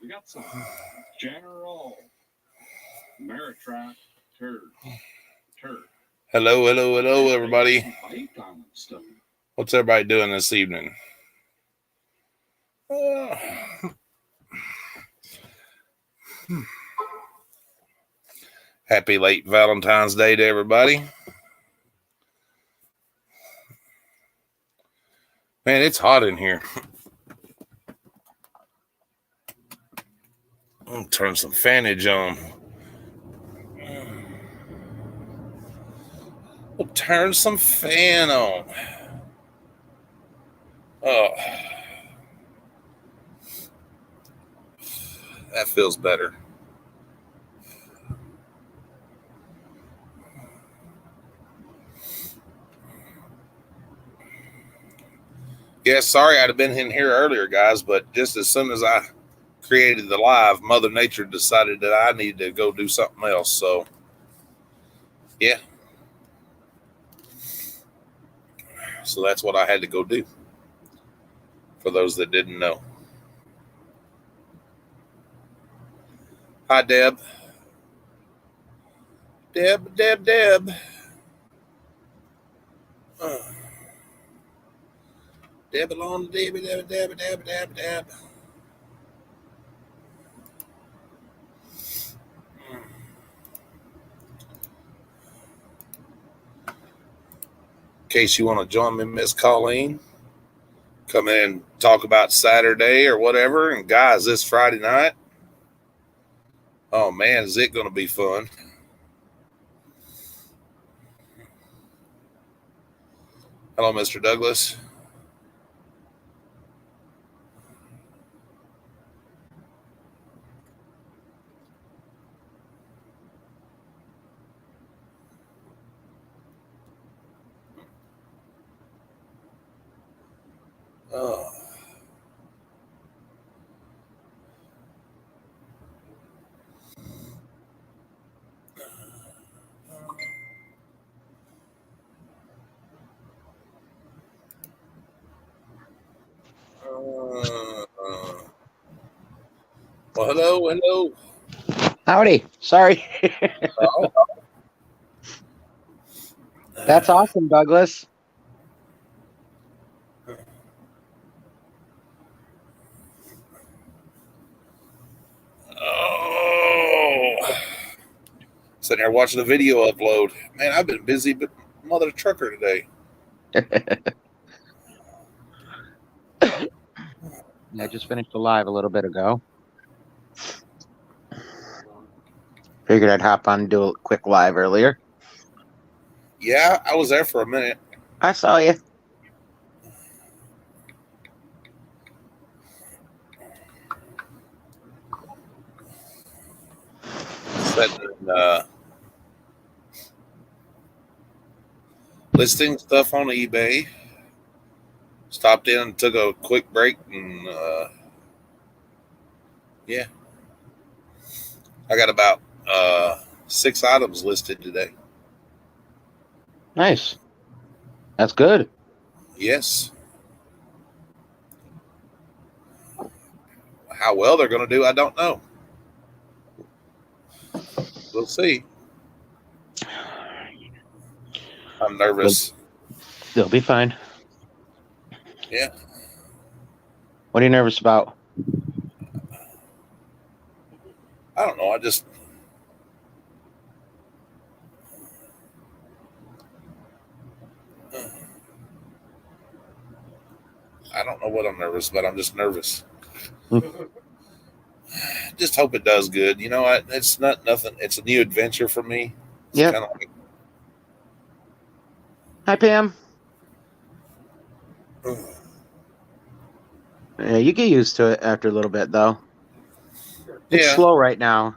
We got some general Ameritrash turd. Hello, everybody. What's everybody doing this evening? Happy late Valentine's Day to everybody. Man, it's hot in here. I'm gonna turn some fanage on. We'll turn some fan on. Oh, that feels better. Yeah, sorry I'd have been in here earlier, guys, but just as soon as I created the live, Mother Nature decided that I needed to go do something else. So, yeah. So that's what I had to go do. For those that didn't know. Hi, Deb. Deb. Deb. along, Deb. In case you want to join me, Miss Colleen, come in and talk about Saturday or whatever. And guys, this Friday night, oh man, is it going to be fun? Hello, Mr. Douglas. Oh. Well, hello. Howdy. Sorry. Oh. That's awesome, Douglas. Oh. Sitting there watching the video upload. Man, I've been busy, but mother trucker today. I just finished the live a little bit ago. Figured I'd hop on and do a quick live earlier. Yeah, I was there for a minute. I saw you. Listing stuff on eBay. Stopped in and took a quick break, and yeah, I got about 6 items listed today. Nice. That's good. Yes. How well they're going to do, I don't know. We'll see. I'm nervous. They'll be fine. Yeah. What are you nervous about? I don't know. I don't know what I'm nervous about. I'm just nervous. Just hope it does good. You know, it's not nothing. It's a new adventure for me. Yeah. Like, hi, Pam. Yeah, you get used to it after a little bit, though. It's slow right now.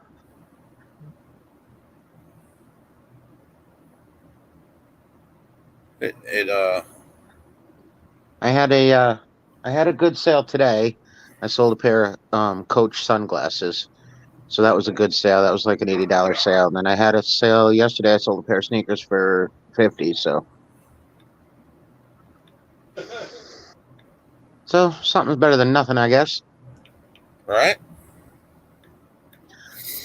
I had a good sale today. I sold a pair of Coach sunglasses. So that was a good sale. That was like an $80 sale. And then I had a sale yesterday. I sold a pair of sneakers for $50. So something's better than nothing, I guess. Right.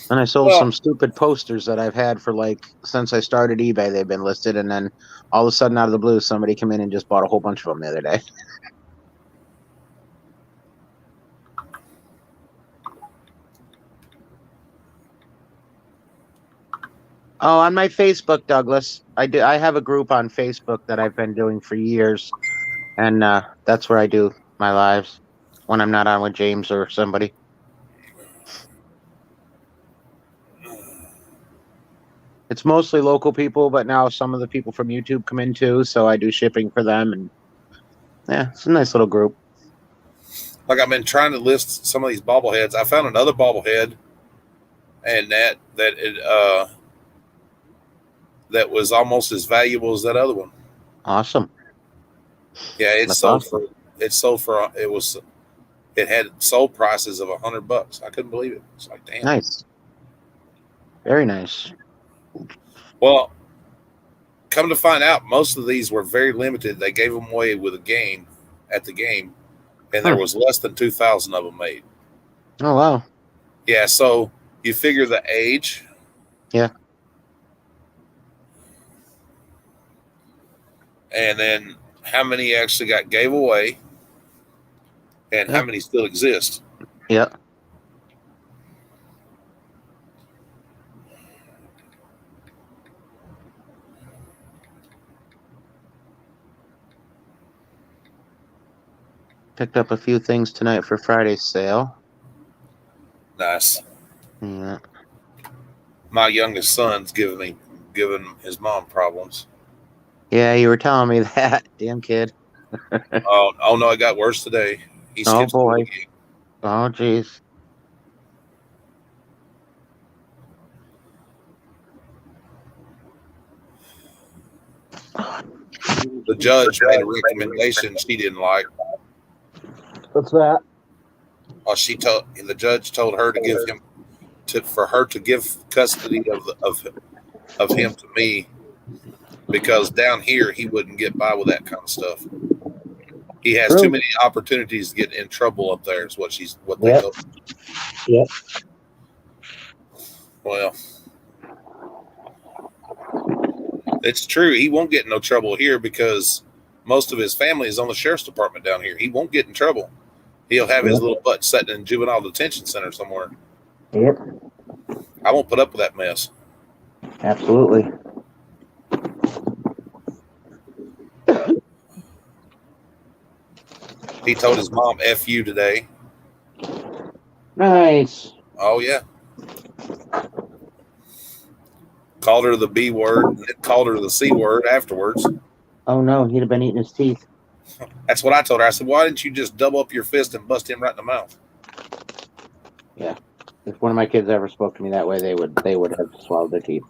And I sold Well, some stupid posters that I've had for since I started eBay. They've been listed, and then all of a sudden, out of the blue, somebody came in and just bought a whole bunch of them the other day. Oh, on my Facebook, Douglas, I have a group on Facebook that I've been doing for years, and that's where I do my lives when I'm not on with James or somebody. It's mostly local people, but now some of the people from YouTube come in too, so I do shipping for them, and yeah, it's a nice little group. like I've been trying to list some of these bobbleheads. I found another bobblehead, and that was almost as valuable as that other one. Awesome. Yeah, That's awesome. it had sold prices of $100. I couldn't believe it. It's like, damn. Nice. Very nice. Well, come to find out, most of these were very limited. They gave them away with a game at the game, and there Huh. was less than 2,000 of them made. Oh, wow. Yeah, so you figure the age. Yeah. And then how many actually got gave away, and Yeah. how many still exist. Yeah. Picked up a few things tonight for Friday's sale. Nice. Yeah. My youngest son's giving his mom problems. Yeah, you were telling me that. Damn kid. Oh no, it got worse today. He Oh skipped school boy. again. Oh jeez. The judge made a recommendation she didn't like. What's that? The judge told her to give him for her to give custody of him to me, because down here he wouldn't get by with that kind of stuff. He has too True. many opportunities to get in trouble up there. Is what they Yep. told. Yep. Well, it's true. He won't get in no trouble here because most of his family is on the sheriff's department down here. He won't get in trouble. He'll have his little butt sitting in juvenile detention center somewhere. Yep. I won't put up with that mess. Absolutely. He told his mom "F you" today. Nice. Oh yeah. Called her the B word, and then called her the C word afterwards. Oh no, he'd have been eating his teeth. That's what I told her. I said, "Why didn't you just double up your fist and bust him right in the mouth?" Yeah. If one of my kids ever spoke to me that way, they would have swallowed their teeth.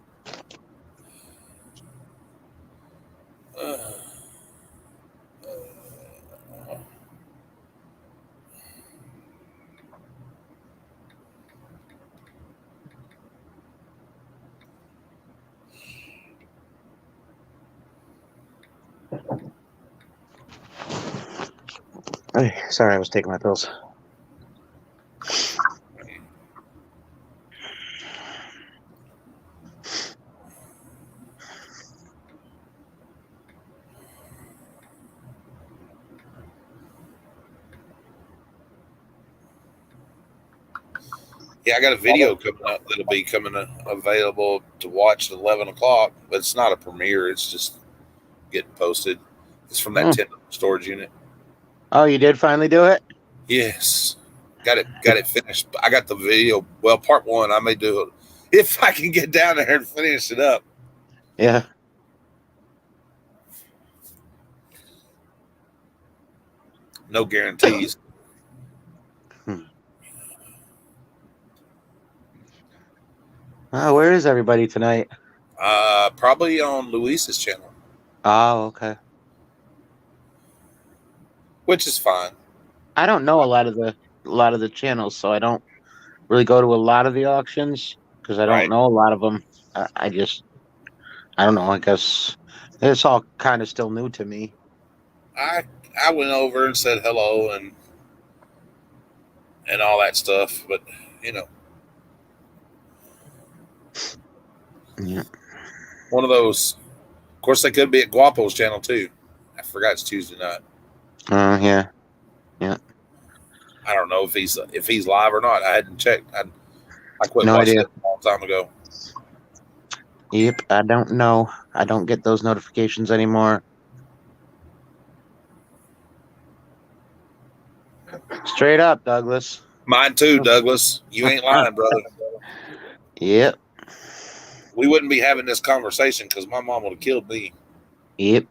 Hey, sorry, I was taking my pills. Yeah, I got a video coming up that'll be coming available to watch at 11 o'clock, but it's not a premiere. It's just getting posted. It's from that 10 storage unit. Oh, you did finally do it? Yes. Got it finished. I got the video. Well, part one, I may do it if I can get down there and finish it up. Yeah. No guarantees. Where is everybody tonight? Probably on Luis's channel, Oh, okay. which is fine. I don't know a lot of the channels, so I don't really go to a lot of the auctions because I don't Right. know a lot of them. I don't know. I guess it's all kind of still new to me. I went over and said hello and all that stuff, but you know, Yeah. One of those. Of course, they could be at Guapo's channel too. I forgot it's Tuesday night. Yeah. I don't know if he's live or not. I hadn't checked. I quit No watching idea. it a long time ago. Yep. I don't know. I don't get those notifications anymore. Straight up, Douglas. Mine too, Douglas. You ain't lying, brother. Yep. We wouldn't be having this conversation because my mom would have killed me. Yep.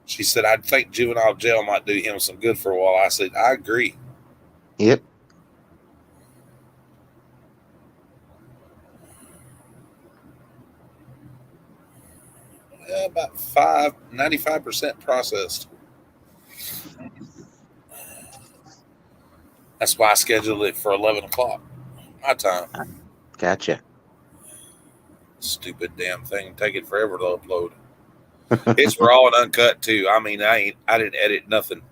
She said, I think juvenile jail might do him some good for a while. I said, I agree. Yep. About 95% processed. That's why I scheduled it for 11 o'clock. My time. Gotcha. Stupid damn thing. Take it forever to upload. It's raw and uncut too. I mean, I didn't edit nothing.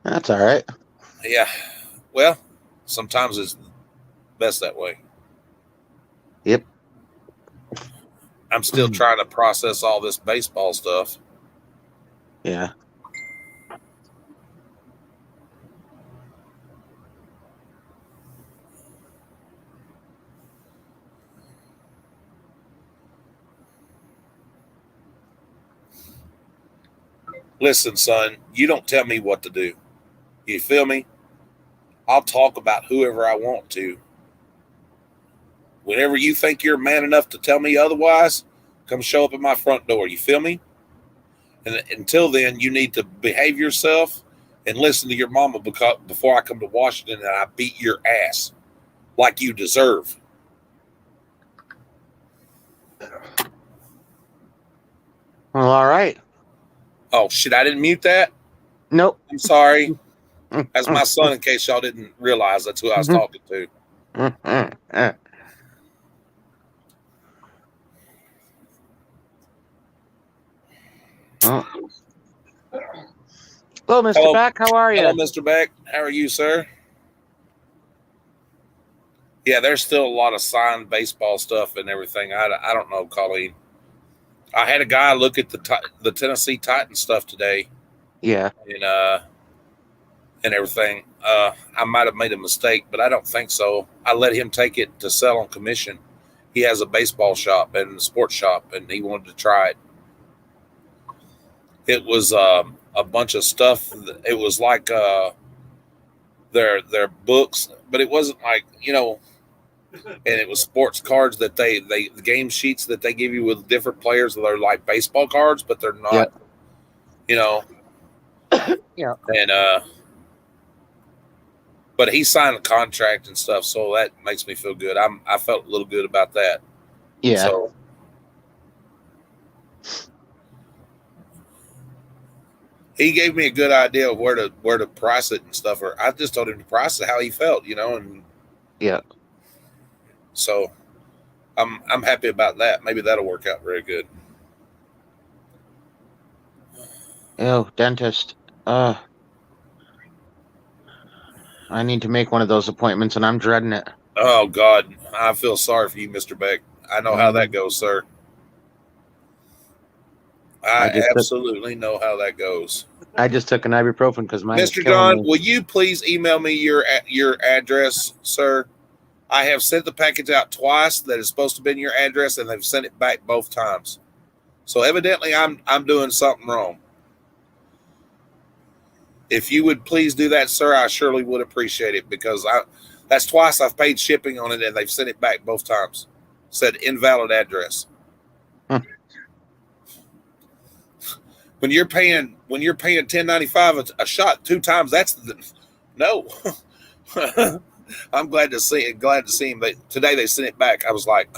That's all right. Yeah. Well, sometimes it's best that way. Yep. I'm still trying to process all this baseball stuff. Yeah. Listen, son, you don't tell me what to do. You feel me? I'll talk about whoever I want to. Whenever you think you're man enough to tell me otherwise, come show up at my front door. You feel me? And until then, you need to behave yourself and listen to your mama before I come to Washington and I beat your ass like you deserve. Well, all right. Oh, shit, I didn't mute that? Nope. I'm sorry. That's my son, in case y'all didn't realize that's who I was talking to. Oh. Hello, Mr. Hello. Beck. How are you? Hello, Mr. Beck. How are you, sir? Yeah, there's still a lot of signed baseball stuff and everything. I don't know, Colleen. I had a guy look at the Tennessee Titans stuff today. Yeah. And everything. I might have made a mistake, but I don't think so. I let him take it to sell on commission. He has a baseball shop and a sports shop, and he wanted to try it. It was a bunch of stuff. It was like their books, but it wasn't like, and it was sports cards that the game sheets that they give you with different players. They're like baseball cards, but they're not, Yeah. and but he signed a contract and stuff, so that makes me feel good. I felt a little good about that. Yeah. So he gave me a good idea of where to price it and stuff. Or I just told him to price it how he felt, and yeah. So I'm happy about that. Maybe that'll work out very good. Oh, dentist. I need to make one of those appointments, and I'm dreading it. Oh God, I feel sorry for you, Mr. Beck. I know how that goes, sir. I absolutely know how that goes. I just took an ibuprofen because mine is Mr. killing John, me. will you please email me your address, sir? I have sent the package out twice that is supposed to be in your address, and they've sent it back both times. So evidently, I'm doing something wrong. If you would please do that, sir, I surely would appreciate it, because that's twice I've paid shipping on it, and they've sent it back both times. Said invalid address. When you're paying $10.95 a shot 2 times, no. I'm glad to see him. Today they sent it back. I was like,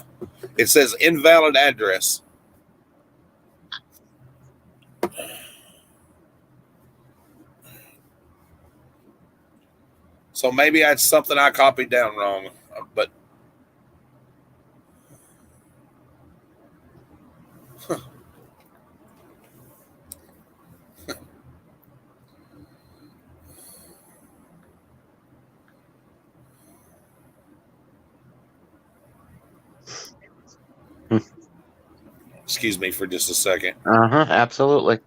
it says invalid address. So maybe that's something I copied down wrong, but excuse me for just a second. Absolutely.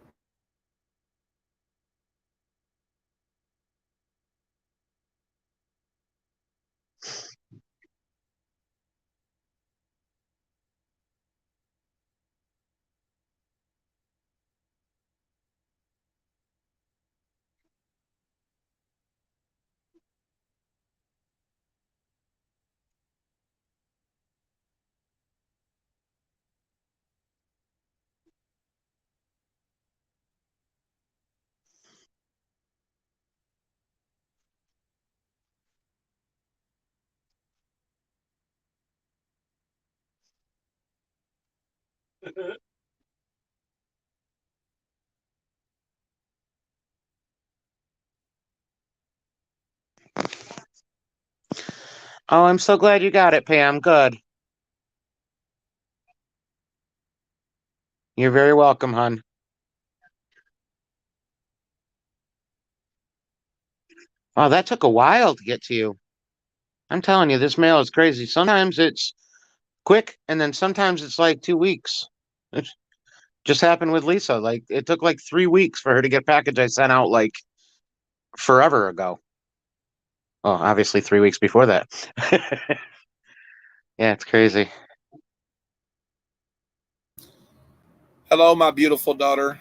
Oh, I'm so glad you got it, Pam. Good. You're very welcome, hon. Oh, that took a while to get to you. I'm telling you, this mail is crazy. Sometimes it's quick, and then sometimes it's like 2 weeks. It just happened with Lisa. Like it took like 3 weeks for her to get a package I sent out like forever ago. Well, obviously 3 weeks before that. Yeah, it's crazy. Hello, my beautiful daughter.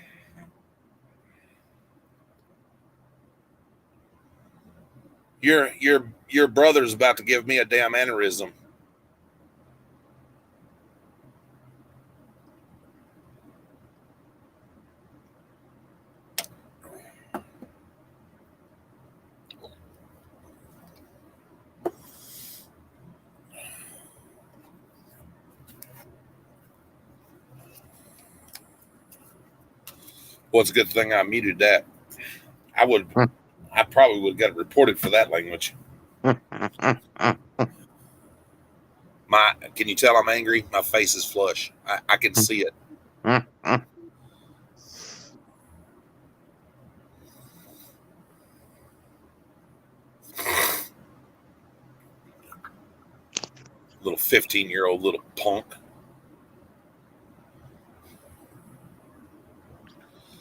Your brother's about to give me a damn aneurysm. Well, it's a good thing I muted that. I probably would have got reported for that language. Can you tell I'm angry? My face is flush. I can see it. Little 15-year-old little punk.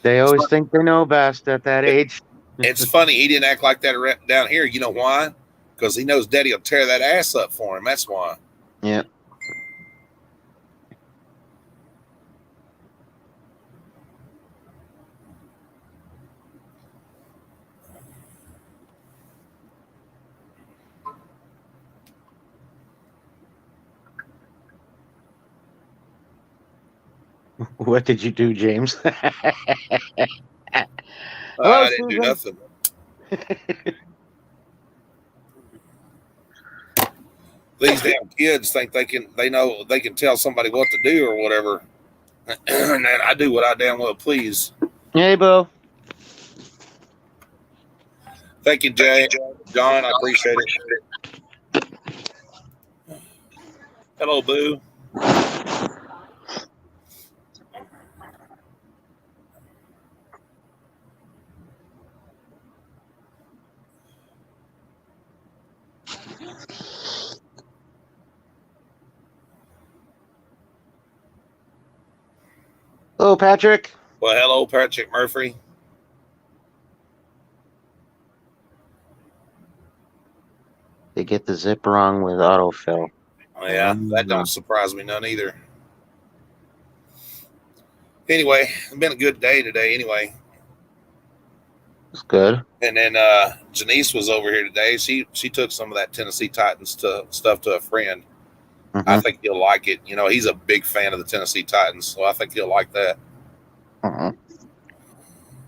They always think they know best at that age. It's funny he didn't act like that down here. You know why? Because he knows Daddy will tear that ass up for him. That's why. Yeah. What did you do, James? Hello, I didn't do nothing. These damn kids think they can tell somebody what to do or whatever. And I do what I damn well please. Hey, Bo. Thank you, Jay. John, I appreciate it. Hello, Boo. Hello, Patrick. Well, hello, Patrick Murphy. They get the zip wrong with autofill. Oh, yeah, that don't surprise me none either. Anyway, it's been a good day today anyway. It's good. And then Janice was over here today. She took some of that Tennessee Titans stuff to a friend. Mm-hmm. I think he'll like it. You know, he's a big fan of the Tennessee Titans, so I think he'll like that. Mm-hmm.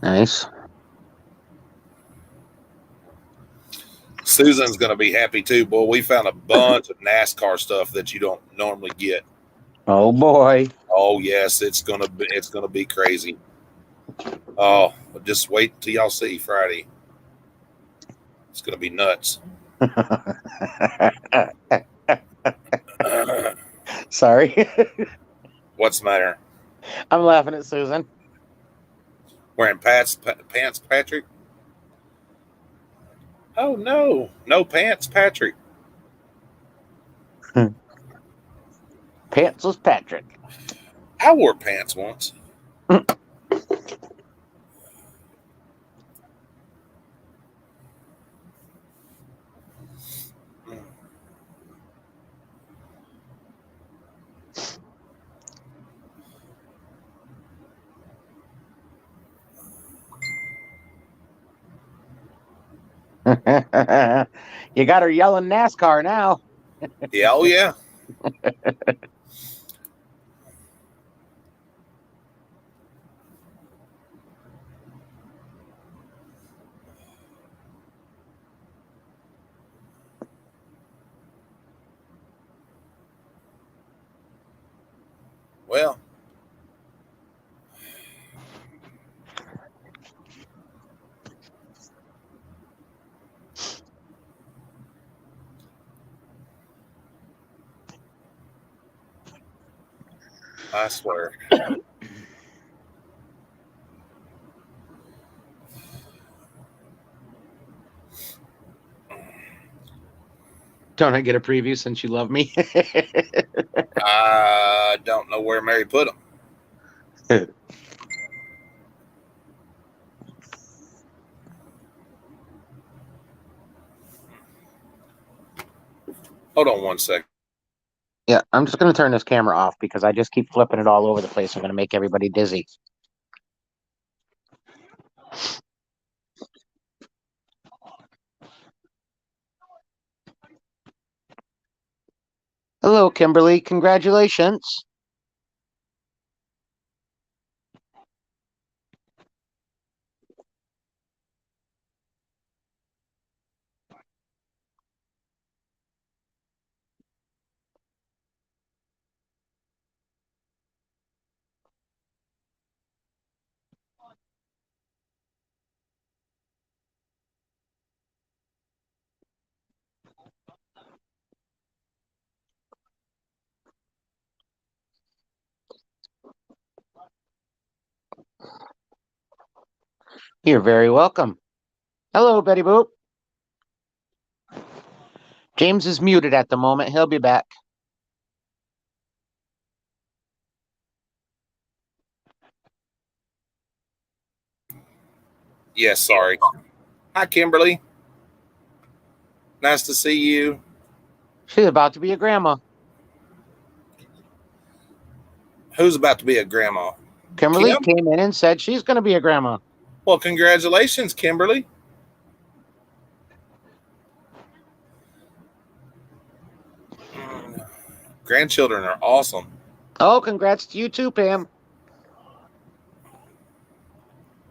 Nice. Susan's going to be happy too, boy. We found a bunch of NASCAR stuff that you don't normally get. Oh boy. Oh yes, it's gonna be crazy. Oh, just wait till y'all see Friday. It's gonna be nuts. Sorry. What's the matter? I'm laughing at Susan. Wearing pants, Patrick? Oh no pants, Patrick. Pants was Patrick. I wore pants once. You got her yelling NASCAR now. Yeah, oh yeah. Well, I swear. Don't I get a preview since you love me? I don't know where Mary put them. Hold on one second. Yeah, I'm just going to turn this camera off because I just keep flipping it all over the place. I'm going to make everybody dizzy. Hello, Kimberly. Congratulations. You're very welcome. Hello, Betty Boop. James is muted at the moment. He'll be back. Yes, sorry. Hi, Kimberly. Nice to see you. She's about to be a grandma. Who's about to be a grandma? Kimberly Kim? came in and said she's going to be a grandma. Well, congratulations, Kimberly. Grandchildren are awesome. Oh, congrats to you too, Pam.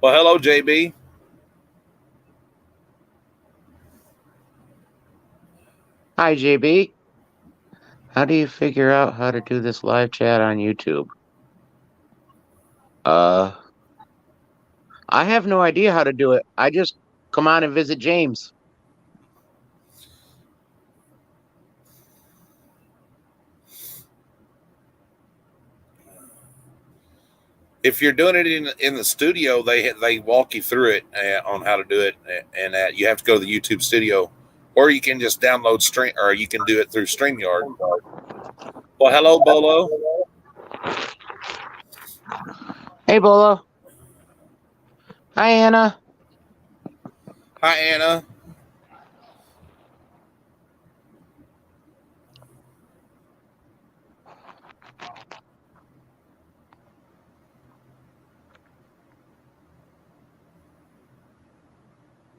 Well, hello, JB. Hi, JB. How do you figure out how to do this live chat on YouTube? I have no idea how to do it. I just come on and visit James. If you're doing it in the studio, they walk you through it on how to do it, and you have to go to the YouTube studio, or you can just download stream, or you can do it through StreamYard. Well, hello, Bolo. Hey, Bolo. Hi, Anna. Hi, Anna.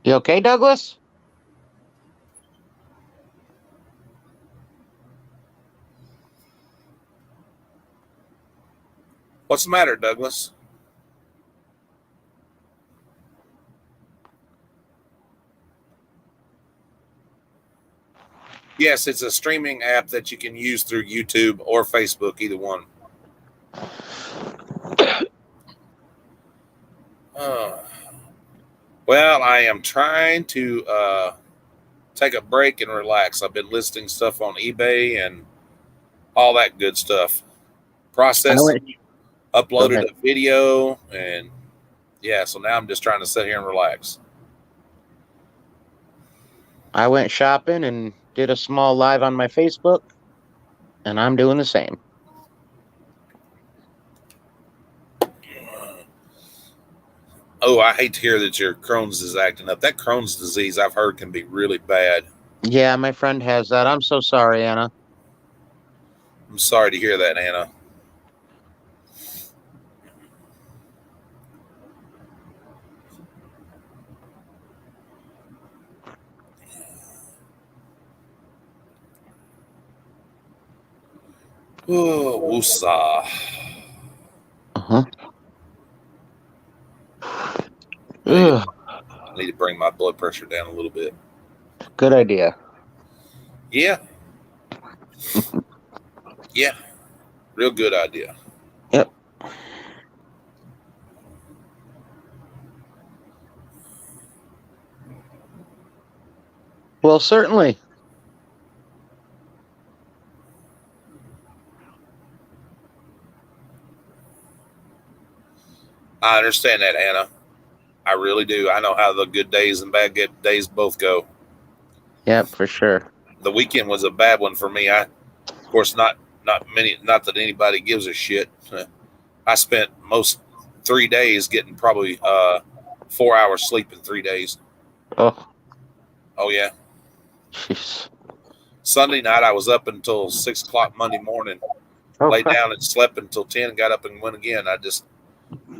You okay, Douglas? What's the matter, Douglas? Yes, it's a streaming app that you can use through YouTube or Facebook, either one. Well, I am trying to take a break and relax. I've been listing stuff on eBay and all that good stuff. Processed it, uploaded a video, and yeah, so now I'm just trying to sit here and relax. I went shopping and did a small live on my Facebook, and I'm doing the same. Oh, I hate to hear that your Crohn's is acting up. That Crohn's disease, I've heard, can be really bad. Yeah, my friend has that. I'm so sorry, Anna. I'm sorry to hear that, Anna. Oh, woosah. Uh-huh. I need, Ugh, I need to bring my blood pressure down a little bit. good idea. Yeah, yeah. Real good idea. Yep. Well, certainly. I understand that, Anna. I really do. I know how the good days and bad days both go. Yep, for sure. The weekend was a bad one for me. Of course, not that anybody gives a shit. I spent most 3 days getting probably 4 hours sleep in 3 days. Oh, Oh yeah. jeez. Sunday night I was up until 6 o'clock Monday morning. Oh, Laid down and slept until 10. Got up and went again. I just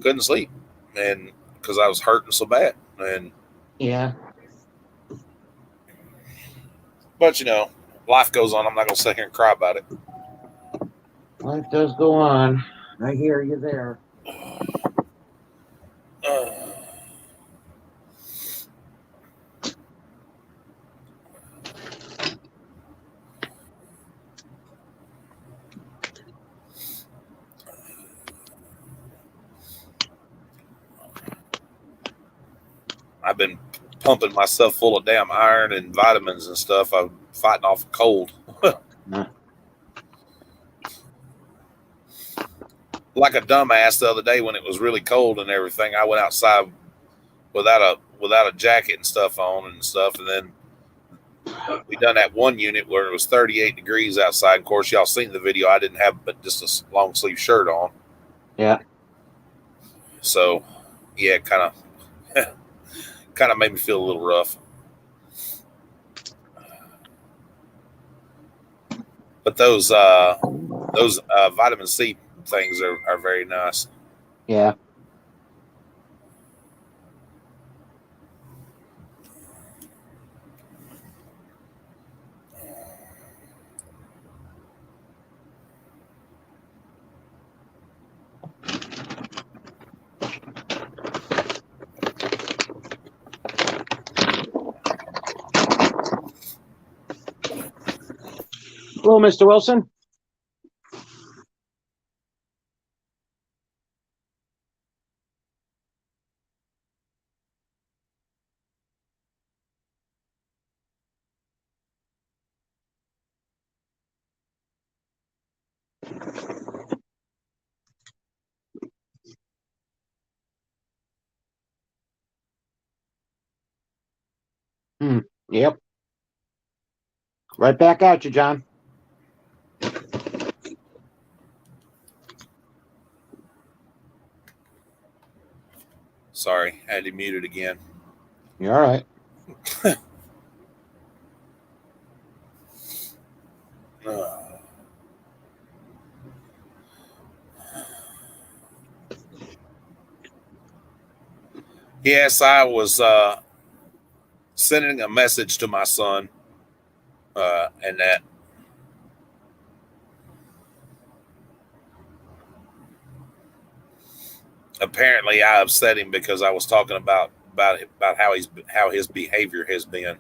couldn't sleep, and because I was hurting so bad. And yeah. but life goes on. I'm not gonna sit here and cry about it. Life does go on. I hear you there. I've been pumping myself full of damn iron and vitamins and stuff. I'm fighting off a cold. Like a dumbass the other day when it was really cold and everything. I went outside without a jacket and stuff on and stuff, and then we done that one unit where it was 38 degrees outside. Of course, y'all seen the video. I didn't have but just a long sleeve shirt on. Yeah. So, yeah, kind of made me feel a little rough. But those vitamin C things are very nice. Yeah. Hello, Mr. Wilson. Yep. Right back at you, John. Sorry, I had to mute it again. You're all right. Yes, I was sending a message to my son, and that apparently I upset him because I was talking about how his behavior has been.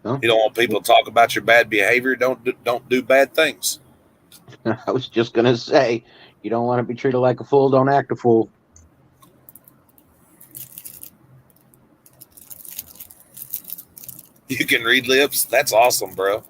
No? You don't want people to talk about your bad behavior. Don't do bad things. I was just gonna say, you don't want to be treated like a fool. Don't act a fool. You can read lips. That's awesome, bro.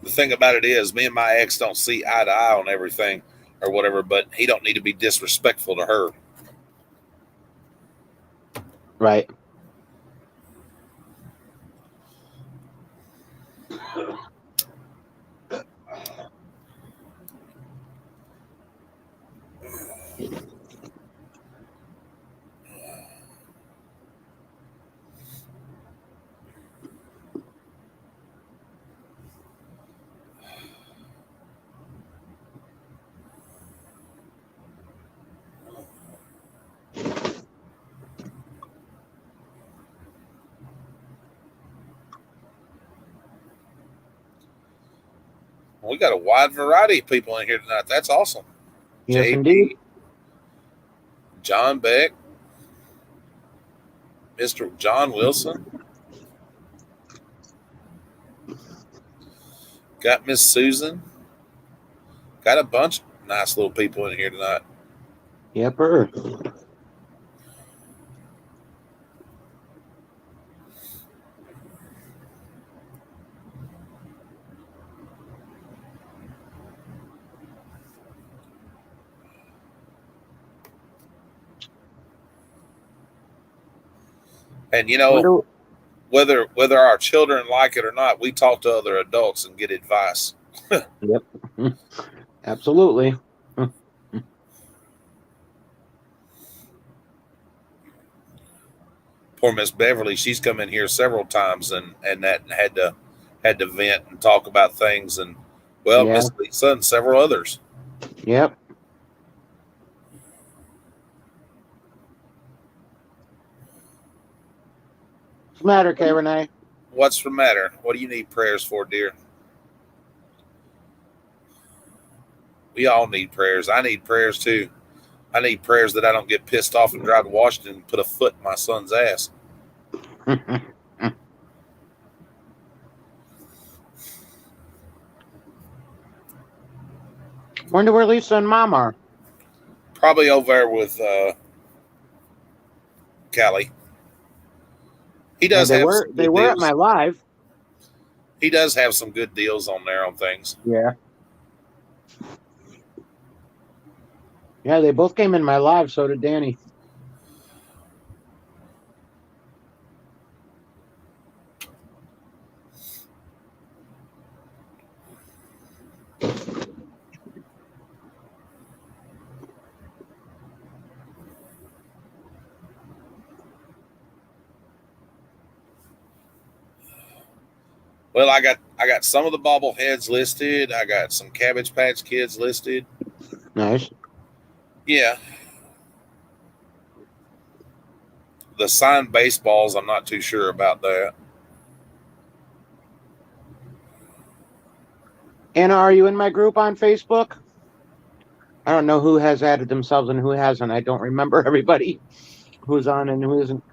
The the thing about it is, me and my ex don't see eye to eye on everything or whatever, but he don't need to be disrespectful to her. Right. We got a wide variety of people in here tonight. That's awesome. Yes, indeed. JP, John Beck, Mr. John Wilson. Got Miss Susan. Got a bunch of nice little people in here tonight. Yepper. And you know, Wonder, whether our children like it or not, we talk to other adults and get advice. yep. Absolutely. Poor Miss Beverly, she's come in here several times and that had to vent and talk about things, and well, Yeah. Miss Lisa and several others. Yep. What's the matter, Kay Renee? What's the matter? What do you need prayers for, dear? We all need prayers. I need prayers too. I need prayers that I don't get pissed off and drive to Washington and put a foot in my son's ass. Wonder where Lisa and Mom are. Probably over there with Callie. He does They have were some they good were at deals. my live. He does have some good deals on there on things. Yeah. Yeah, they both came in my live, so did Danny. Well, I got some of the bobbleheads listed. I got some Cabbage Patch Kids listed. Nice. Yeah. The signed baseballs, I'm not too sure about that. Anna, are you in my group on Facebook? I don't know who has added themselves and who hasn't. I don't remember everybody who's on and who isn't.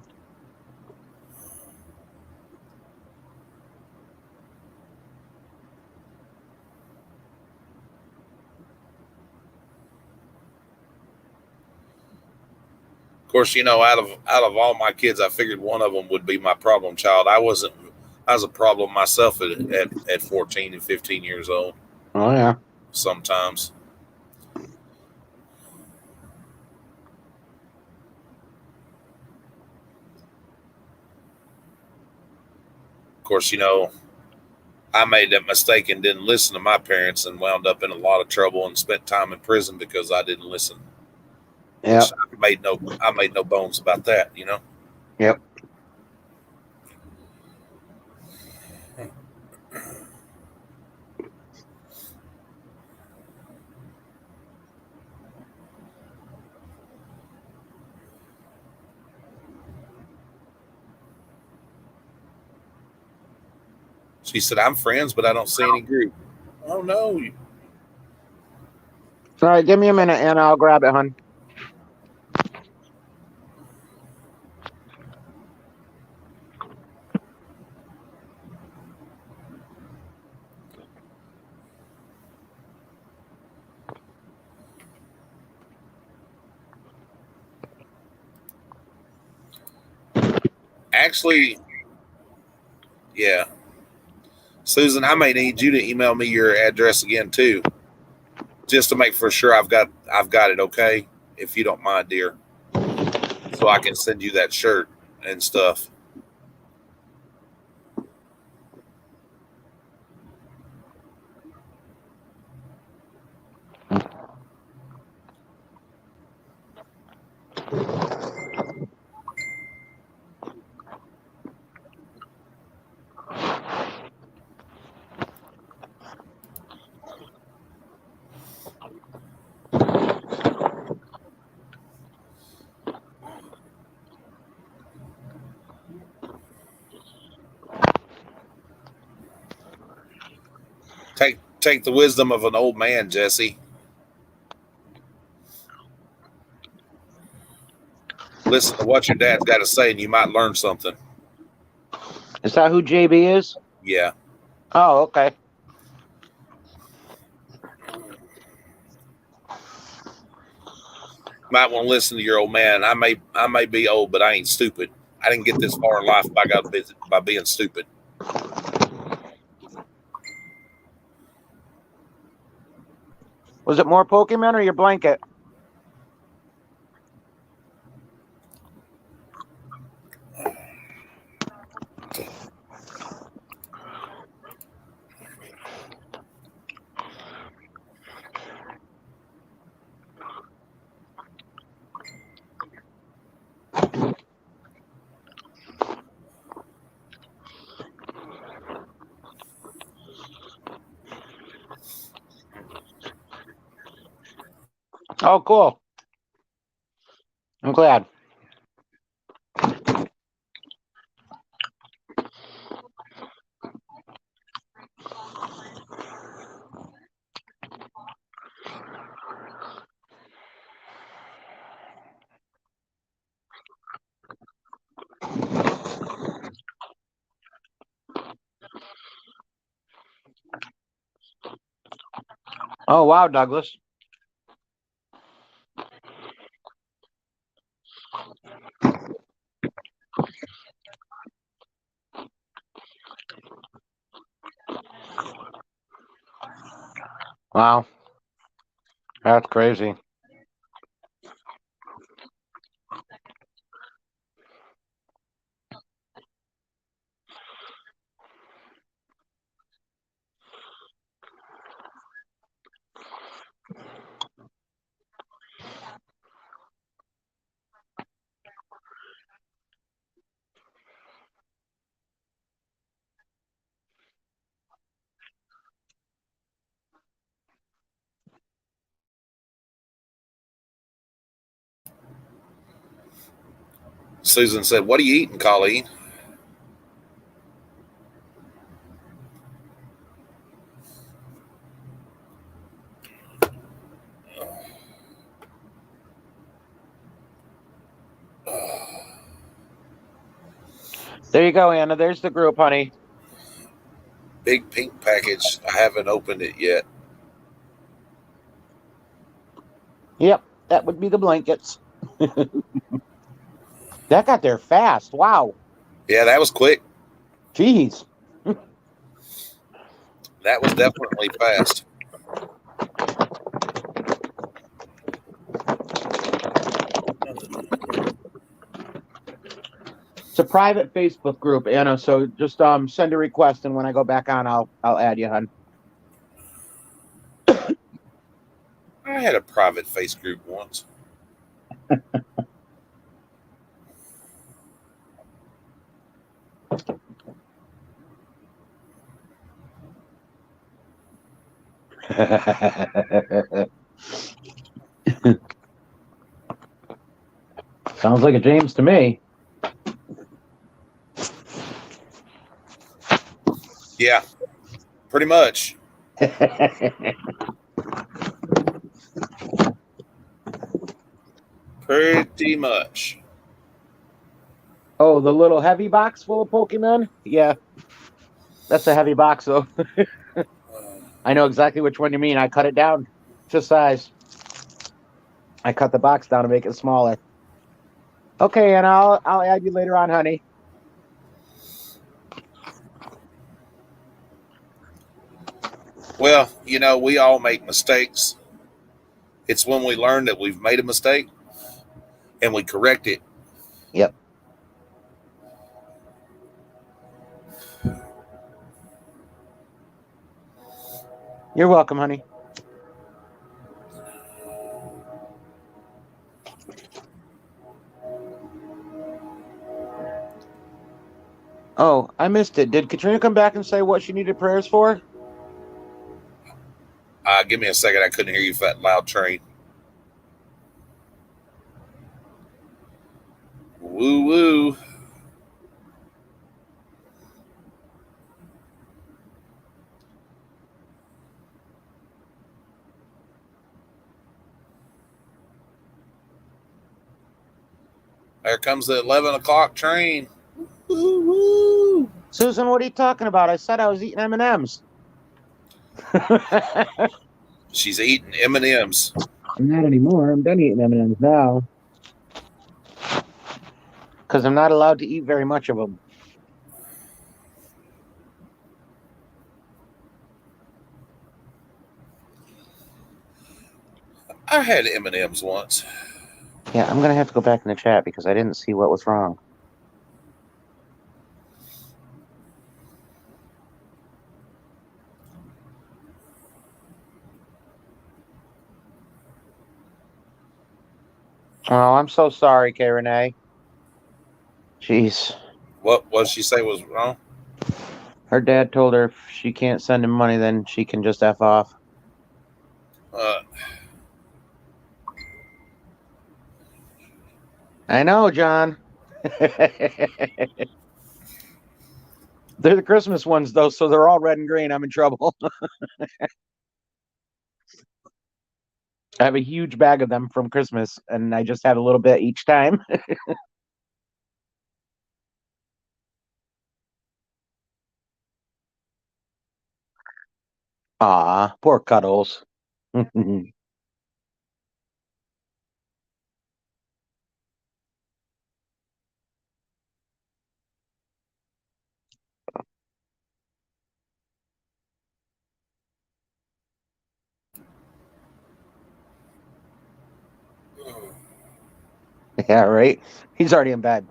Of course, you know, out of all my kids, I figured one of them would be my problem child. I was a problem myself at 14 and 15 years old. Oh yeah. Sometimes. Of course, you know, I made that mistake and didn't listen to my parents and wound up in a lot of trouble and spent time in prison because I didn't listen. Yep. Which I made no bones about that, you know. Yep. She said, "I'm friends, but I don't see any group." Oh no. Sorry, give me a minute, Anna. I'll grab it, hon. Actually, yeah. Susan, I may need you to email me your address again too, just to make for sure I've got it. Okay, if you don't mind, dear, so I can send you that shirt and stuff. Take the wisdom of an old man, Jesse. Listen to what your dad's got to say, and you might learn something. Is that who JB is? Yeah. Oh, okay. Might want to listen to your old man. I may be old, but I ain't stupid. I didn't get this far in life by being stupid. Was it more Pokemon or your blanket? Oh, cool. I'm glad. Oh, wow, Douglas. Wow. That's crazy. Susan said, "What are you eating, Colleen?" There you go, Anna. There's the group, honey. Big pink package. I haven't opened it yet. Yep, that would be the blankets. That got there fast. Wow. Yeah, that was quick. Jeez. That was definitely fast. It's a private Facebook group, Anna. So just send a request, and when I go back on, I'll add you, hon. I had a private face group once. Sounds like a James to me. Yeah, pretty much. Pretty much. Oh, the little heavy box full of Pokemon? Yeah, that's a heavy box, though. I know exactly which one you mean. I cut it down to size. I cut the box down to make it smaller. Okay, and I'll add you later on, honey. Well, we all make mistakes. It's when we learn that we've made a mistake and we correct it. Yep. You're welcome, honey. Oh, I missed it. Did Katrina come back and say what she needed prayers for? Give me a second. I couldn't hear you for that loud train. Woo woo. There comes the 11 o'clock train. Woo woo. Susan, what are you talking about? I said I was eating M&Ms. She's eating M&Ms. Not anymore. I'm done eating M&Ms now. Because I'm not allowed to eat very much of them. I had M&Ms once. Yeah, I'm going to have to go back in the chat because I didn't see what was wrong. Oh, I'm so sorry, K. Renee. Jeez. What did she say was wrong? Her dad told her if she can't send him money, then she can just F off. I know, John. They're the Christmas ones, though, so they're all red and green. I'm in trouble. I have a huge bag of them from Christmas, and I just have a little bit each time. Aw, poor Cuddles. Yeah, right? He's already in bed.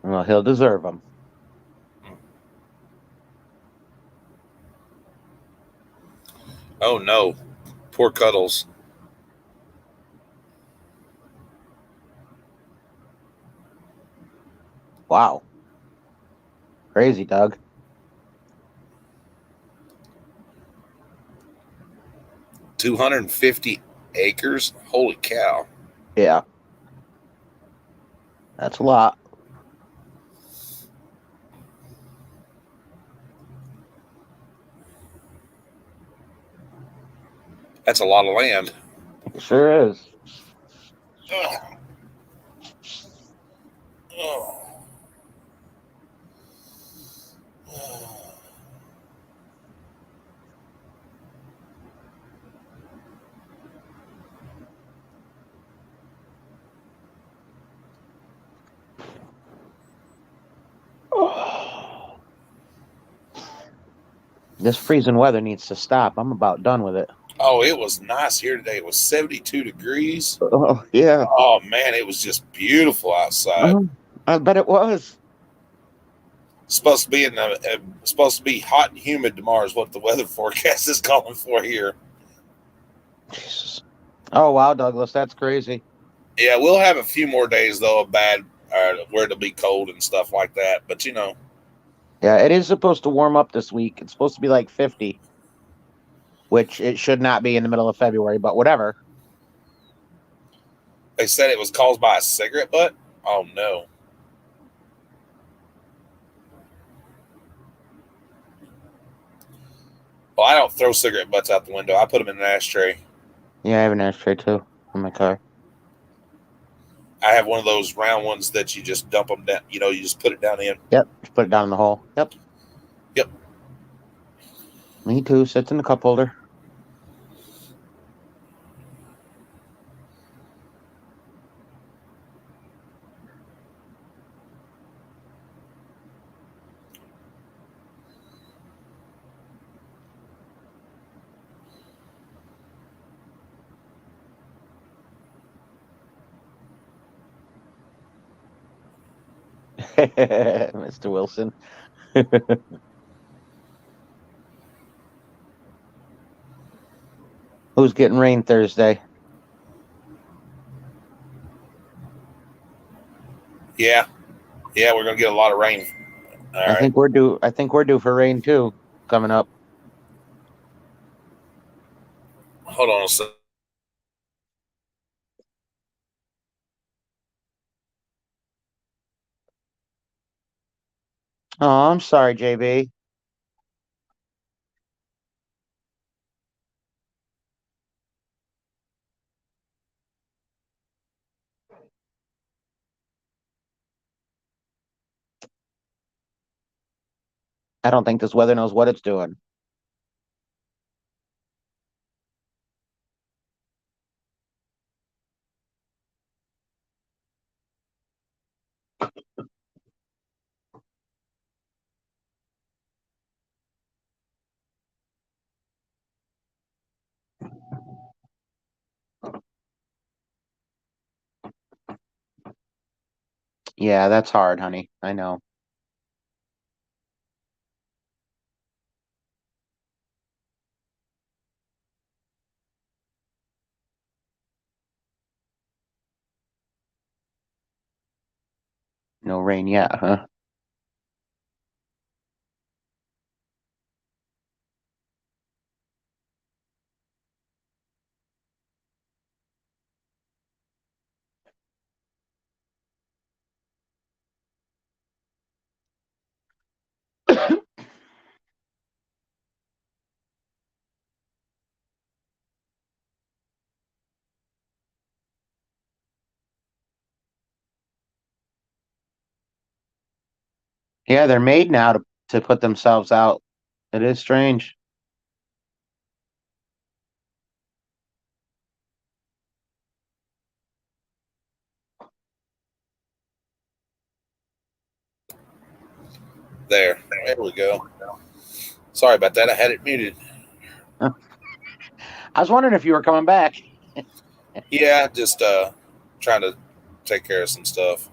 Well, he'll deserve them. Oh no, poor Cuddles. Wow. Crazy, Doug. 250 acres. Holy cow! Yeah. That's a lot. That's a lot of land. It sure is. Oh. This freezing weather needs to stop. I'm about done with it. Oh, it was nice here today. It was 72 degrees. Oh, yeah. Oh man, it was just beautiful outside. I bet it was. Supposed to be supposed to be hot and humid tomorrow is what the weather forecast is calling for here. Jesus. Oh, wow, Douglas. That's crazy. Yeah, we'll have a few more days though of bad where it'll be cold and stuff like that. But Yeah, it is supposed to warm up this week. It's supposed to be like 50, which it should not be in the middle of February, but whatever. they said it was caused by a cigarette butt. Oh no. Well, I don't throw cigarette butts out the window. I put them in an ashtray. Yeah, I have an ashtray too in my car. I have one of those round ones that you just dump them down. You just put it down in. Yep. Just put it down in the hole. Yep. Yep. Me too. Sits in the cup holder. Mr. Wilson. Who's getting rain Thursday? Yeah. Yeah, we're gonna get a lot of rain. All I right. think we're due. I think we're due for rain too coming up. Hold on a second. Oh, I'm sorry, JB. I don't think this weather knows what it's doing. Yeah, that's hard, honey. I know. No rain yet, huh? Yeah, they're made now to put themselves out. It is strange. There we go. Sorry about that. I had it muted. I was wondering if you were coming back. Yeah, just trying to take care of some stuff.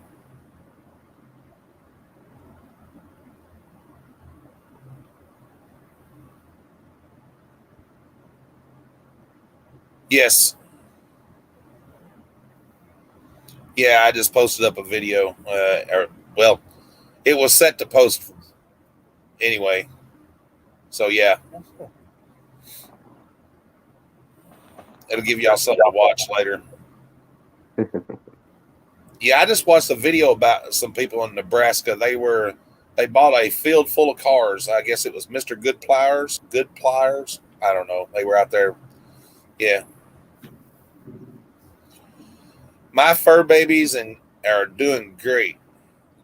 Yes. Yeah, I just posted up a video. Well, it was set to post anyway. So yeah, it'll give y'all something to watch later. Yeah, I just watched a video about some people in Nebraska. They bought a field full of cars. I guess it was Mr. Good Pliers. Good Pliers. I don't know. They were out there. Yeah, my fur babies and are doing great.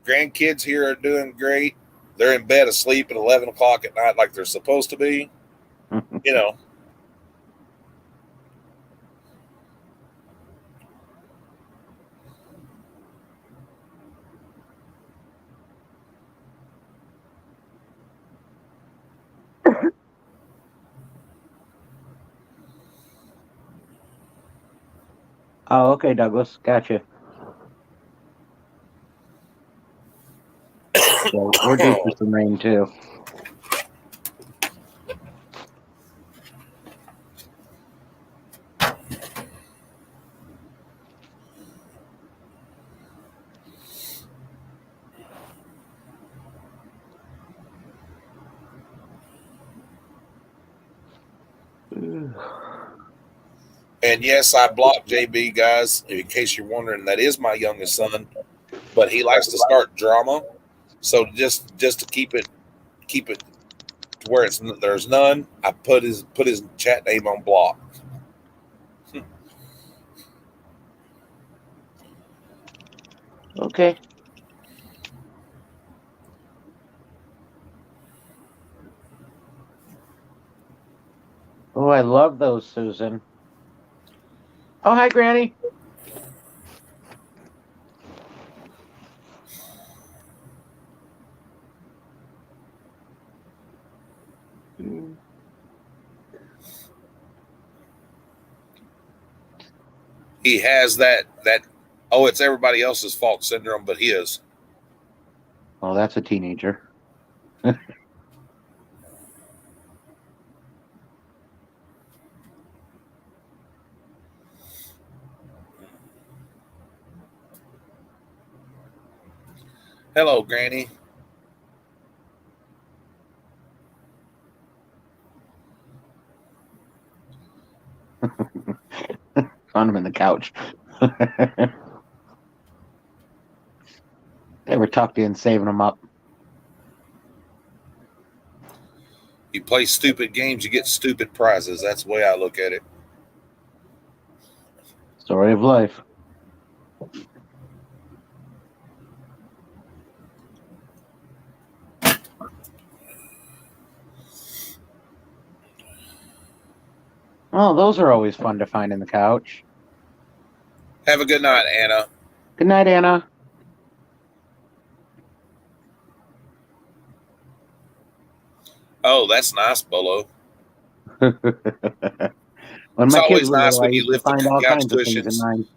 Grandkids here are doing great. They're in bed asleep at 11 o'clock at night like they're supposed to be. You know. Oh, okay, Douglas. Gotcha. So we're due for some rain too. And yes, I blocked JB, guys. In case you're wondering, that is my youngest son, but he likes to start drama. So just to keep it to where there's none, I put his chat name on block. Okay. Oh, I love those, Susan. Oh, hi, Granny. He has that oh, it's everybody else's fault syndrome, but his. Oh, that's a teenager. Hello, Granny. Found him in the couch. They were tucked in, saving him up. You play stupid games, you get stupid prizes. That's the way I look at it. Story of life. Oh, those are always fun to find in the couch. Have a good night, Anna. Good night, Anna. Oh, that's nice, Bolo. When It's my kids always were nice little, I when you used to lift the find all couch kinds of things in cushions. mine.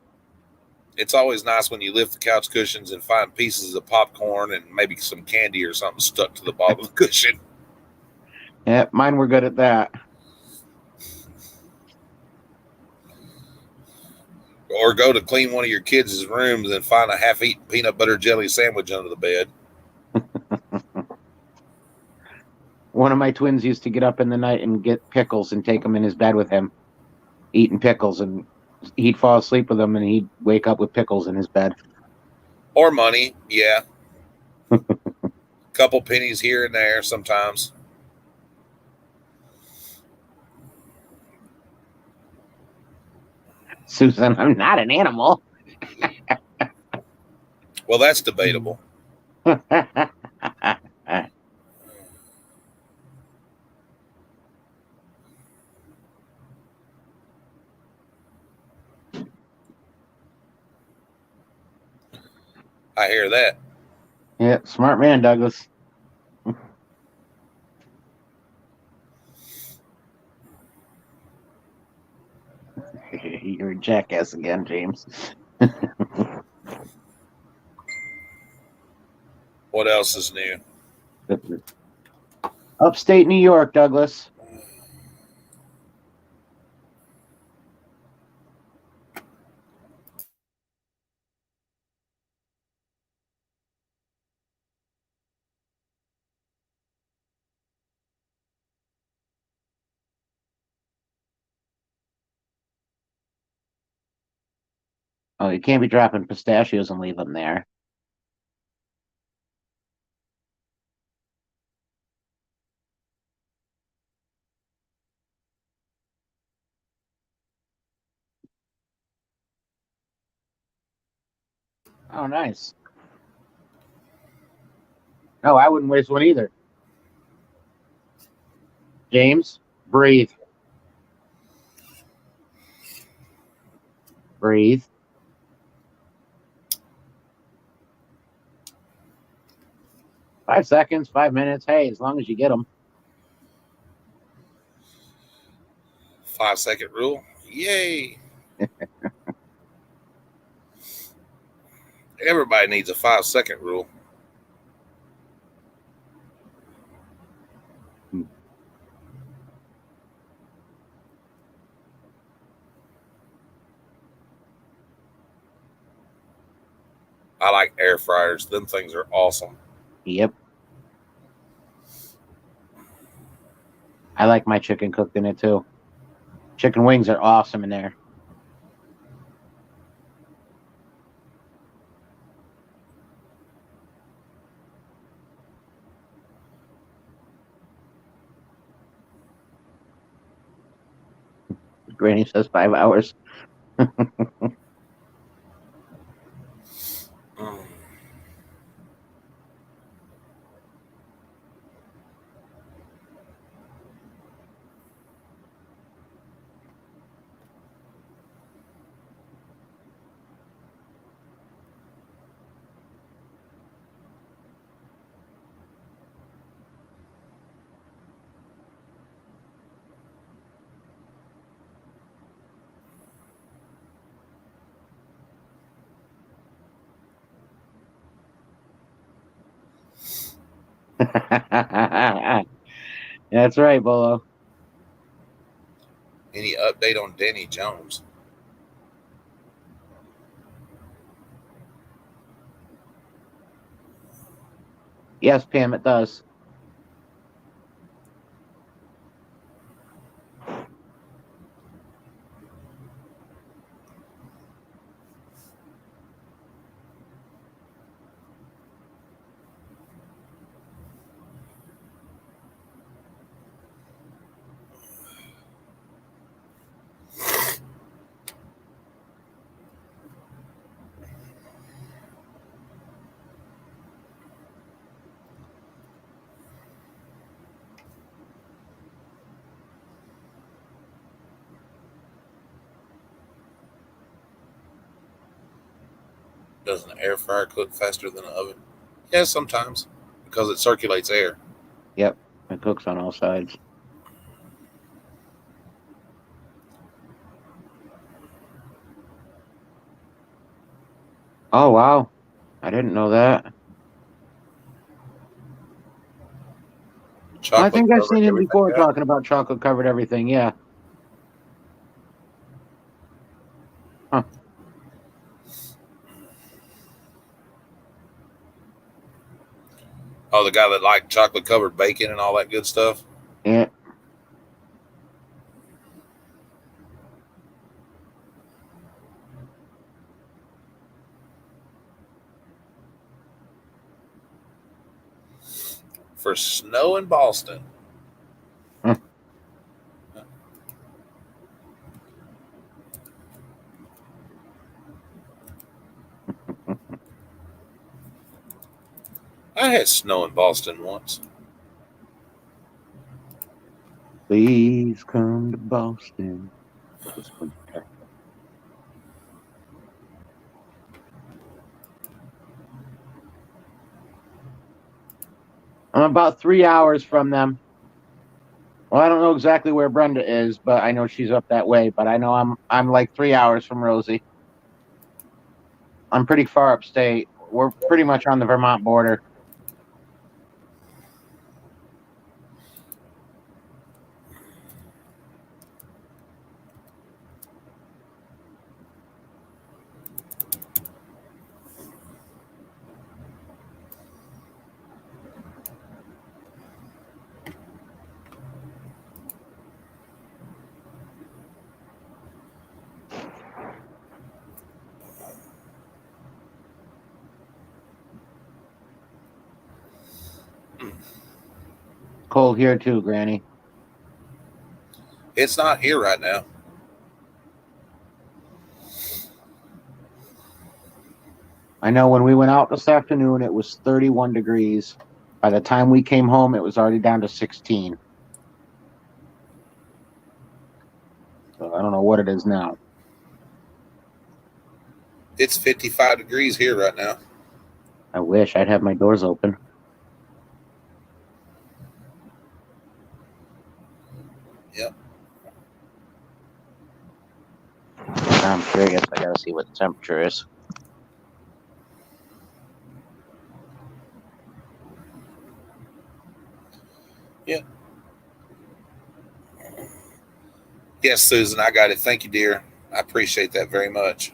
It's always nice when you lift the couch cushions and find pieces of popcorn and maybe some candy or something stuck to the bottom of the cushion. Yeah, mine were good at that. Or go to clean one of your kids' rooms and find a half-eaten peanut butter jelly sandwich under the bed. One of my twins used to get up in the night and get pickles and take them in his bed with him, eating pickles, and he'd fall asleep with them and he'd wake up with pickles in his bed. Or money, yeah. Couple pennies here and there sometimes. Susan, I'm not an animal. Well, that's debatable. I hear that. Yeah, smart man, Douglas. You're a jackass again, James. What else is new? Upstate New York, Douglas. Oh, you can't be dropping pistachios and leave them there. Oh, nice. No, I wouldn't waste one either. James, breathe. Breathe. Five seconds, 5 minutes. Hey, as long as you get them. 5-second rule. Yay. Everybody needs a 5-second rule. I like air fryers. Them things are awesome. Yep. I like my chicken cooked in it too. Chicken wings are awesome in there. Granny says 5 hours. Mm. That's right, Bolo. Any update on Danny Jones? Yes, Pam, it does. Does an air fryer cook faster than an oven? Yeah, sometimes because it circulates air. Yep, it cooks on all sides. Oh, wow. I didn't know that. I Chocolate think I've covered seen him everything before up. talking about chocolate covered everything. Yeah. Huh. Oh, the guy that liked chocolate covered bacon and all that good stuff. Yeah. For snow in Boston. Huh. I had snow in Boston once. Please come to Boston. This winter. I'm about 3 hours from them. Well, I don't know exactly where Brenda is, but I know she's up that way. But I know I'm like 3 hours from Rosie. I'm pretty far upstate. We're pretty much on the Vermont border. Cold here too, Granny. It's not here right now. I know when we went out this afternoon, it was 31 degrees. By the time we came home, it was already down to 16. So I don't know what it is now. It's 55 degrees here right now. I wish I'd have my doors open. Yep. I'm curious. I gotta see what the temperature is. Yep. Yes, Susan, I got it. Thank you, dear. I appreciate that very much.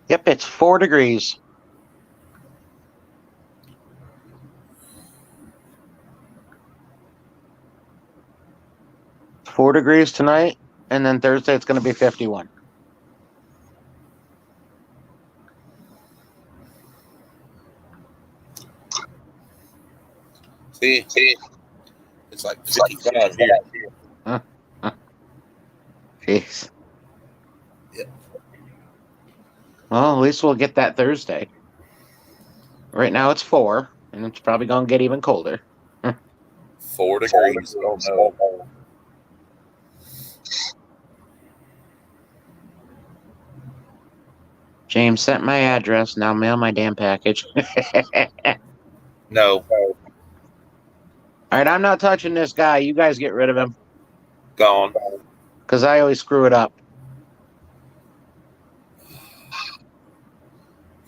Yep, it's 4 degrees. $4 tonight, and then Thursday it's going to be 51. See, it's like 55 here. Huh? Huh. Jeez. Yep. Well, at least we'll get that Thursday. Right now it's 4, and it's probably going to get even colder. 4 degrees. Oh no. James sent my address. Now mail my damn package. No. All right, I'm not touching this guy. You guys get rid of him Gone. because I always screw it up.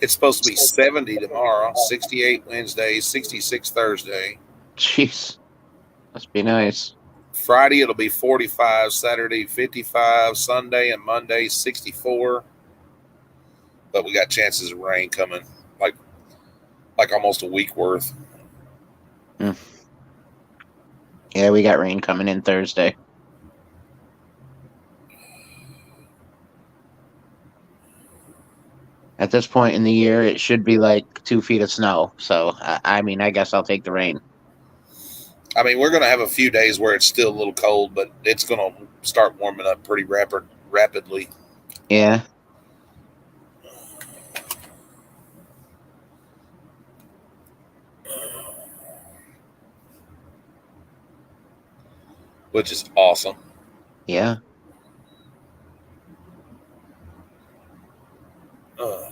It's supposed to be 70 tomorrow, 68 Wednesday, 66 Thursday. Jeez, must be nice. Friday it'll be 45, Saturday 55, Sunday and Monday 64. But we got chances of rain coming, like almost a week worth. Mm. Yeah, we got rain coming in Thursday. At this point in the year, it should be like 2 feet of snow. So, I mean, I guess I'll take the rain. I mean, we're going to have a few days where it's still a little cold, but it's going to start warming up pretty rapidly. Yeah. Which is awesome. Yeah. Uh,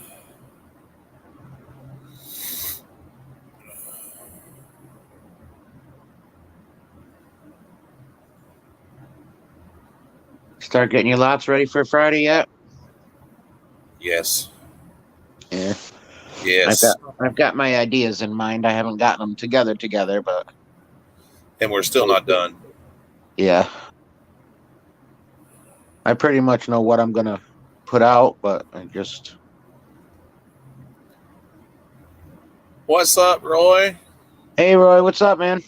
Start getting your lots ready for Friday yet? yes. Yeah. Yes. I've got my ideas in mind. I haven't gotten them together, but And we're still not done. yeah. I pretty much know what I'm gonna put out, but I just What's up, Roy? Hey Roy, what's up, man?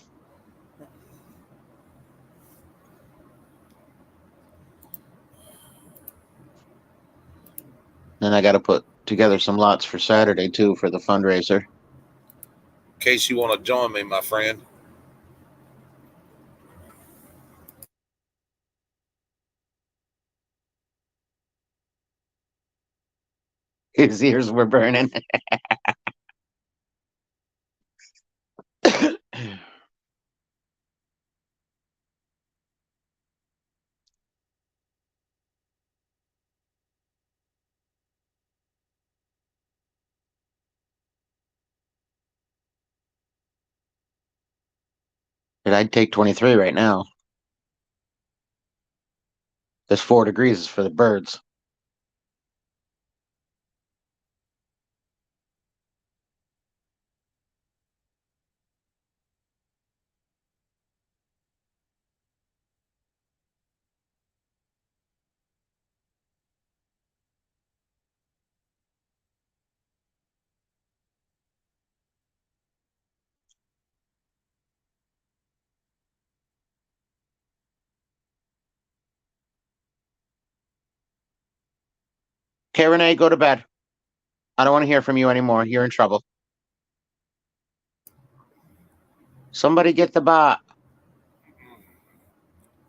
Then I gotta put together some lots for Saturday too for the fundraiser. In case you want to join me, my friend. His ears were burning. Did I take 23 right now? This 4 degrees is for the birds. Okay, Renee, go to bed. I don't want to hear from you anymore. You're in trouble. Somebody get the bot.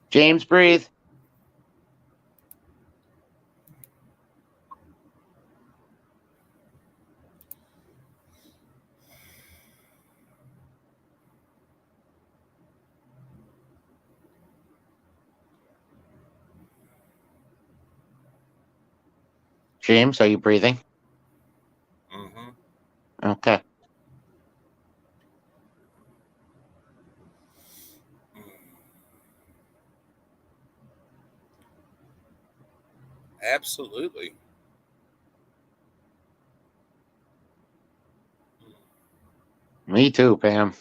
James, breathe. James, are you breathing? Mm-hmm. Okay. Absolutely. Me too, Pam.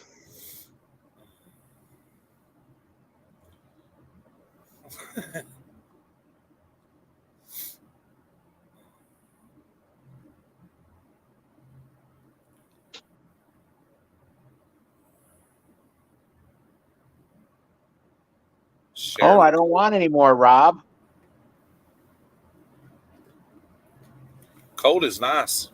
Oh, Share. I don't want any more, Rob. Cold is nice.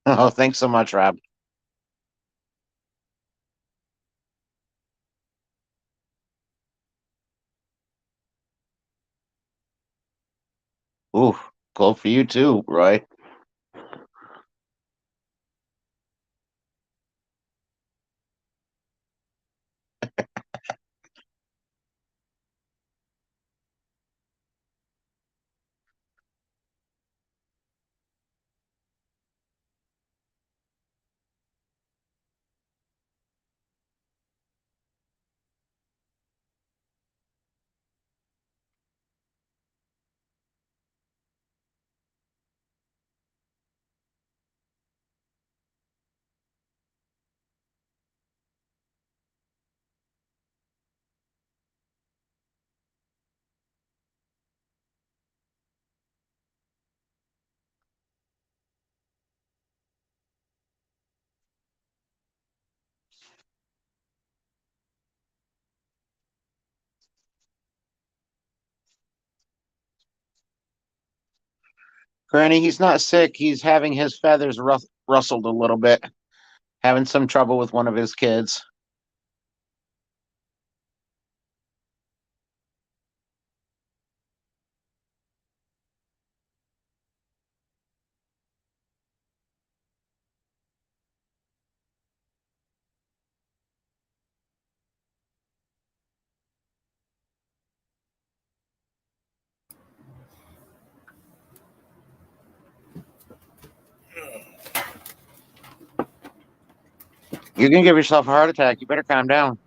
Oh, thanks so much, Rob. Ooh, cold for you too, Roy. Granny, he's not sick. He's having his feathers rustled a little bit, having some trouble with one of his kids. You can give yourself a heart attack. You better calm down.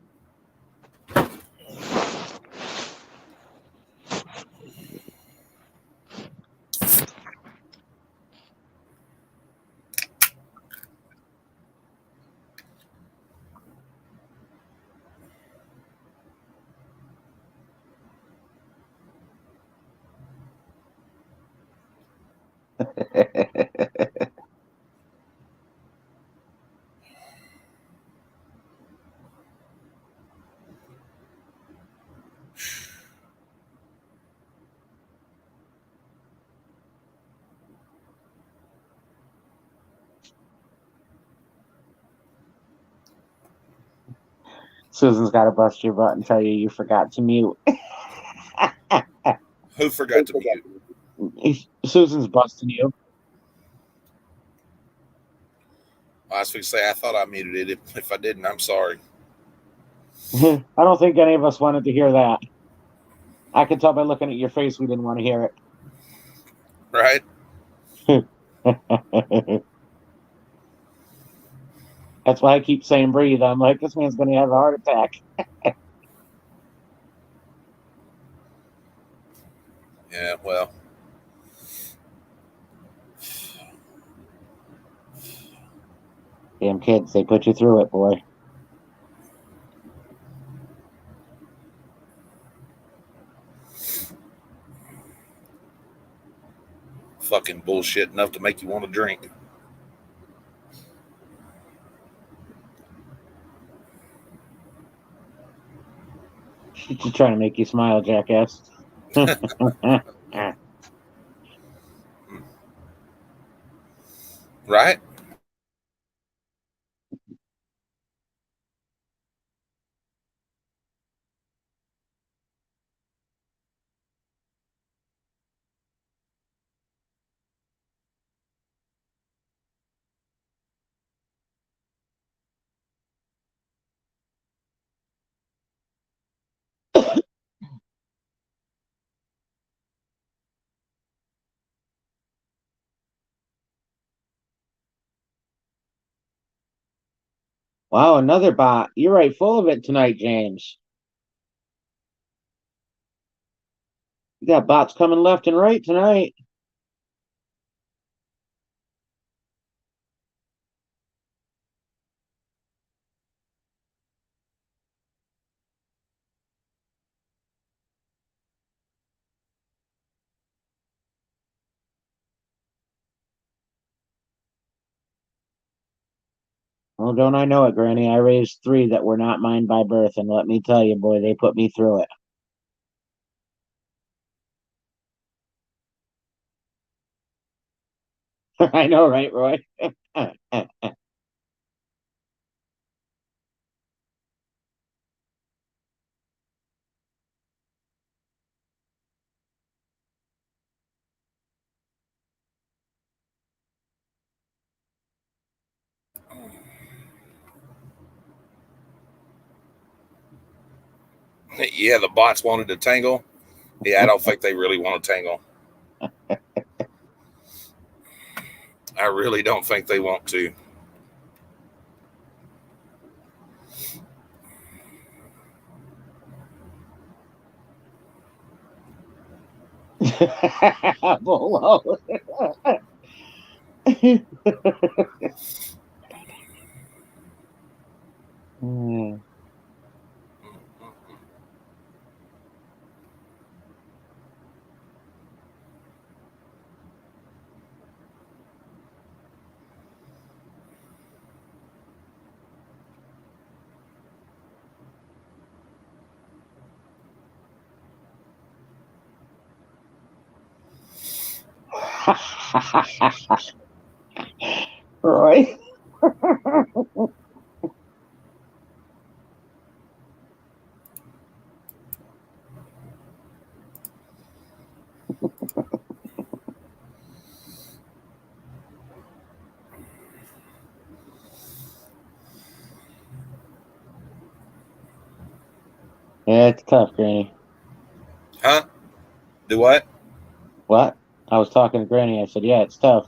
Susan's got to bust your butt and tell you forgot to mute. Who forgot to mute? Susan's busting you. I was going to say, I thought I muted it. If I didn't, I'm sorry. I don't think any of us wanted to hear that. I could tell by looking at your face we didn't want to hear Right? it. That's why I keep saying breathe. I'm like, this man's going to have a heart attack. Yeah, well. Damn kids, they put you through it, boy. Fucking bullshit enough to make you want to drink. She's trying to make you smile, jackass. Right? Wow, another bot. You're right, full of it tonight, James. You got bots coming left and right tonight. Oh, don't I know it, Granny? I raised three that were not mine by birth, and let me tell you, boy, they put me through it. I know, right, Roy? Yeah, the bots wanted to tangle. Yeah, I don't think they really want to tangle. I really don't think they want to. Below. Right? Yeah, it's tough, Granny. Huh? Do what? What? I was talking to Granny. I said, yeah, it's tough.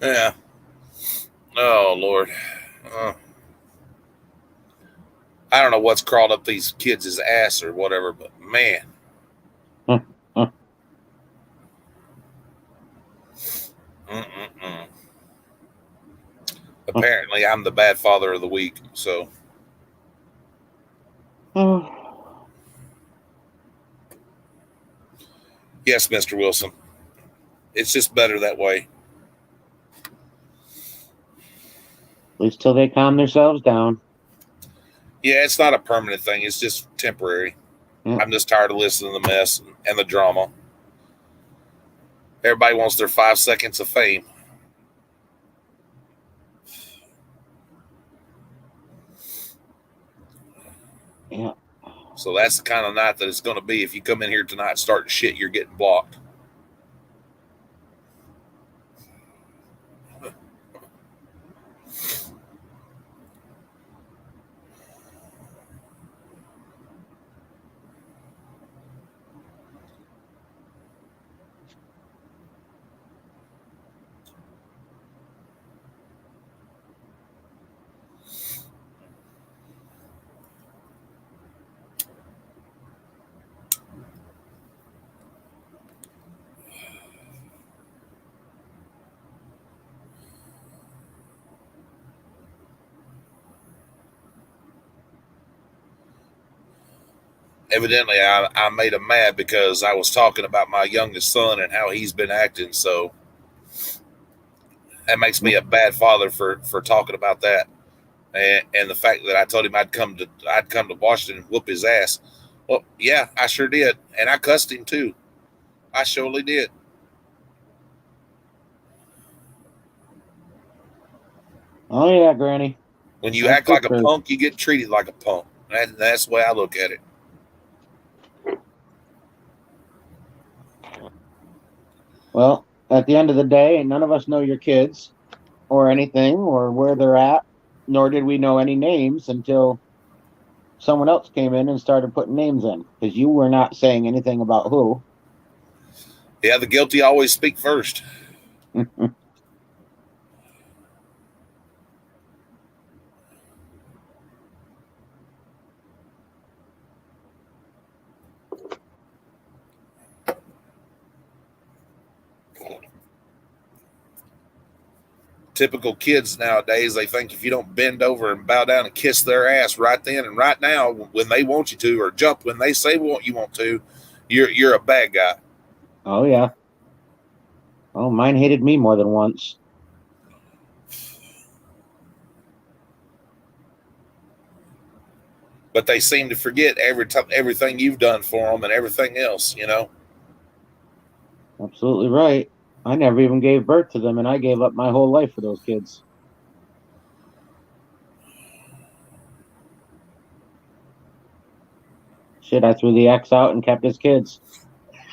Yeah. Oh Lord. I don't know what's crawled up these kids' ass or whatever, but man. Mm-mm-mm. Apparently, I'm the bad father of the week. So, At yes, Mr. Wilson, it's just better that way. least till they calm themselves down. Yeah, it's not a permanent thing. It's just temporary. Yeah. I'm just tired of listening to the mess and the drama. Everybody wants their 5 seconds of fame. Yeah. So that's the kind of night that it's going to be. If you come in here tonight starting shit, you're getting blocked. Evidently, I made him mad because I was talking about my youngest son and how he's been acting. So that makes me a bad father for talking about that. And the fact that I told him I'd come to Washington and whoop his ass. Well, yeah, I sure did, and I cussed him too. I surely did. Oh yeah, Granny. When you That's act the like a truth. punk, you get treated like a punk. That's the way I look at it. Well, at the end of the day, none of us know your kids or anything or where they're at, nor did we know any names until someone else came in and started putting names in because you were not saying anything about who. Yeah, the guilty always speak first. Typical kids nowadays, they think if you don't bend over and bow down and kiss their ass right then and right now when they want you to, or jump when they say what you want to, you're a bad guy. Oh yeah. Oh, mine hated me more than once. But they seem to forget everything you've done for them and everything else. Absolutely right. I never even gave birth to them, and I gave up my whole life for those kids. Shit, I threw the X out and kept his kids.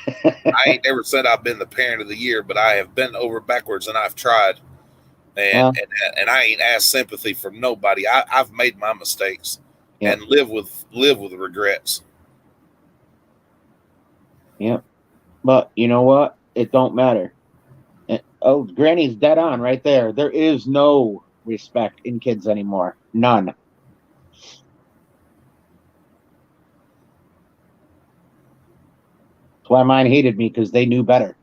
I ain't never said I've been the parent of the year, but I have bent over backwards and I've tried, and Well, and I ain't asked sympathy from nobody. I've made my mistakes yep, and live with regrets. yep. But you know what? It don't matter. Oh, Granny's dead on right there. There is no respect in kids anymore. None. That's why mine hated me because they knew better.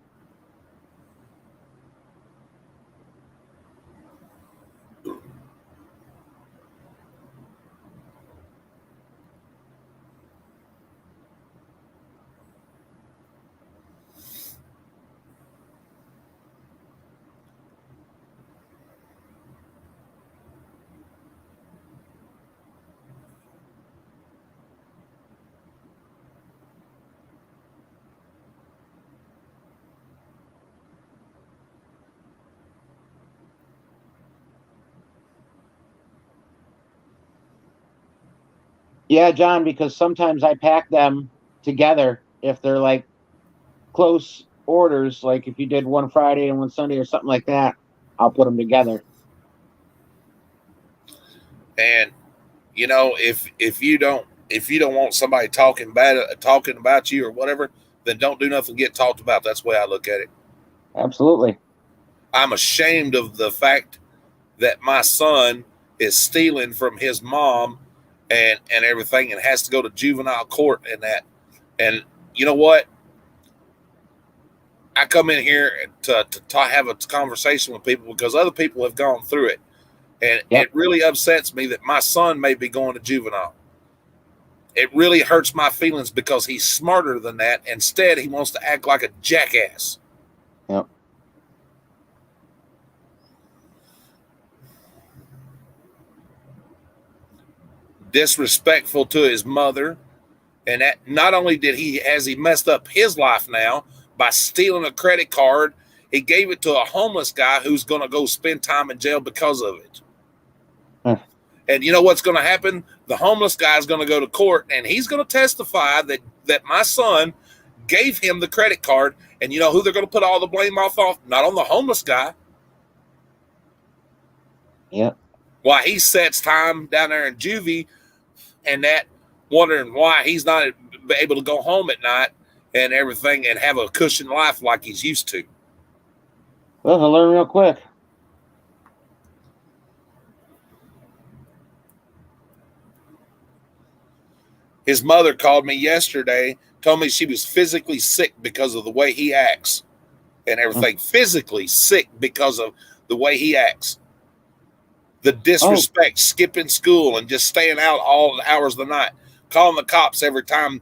Yeah, John, because sometimes I pack them together if they're like close orders, like if you did one Friday and one Sunday or something like that, I'll put them together. And if you don't want somebody talking about you or whatever, then don't do nothing. Get talked about. That's the way I look at it. Absolutely. I'm ashamed of the fact that my son is stealing from his mom and everything, and has to go to juvenile court and that. And you know what? I come in here to have a conversation with people because other people have gone through it. And Yep. it really upsets me that my son may be going to juvenile. It really hurts my feelings because he's smarter than that. Instead, he wants to act like a jackass. Yep. Disrespectful to his mother. And that not only has he messed up his life now by stealing a credit card, he gave it to a homeless guy who's going to go spend time in jail because of it. Huh. And you know what's going to happen? The homeless guy is going to go to court and he's going to testify that my son gave him the credit card. And you know who they're going to put all the blame off? Not on the homeless guy. Yep. Why he sets time down there in juvie and that, wondering why he's not able to go home at night and everything and have a cushioned life like he's used to. Well, he'll learn real quick. His mother called me yesterday, told me she was physically sick because of the way he acts and everything. Physically sick because of the way he acts. The disrespect, skipping school and just staying out all the hours of the night, calling the cops every time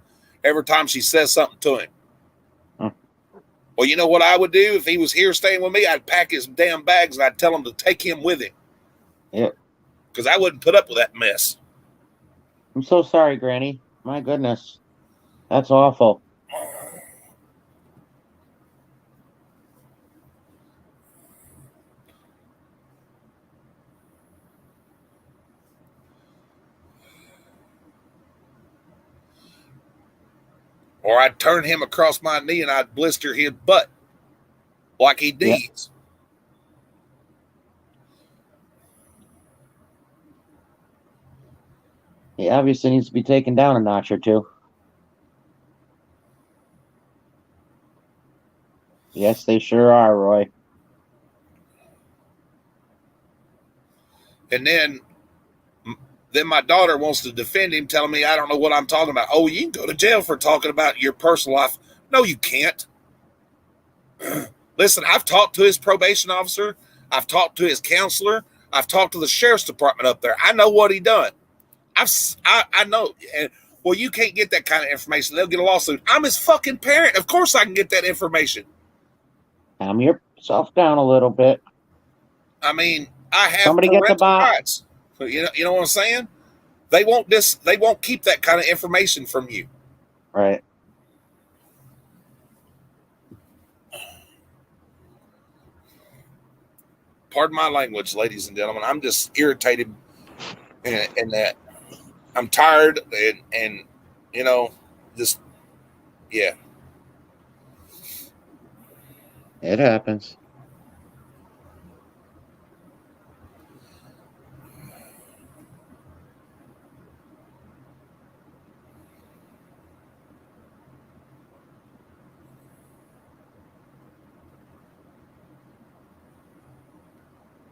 she says something to him. Well, you know what I would do if he was here staying with me? I'd pack his damn bags and I'd tell him to take him with him. Yeah. Because I wouldn't put up with that mess. I'm so sorry, Granny. My goodness. That's awful. Or I'd turn him across my knee and I'd blister his butt like he needs. He obviously needs to be taken down a notch or two. Yes, they sure are, Roy. And then my daughter wants to defend him, telling me I don't know what I'm talking about. Oh, you can go to jail for talking about your personal life. No, you can't. Listen, I've talked to his probation officer. I've talked to his counselor. I've talked to the sheriff's department up there. I know what he done. I know. And well, you can't get that kind of information. They'll get a lawsuit. I'm his fucking parent. Of course I can get that information. Calm yourself down a little bit. I mean, I have Somebody get the rights. You know what I'm saying? They won't keep that kind of information from you. Right. Pardon my language, ladies and gentlemen. I'm just irritated and that I'm tired and you know, just yeah. It happens.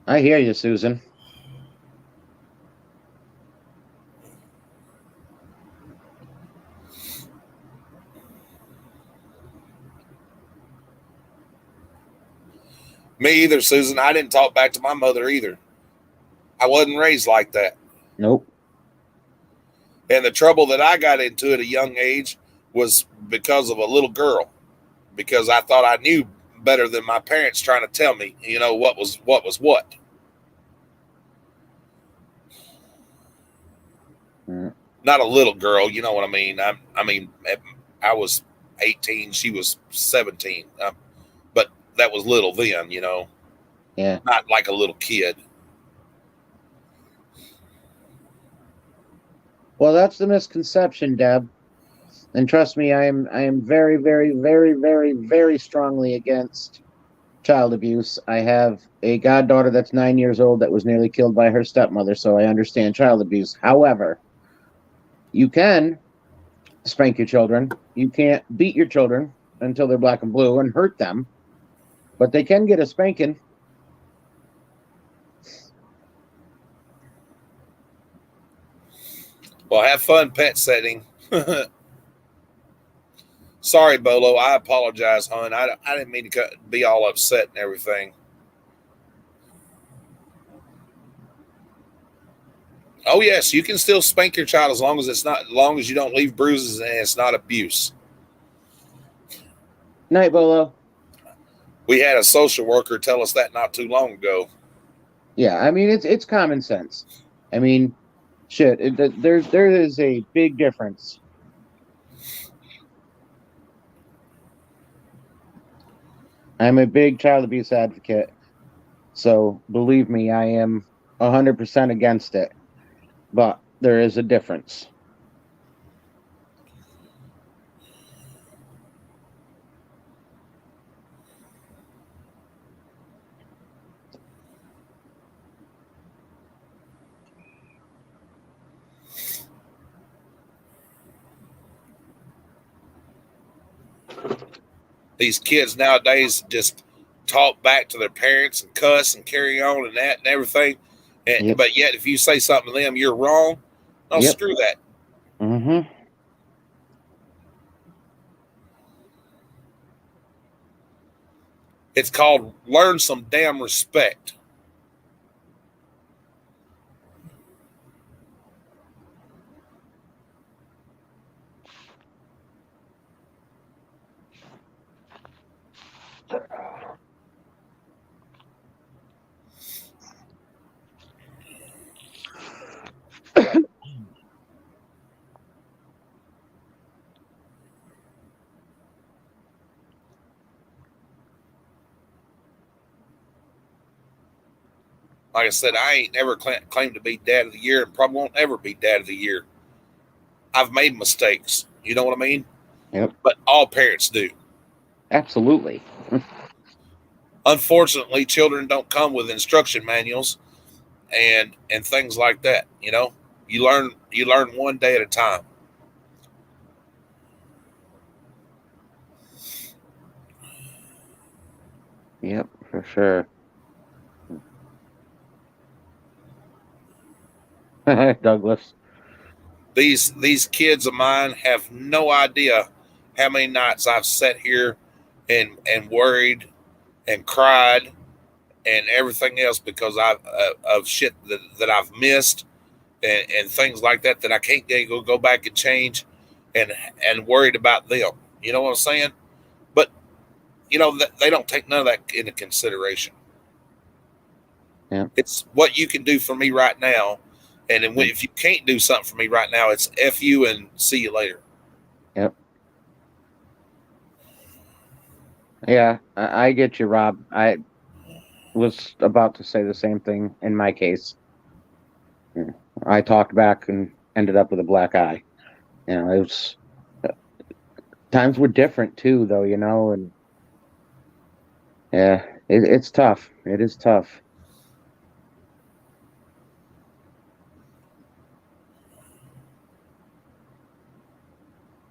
I hear you, Susan. Me either, Susan. I didn't talk back to my mother either. I wasn't raised like that. Nope. And the trouble that I got into at a young age was because of a little girl. Because I thought I knew better than my parents trying to tell me, you know, what was what. Mm. Not a little girl, you know what I mean? I was 18, she was 17. But that was little then, you know. Yeah. Not like a little kid. Well, that's the misconception, Deb. And trust me, I am very, very, very, very, very strongly against child abuse. I have a goddaughter that's 9 years old that was nearly killed by her stepmother, so I understand child abuse. However, you can spank your children. You can't beat your children until they're black and blue and hurt them, but they can get a spanking. Well, have fun pet setting. Sorry, Bolo. I apologize, hon. I didn't mean to be all upset and everything. Oh yes, you can still spank your child as long as you don't leave bruises and it's not abuse. Night, Bolo. We had a social worker tell us that not too long ago. Yeah, I mean it's common sense. I mean, shit. There is a big difference. I'm a big child abuse advocate, so believe me, I am 100% against it. But there is a difference. These kids nowadays just talk back to their parents and cuss and carry on and that and everything. Yep. But yet, if you say something to them, you're wrong. Oh, Yep. screw that. Mm-hmm. It's called learn some damn respect. Like I said, I ain't never claimed to be dad of the year and probably won't ever be dad of the year. I've made mistakes. You know what I mean? Yep. But all parents do. Absolutely. Unfortunately, children don't come with instruction manuals and things like that. You know, you learn one day at a time. Yep, for sure. Douglas. These kids of mine have no idea how many nights I've sat here and worried and cried and everything else because I've of shit that I've missed and things like that that I can't go back and change and worried about them. You know what I'm saying? But you know they don't take none of that into consideration. Yep. It's what you can do for me right now, and then Yep. if you can't do something for me right now, it's f you and see you later. Yep. Yeah, I get you, Rob. I was about to say the same thing in my case. Yeah. I talked back and ended up with a black eye. It was times were different too, though. And yeah, it's tough. It is tough.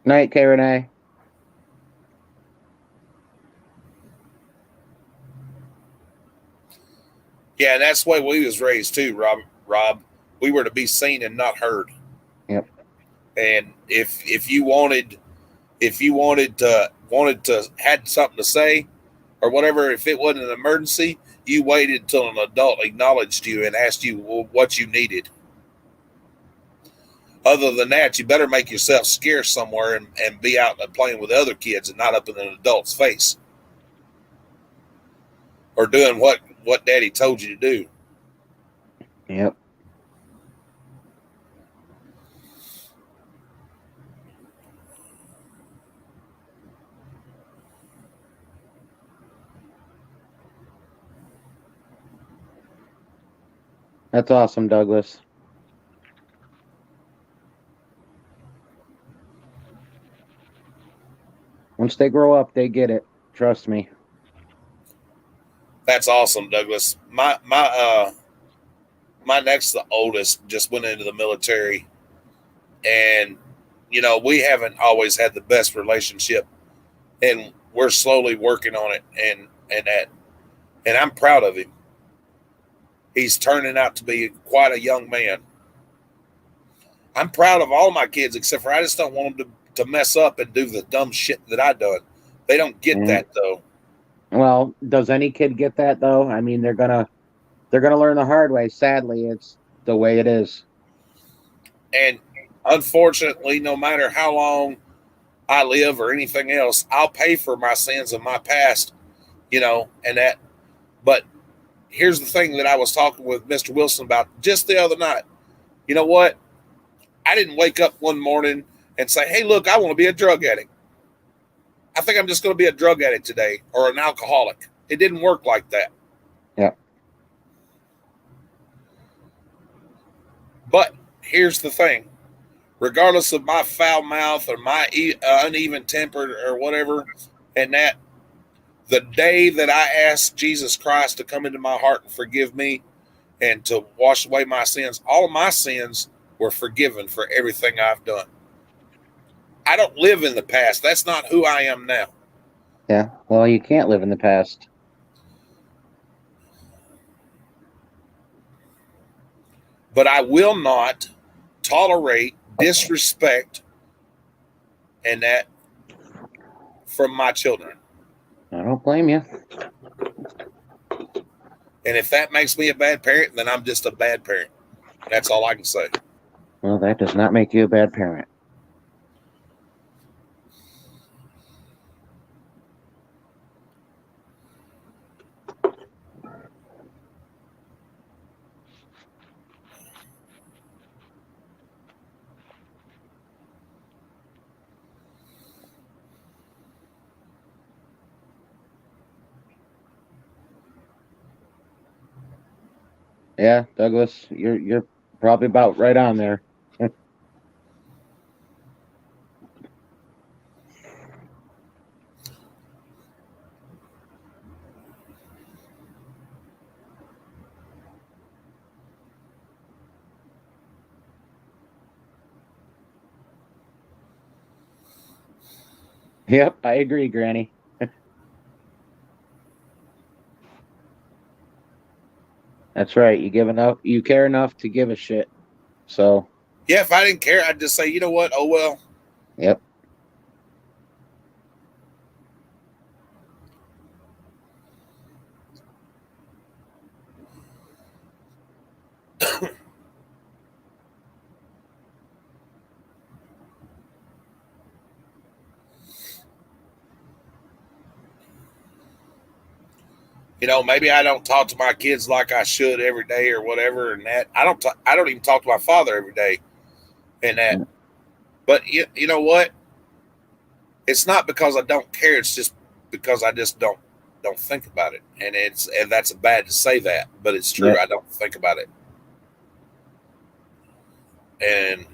Night, K Renee. Yeah, and that's the way we was raised too, Rob, we were to be seen and not heard. Yep. And if you wanted to had something to say or whatever, if it wasn't an emergency, you waited until an adult acknowledged you and asked you what you needed. Other than that, you better make yourself scarce somewhere and be out and playing with other kids and not up in an adult's face or doing what daddy told you to do. Yep. That's awesome, Douglas. Once they grow up, they get it. Trust me. That's awesome, Douglas. My next, the oldest, just went into the military, and we haven't always had the best relationship, and we're slowly working on it, and I'm proud of him. He's turning out to be quite a young man. I'm proud of all my kids, except for I just don't want them to mess up and do the dumb shit that I done. They don't get that though. Well, does any kid get that though? I mean, they're gonna learn the hard way. Sadly, it's the way it is. And unfortunately, no matter how long I live or anything else, I'll pay for my sins of my past, and that. But here's the thing that I was talking with Mr. Wilson about just the other night. You know what? I didn't wake up one morning and say, hey, look, I want to be a drug addict. I think I'm just going to be a drug addict today or an alcoholic. It didn't work like that. Yeah. But here's the thing. Regardless of my foul mouth or my uneven temper or whatever, and that, the day that I asked Jesus Christ to come into my heart and forgive me and to wash away my sins, all of my sins were forgiven for everything I've done. I don't live in the past. That's not who I am now. Yeah. Well, you can't live in the past. But I will not tolerate disrespect and that from my children. I don't blame you. And if that makes me a bad parent, then I'm just a bad parent. That's all I can say. Well, that does not make you a bad parent. Yeah, Douglas, you're probably about right on there. Yep, I agree, Granny. That's right. You care enough to give a shit. So, Yeah, if I didn't care, I'd just say, you know what? Oh, well. yep. Maybe I don't talk to my kids like I should every day or whatever, and that I don't even talk to my father every day, and that. But you know what? It's not because I don't care. It's just because I just don't think about it, and that's bad to say that, but it's true. Yep. I don't think about it, and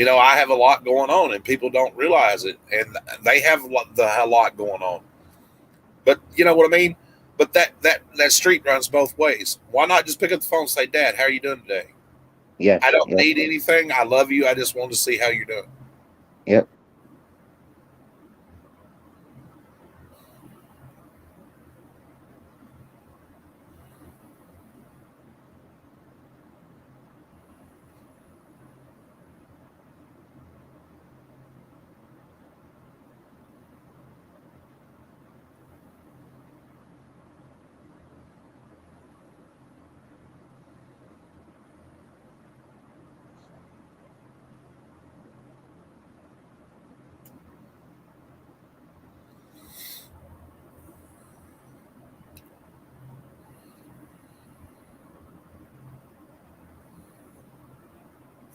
I have a lot going on, and people don't realize it, and they have a lot going on. But you know what I mean? But that street runs both ways. Why not just pick up the phone and say, Dad, how are you doing today? Yes. I don't Yep. need anything. I love you. I just want to see how you're doing. Yep.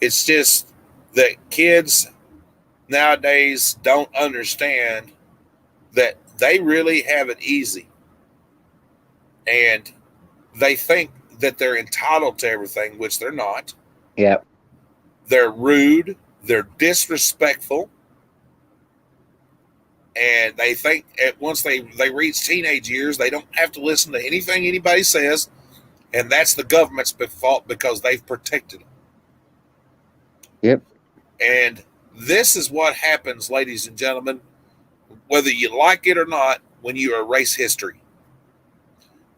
It's just that kids nowadays don't understand that they really have it easy. And they think that they're entitled to everything, which they're not. Yep. They're rude. They're disrespectful. and they think once they reach teenage years, they don't have to listen to anything anybody says, and that's the government's fault because they've protected them. Yep. And this is what happens, ladies and gentlemen, whether you like it or not, when you erase history.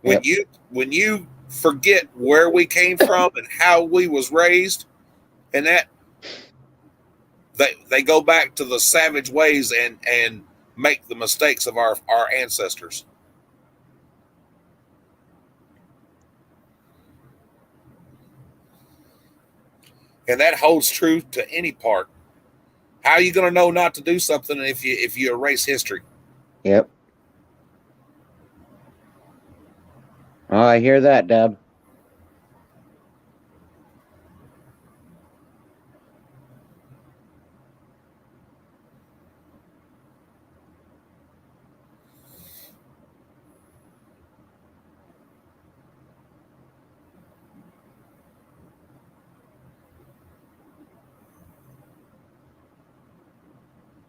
When Yep. you forget where we came from and how we was raised, and that they go back to the savage ways and make the mistakes of our ancestors. And that holds true to any part. How are you going to know not to do something if you erase history? Yep. Oh, I hear that, Deb.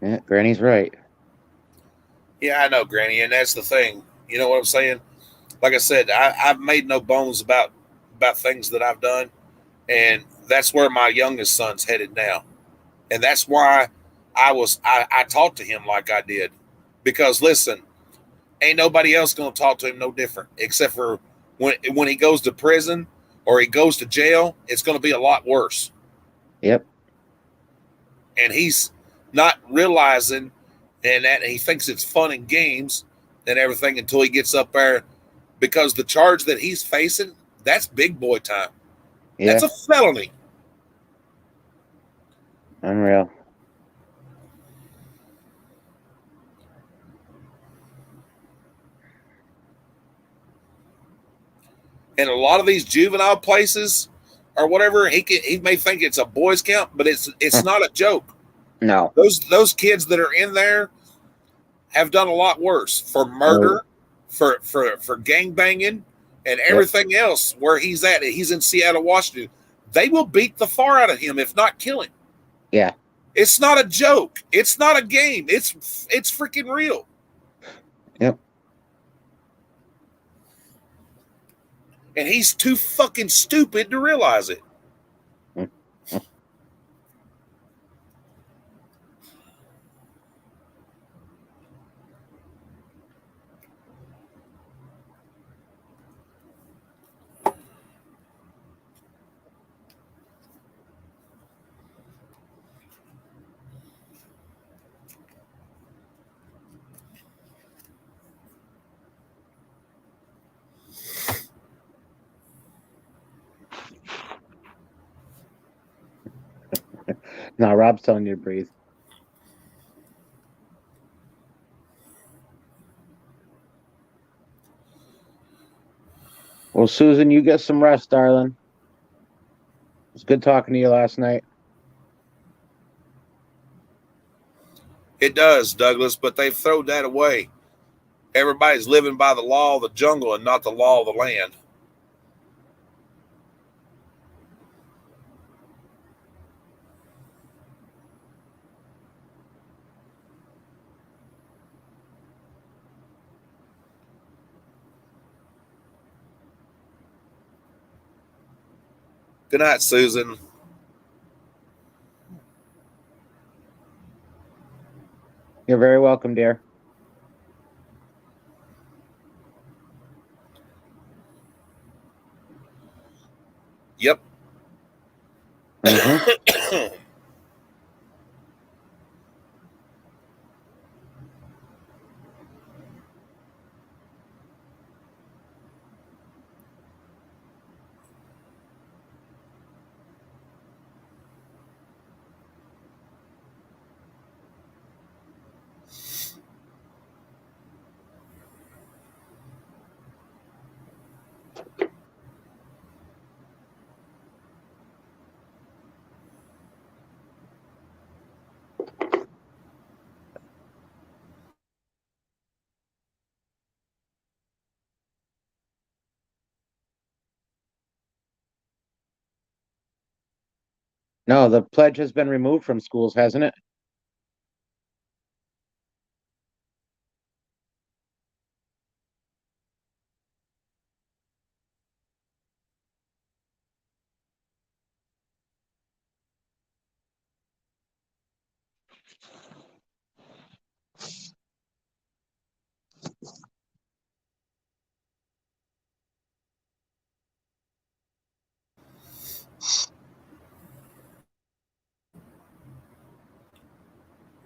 Yeah, Granny's right. Yeah, I know, Granny, and that's the thing. You know what I'm saying? Like I said, I've made no bones about things that I've done, and that's where my youngest son's headed now, and that's why I talked to him like I did, because listen, ain't nobody else going to talk to him no different, except for when he goes to prison or he goes to jail, it's going to be a lot worse. Yep. And he's not realizing, and that he thinks it's fun and games and everything until he gets up there, because the charge that he's facing, that's big boy time. That's Yeah. a felony. Unreal. And a lot of these juvenile places or whatever, he may think it's a boys camp, but it's not a joke. No. Those kids that are in there have done a lot worse for Oh. murder, for gang banging, and Yep. everything else. Where he's at, he's in Seattle, Washington. They will beat the far out of him, if not kill him. Yeah. It's not a joke. It's not a game. It's freaking real. Yep. And he's too fucking stupid to realize it. No, Rob's telling you to breathe. Well, Susan, you get some rest, darling. It was good talking to you last night. It does, Douglas, but they've thrown that away. Everybody's living by the law of the jungle and not the law of the land. Good night, Susan. You're very welcome, dear. Yep. Mm-hmm. No, the pledge has been removed from schools, hasn't it?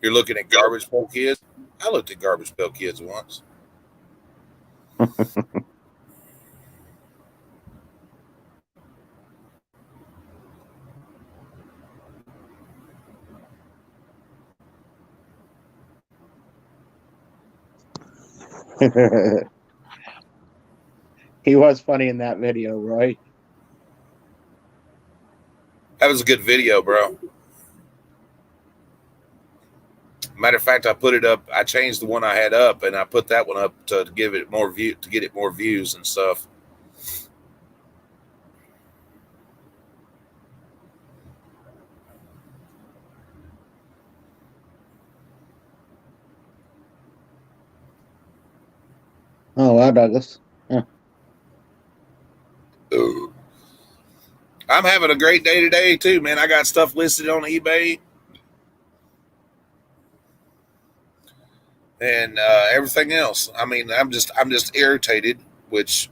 You're looking at Garbage Pail Kids. I looked at Garbage Pail Kids once. He was funny in that video, Roy. That was a good video, bro. Matter of fact, I put it up. I changed the one I had up, and I put that one up to give it more view, to get it more views and stuff. Oh, wow, Douglas. I'm having a great day today too, man. I got stuff listed on eBay and everything else. I mean, I'm just irritated, which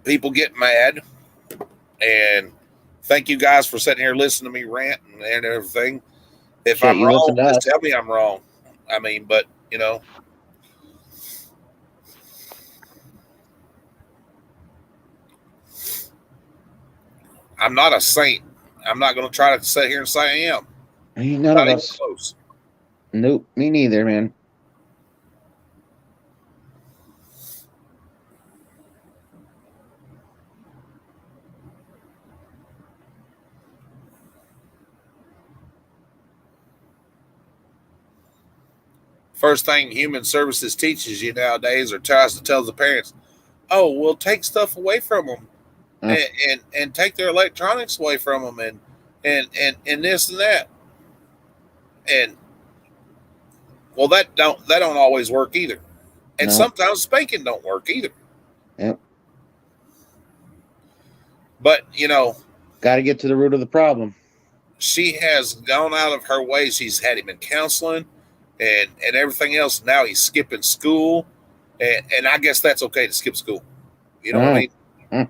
people get mad. And thank you guys for sitting here listening to me rant and everything. If Shit, I'm you listen wrong, to just us. tell me I'm wrong. I mean, but you know, I'm not a saint. I'm not going to try to sit here and say I am. Ain't none Not of even us. close. Nope, me neither, man. First thing human services teaches you nowadays, or tries to tell the parents, oh, we'll take stuff away from them, and take their electronics away from them, and this and that, and well, that don't always work either, and No. sometimes spanking don't work either. Yep. But you know, Got to get to the root of the problem. she has gone out of her way. She's had him in counseling and everything else. Now he's skipping school, and I guess that's okay to skip school. You know what I mean?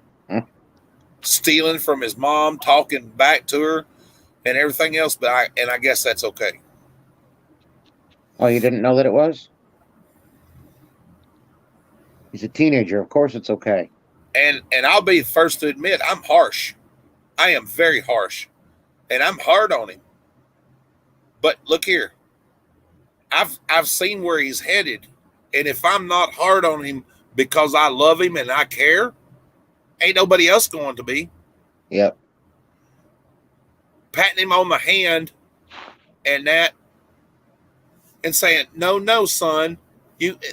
Stealing from his mom, talking back to her, and everything else. But I guess that's okay. Oh, you didn't know that it was? He's a teenager. Of course it's okay. And I'll be the first to admit I'm harsh. I am very harsh, and I'm hard on him. But look here, I've seen where he's headed, and if I'm not hard on him because I love him and I care, ain't nobody else going to be. Yep. Patting him on the hand and that, and saying, no, son,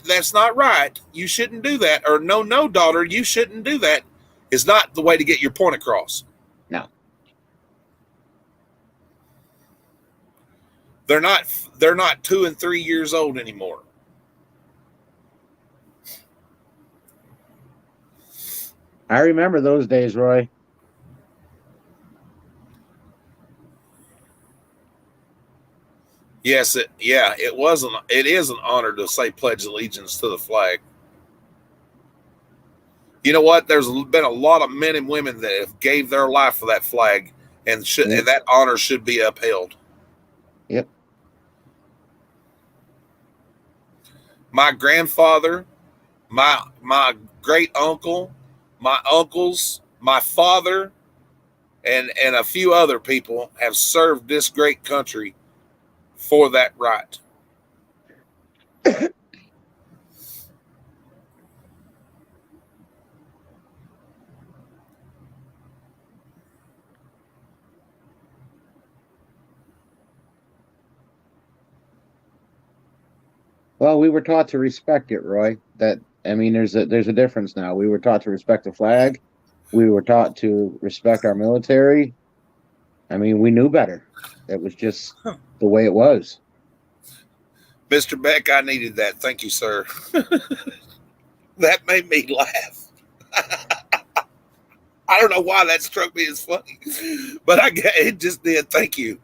that's not right. You shouldn't do that. Or no, daughter, you shouldn't do that, is not the way to get your point across. No. They're not 2 and 3 years old anymore. I remember those days, Roy. Yes, it is an honor to say pledge allegiance to the flag. You know what? There's been a lot of men and women that have gave their life for that flag, and that honor should be upheld. Yep. My grandfather, my great uncle, my uncles, my father, and a few other people have served this great country for that right. Well, we were taught to respect it, Roy. There's a difference now. We were taught to respect the flag. We were taught to respect our military. I mean, we knew better. It was just the way it was. Mr. Beck, I needed that. Thank you, sir. That made me laugh. I don't know why that struck me as funny, but it just did. Thank you.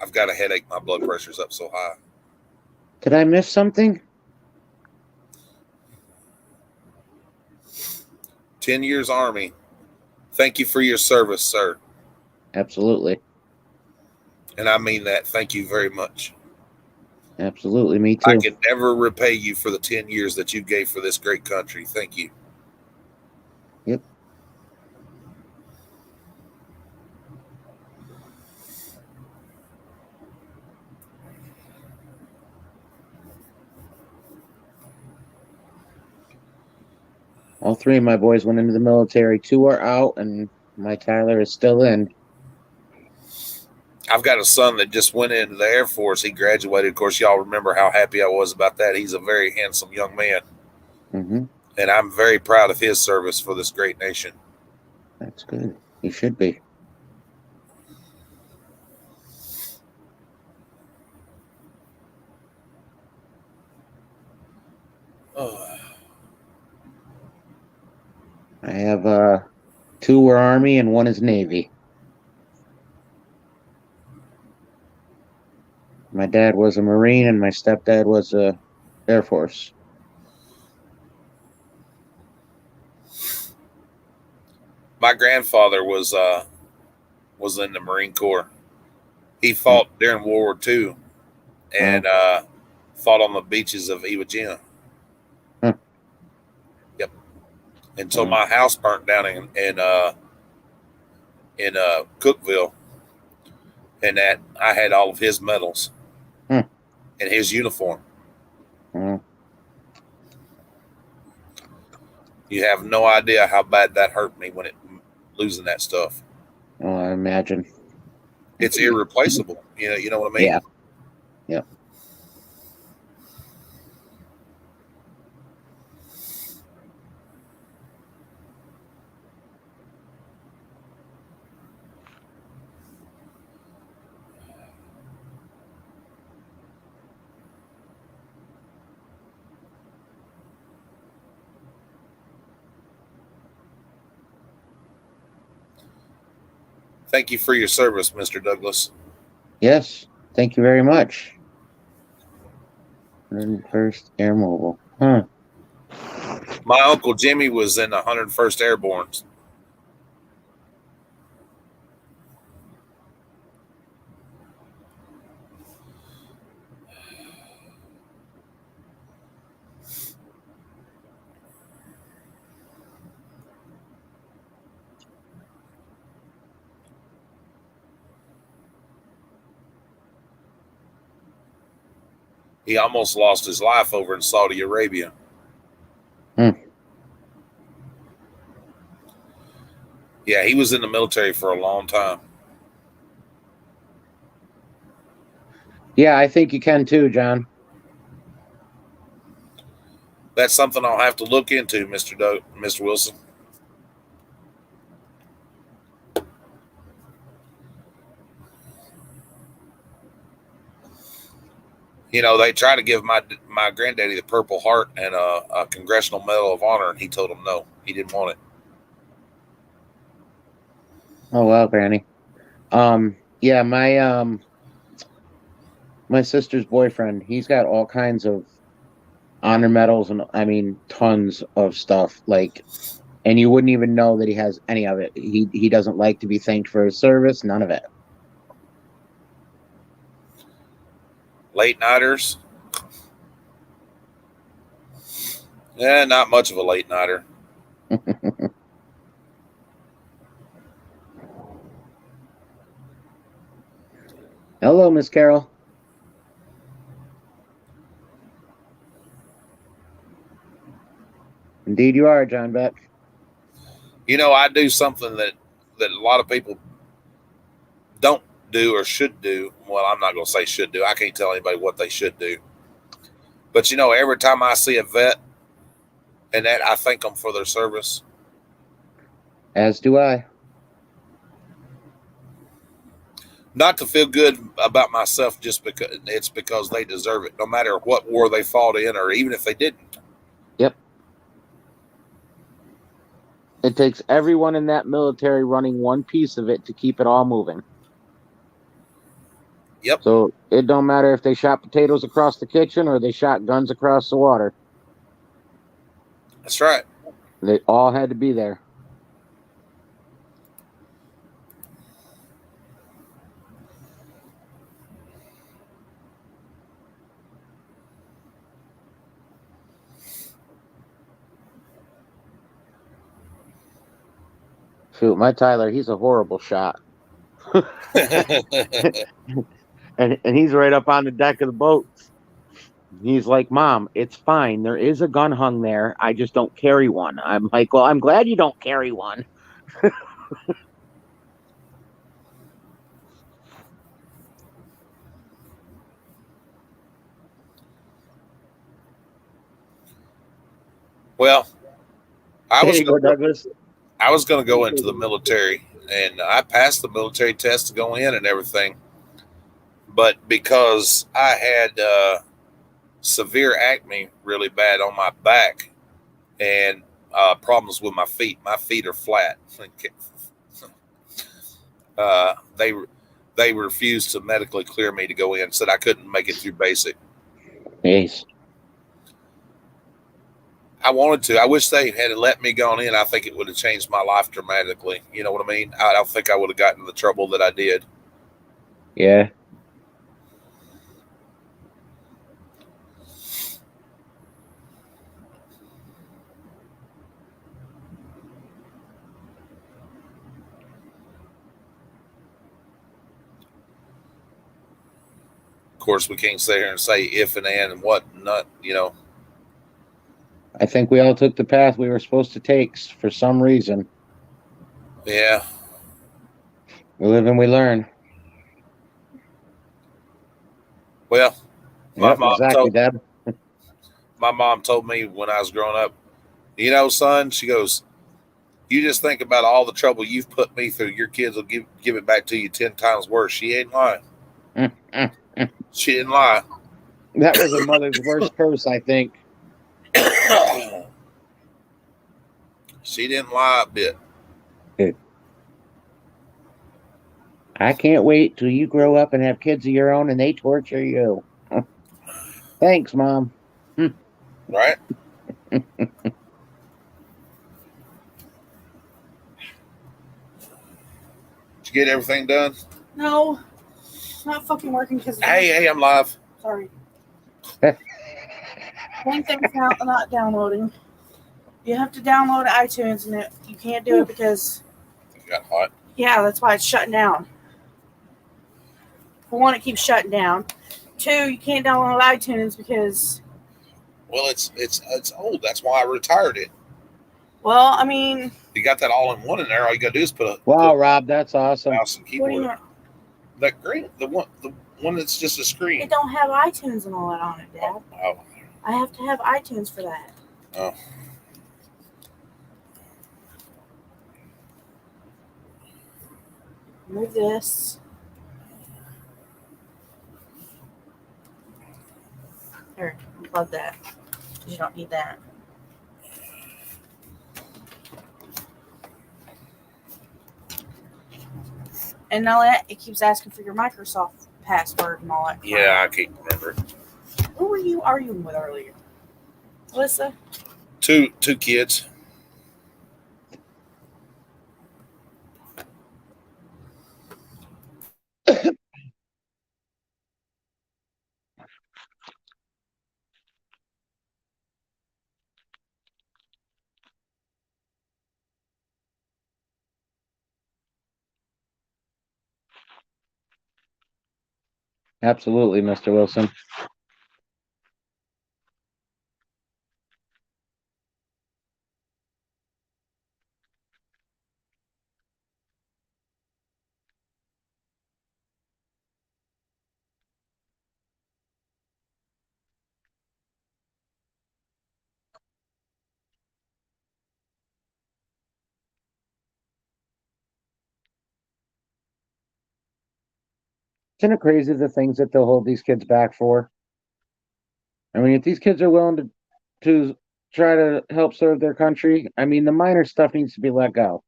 I've got a headache. My blood pressure's up so high. Did I miss something? 10 years Army. Thank you for your service, sir. Absolutely. And I mean that. Thank you very much. Absolutely. Me I too. can never repay you for the 10 years that you gave for this great country. Thank you. Yep. All three of my boys went into the military. 2 are out, and my Tyler is still in. I've got a son that just went into the Air Force. He graduated. Of course, y'all remember how happy I was about that. He's a very handsome young man. Mm-hmm. And I'm very proud of his service for this great nation. That's good. He should be. I have 2 were Army and 1 is Navy. My dad was a Marine and my stepdad was a Air Force. My grandfather was in the Marine Corps. He fought during World War II and fought on the beaches of Iwo Jima. Huh. Yep. Until my house burnt down in Cookville, and that I had all of his medals and his uniform. You have no idea how bad that hurt me when losing that stuff. Oh, I imagine. It's irreplaceable. You know what I mean? Yeah. Yep. Thank you for your service, Mr. Douglas. Yes. Thank you very much. 101st Air Mobile. Huh. My Uncle Jimmy was in the 101st Airborne. He almost lost his life over in Saudi Arabia. Yeah, he was in the military for a long time. Yeah, I think you can too, John. That's something I'll have to look into, Mr. Wilson. They try to give my granddaddy the Purple Heart and a Congressional Medal of Honor, and he told them no. He didn't want it. Oh wow, Granny. Yeah, my sister's boyfriend, he's got all kinds of honor medals and I mean tons of stuff. And you wouldn't even know that he has any of it. He doesn't like to be thanked for his service, none of it. Late nighters? Yeah, not much of a late nighter. Hello, Miss Carol. Indeed you are, John Beck. I do something that a lot of people don't do or should do. Well, I'm not going to say should do. I can't tell anybody what they should do. But, every time I see a vet and that, I thank them for their service. As do I. Not to feel good about myself just because they deserve it, no matter what war they fought in or even if they didn't. Yep. It takes everyone in that military running one piece of it to keep it all moving. Yep. So it don't matter if they shot potatoes across the kitchen or they shot guns across the water. That's right. They all had to be there. Shoot, my Tyler, he's a horrible shot. And he's right up on the deck of the boat. He's like, Mom, it's fine. There is a gun hung there. I just don't carry one. I'm like, well, I'm glad you don't carry one. Well, I There was you go, gonna Douglas. I was gonna go into the military, and I passed the military test to go in and everything. But because I had severe acne really bad on my back and problems with my feet are flat. They refused to medically clear me to go in. Said I couldn't make it through basic. Yes. I wanted to. I wish they had let me go in. I think it would have changed my life dramatically. You know what I mean? I don't think I would have gotten the trouble that I did. Yeah. Of course, we can't sit here and say if and what not. You know. I think we all took the path we were supposed to take for some reason. Yeah. We live and we learn. Well, my Yep, mom exactly, told Dad. my mom told me when I was growing up. You know, son, she goes, you just think about all the trouble you've put me through. Your kids will give it back to you 10 times worse. She ain't lying. Mm, mm, mm. She didn't lie. That was a mother's worst curse, I think. She didn't lie a bit. I can't wait till you grow up and have kids of your own and they torture you. Thanks, Mom. Right? Did you get everything done? No, it's not fucking working because. Hey, I'm live. Sorry. One thing's not downloading. You have to download iTunes, and you can't do it because. It got hot. Yeah, that's why it's shutting down. For one, it keeps shutting down. Two, you can't download iTunes because. Well, it's old. That's why I retired it. Well, I mean. You got that all in one in there. All you got to do is put Wow, Rob, that's awesome. mouse and What do you keyboard. mean? That green, the one that's just a screen. It don't have iTunes and all that on it, Dad. Oh. I have to have iTunes for that. Oh. Move this. Here, unplug that. You don't need that. And now that it keeps asking for your Microsoft password and all that. Yeah, I can't remember. Who were you arguing with earlier? Alyssa? Two kids. Absolutely, Mr. Wilson. Isn't it crazy the things that they'll hold these kids back for? I mean, if these kids are willing to try to help serve their country, I mean, the minor stuff needs to be let go.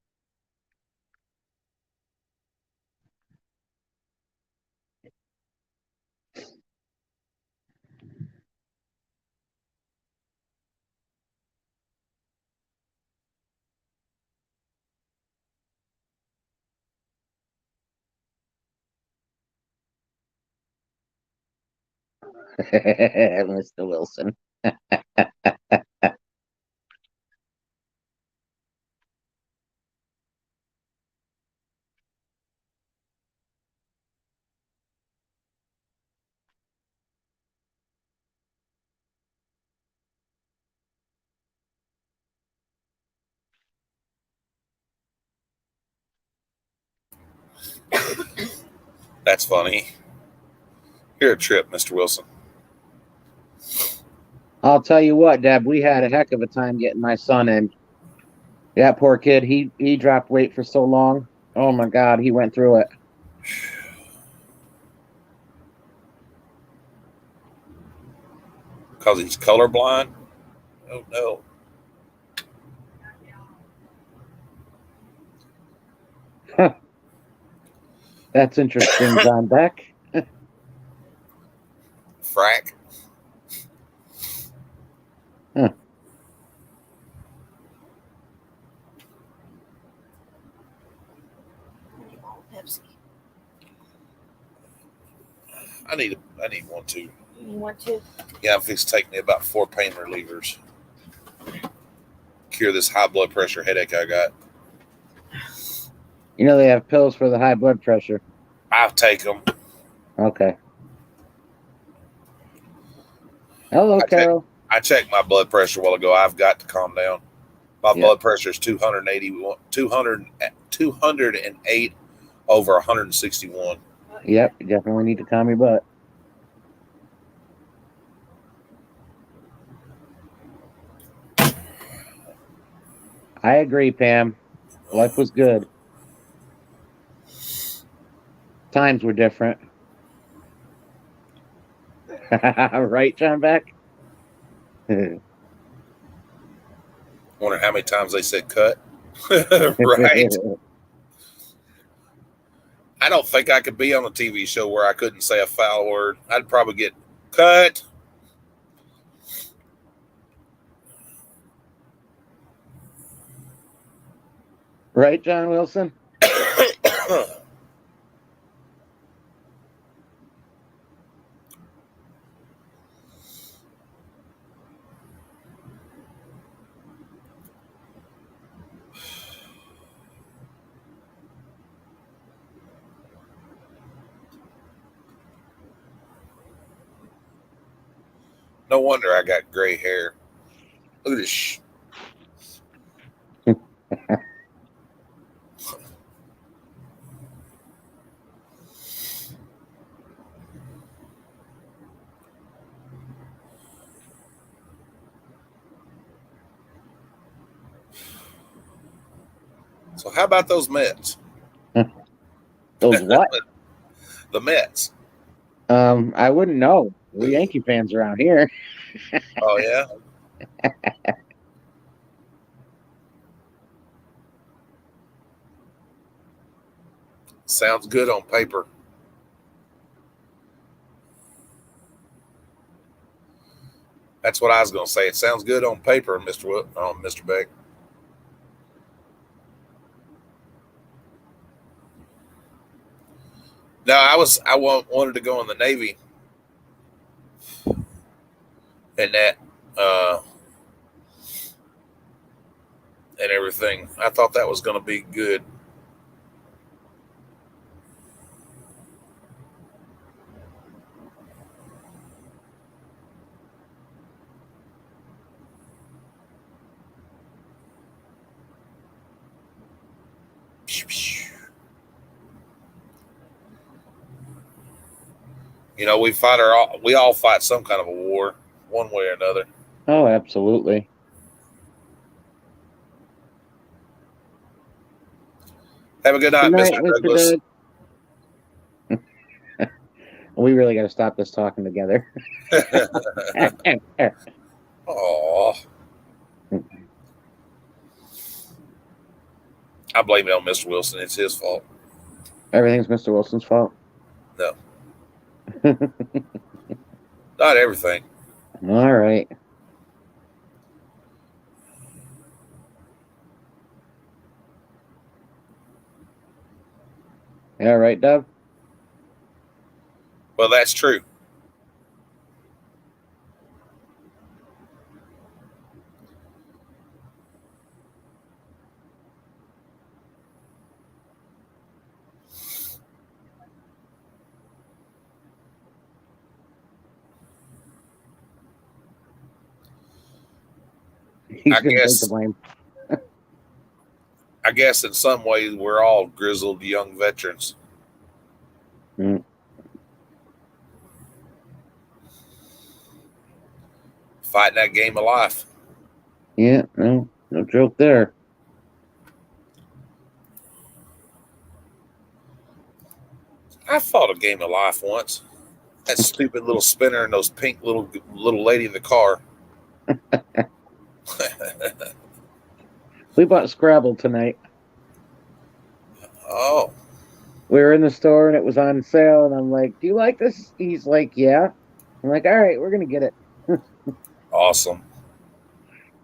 Mr. Wilson. That's funny. You're a trip, Mr. Wilson. I'll tell you what, Deb, we had a heck of a time getting my son in. That poor kid, he dropped weight for so long. Oh my God, he went through it. Because he's colorblind? Oh, no. That's interesting, John Beck. Frack. Huh. Pepsi. I need one too. You want to? Yeah, I'm fixing to take me about 4 pain relievers. Cure this high blood pressure headache I got. You know they have pills for the high blood pressure. I'll take them. Okay. Hello, Carol. I checked my blood pressure a while ago. I've got to calm down. My Yeah. blood pressure is 208 over 161. Yep, you definitely need to calm your butt. I agree, Pam. Life was good. Times were different. Right, John Beck? Wonder how many times they said cut. Right. I don't think I could be on a TV show where I couldn't say a foul word. I'd probably get cut. Right, John Wilson? No wonder I got gray hair. Look at this. So how about those Mets? Those what? The Mets. I wouldn't know. We're Yankee fans around here. Oh, yeah? Sounds good on paper. That's what I was going to say. It sounds good on paper, Mr. Beck. No, I wanted to go in the Navy, and that and everything. I thought that was going to be good. You know, we all fight some kind of a war, one way or another. Oh, absolutely. Have a good night, Good night, Mr. Mr. Douglas. Doug. We really got to stop this talking together. Oh, I blame it on Mr. Wilson. It's his fault. Everything's Mr. Wilson's fault. No, not everything. All right. All right, Dub. Well, that's true. He's I going to take guess- the blame. I guess in some ways we're all grizzled young veterans. Mm. Fighting that game of life. Yeah, no joke there. I fought a game of life once. That stupid little spinner and those pink little lady in the car. We bought Scrabble tonight. Oh, We were in the store and it was on sale, and I'm like, "Do you like this?" He's like, "Yeah." I'm like, "All right, we're gonna get it." awesome.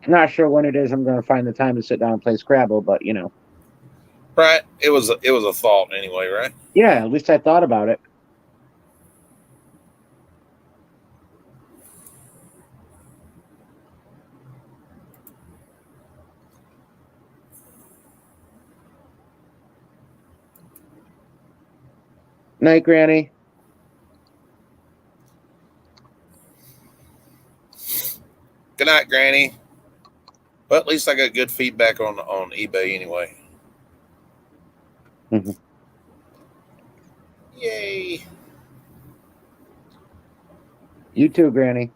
Not sure when it is. I'm gonna find the time to sit down and play Scrabble, but Right? It was a thought anyway, right? yeah. At least I thought about it. Night, Granny. Good night, Granny. But at least I got good feedback on eBay anyway. Mhm. Yay. You too, Granny.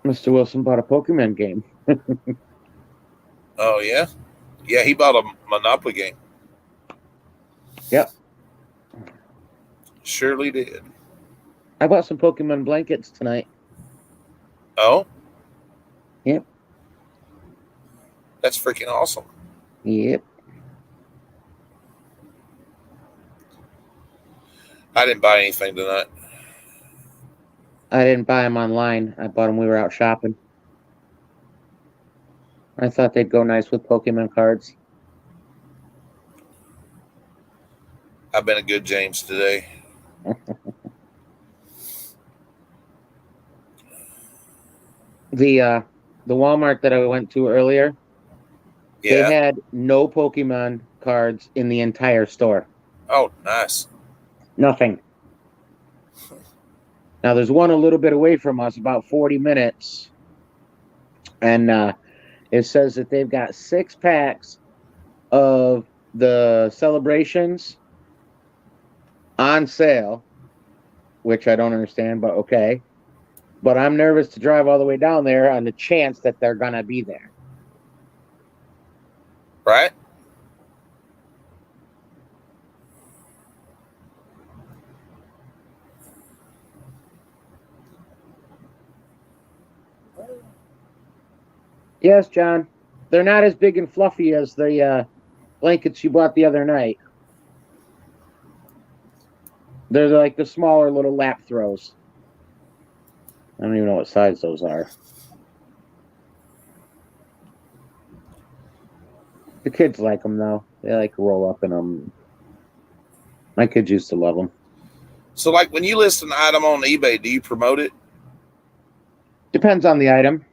Mr. Wilson bought a Pokemon game. Oh, yeah? Yeah, he bought a Monopoly game. Yep. Surely did. I bought some Pokemon blankets tonight. Oh? Yep. That's freaking awesome. Yep. I didn't buy anything tonight. I didn't buy them online. I bought them when we were out shopping. I thought they'd go nice with Pokemon cards. I've been a good James today. The Walmart that I went to earlier, Yeah. they had no Pokemon cards in the entire store. Oh, nice. Nothing. Now there's one a little bit away from us, about 40 minutes, and it says that they've got 6 packs of the celebrations on sale, which I don't understand, but okay. But I'm nervous to drive all the way down there on the chance that they're gonna be there. Right? Yes, John. They're not as big and fluffy as the blankets you bought the other night. They're like the smaller little lap throws. I don't even know what size those are. The kids like them, though. They like to roll up in them. My kids used to love them. So, like, when you list an item on eBay, do you promote it? Depends on the item.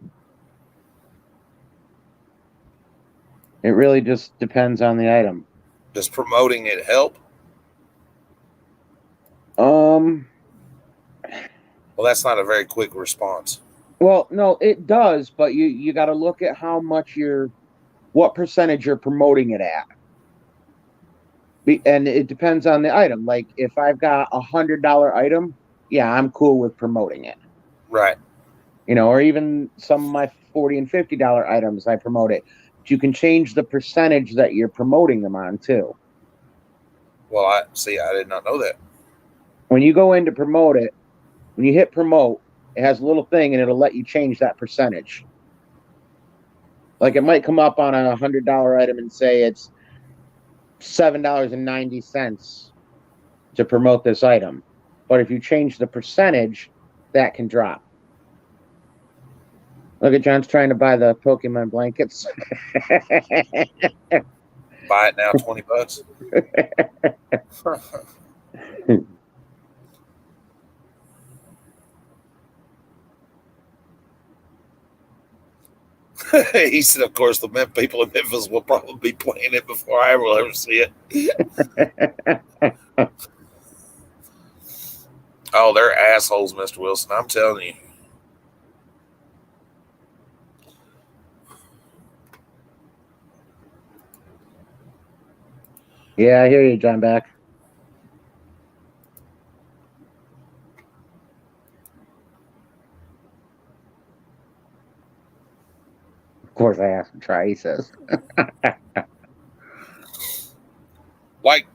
It really just depends on the item. Does promoting it help? Well, that's not a very quick response. Well, no, it does, but you got to look at how much what percentage you're promoting it at. And it depends on the item. Like if I've got $100 item, yeah, I'm cool with promoting it. Right. Or even some of my $40 and $50 items, I promote it. But you can change the percentage that you're promoting them on too. Well, I did not know that. When you go in to promote it, when you hit promote, it has a little thing and it'll let you change that percentage. Like it might come up on a $100 item and say it's $7.90 to promote this item. But if you change the percentage, that can drop. Look at John's trying to buy the Pokemon blankets. Buy it now, $20. He said, of course, the people in Memphis will probably be playing it before I will ever see it. Oh, they're assholes, Mr. Wilson. I'm telling you. Yeah, I hear you, John Back. Of course, I asked him to try. He says, Like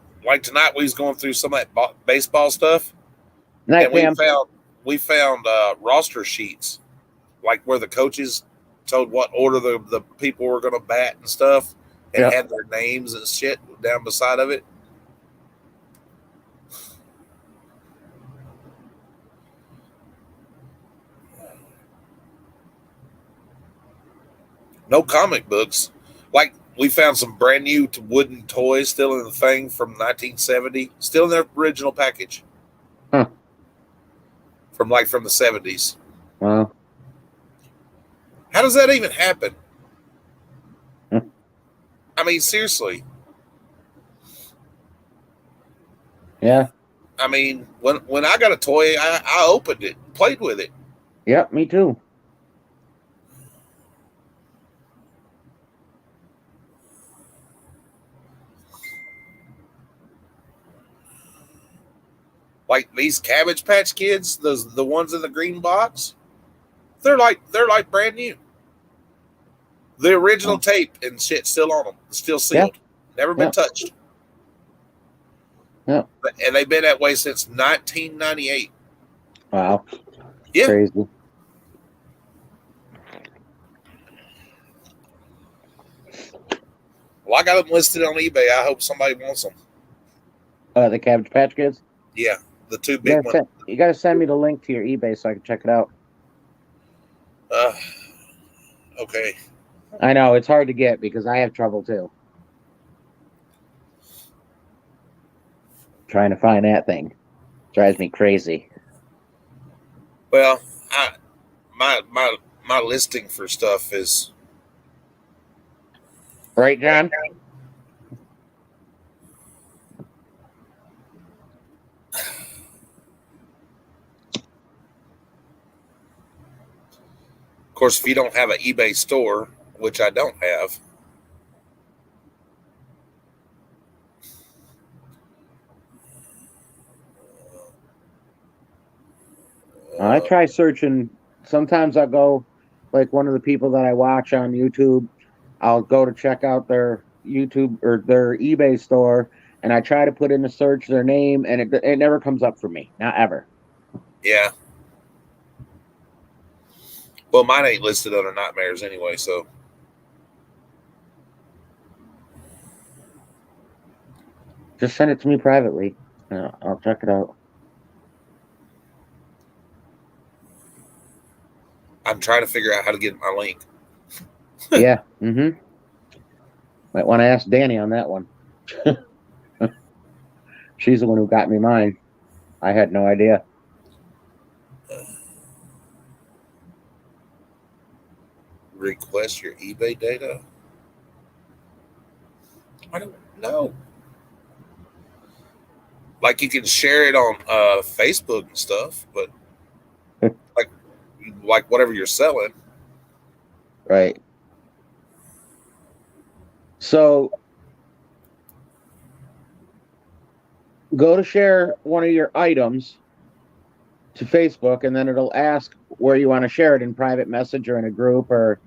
tonight, we was going through some of that baseball stuff, "Night, and we Pam." found roster sheets, like where the coaches told what order the people were going to bat and stuff, and Yep. had their names and shit down beside of it. No comic books. Like we found some brand new wooden toys still in the thing from 1970, still in their original package. Huh. From the 70s. Well, How does that even happen? Hmm. I mean, seriously. Yeah. I mean, when I got a toy, I opened it, played with it. Yep, me too. Like these Cabbage Patch Kids, the ones in the green box, they're like brand new. The original tape and shit still on them, still sealed, never been touched. Yeah. And they've been that way since 1998. Wow. Yeah. Crazy. Well, I got them listed on eBay. I hope somebody wants them. The Cabbage Patch Kids? Yeah, the two big ones. You got to send me the link to your eBay so I can check it out. Okay. I know, it's hard to get because I have trouble too. Trying to find that thing drives me crazy. Well, my listing for stuff is right, John. Of course, if you don't have an eBay store, which I don't have. I try searching. Sometimes I'll go, like one of the people that I watch on YouTube, I'll go to check out their YouTube or their eBay store, and I try to put in a search their name, and it never comes up for me. Not ever. Yeah. Well, mine ain't listed under Nightmares anyway, so. Just send it to me privately. I'll check it out. I'm trying to figure out how to get my link. Yeah. Mm-hmm. Might want to ask Danny on that one. She's the one who got me mine. I had no idea. Request your eBay data? I don't know. Like you can share it on Facebook and stuff, but like whatever you're selling. Right. So go to share one of your items to Facebook, and then it'll ask where you want to share it, in private message or in a group, and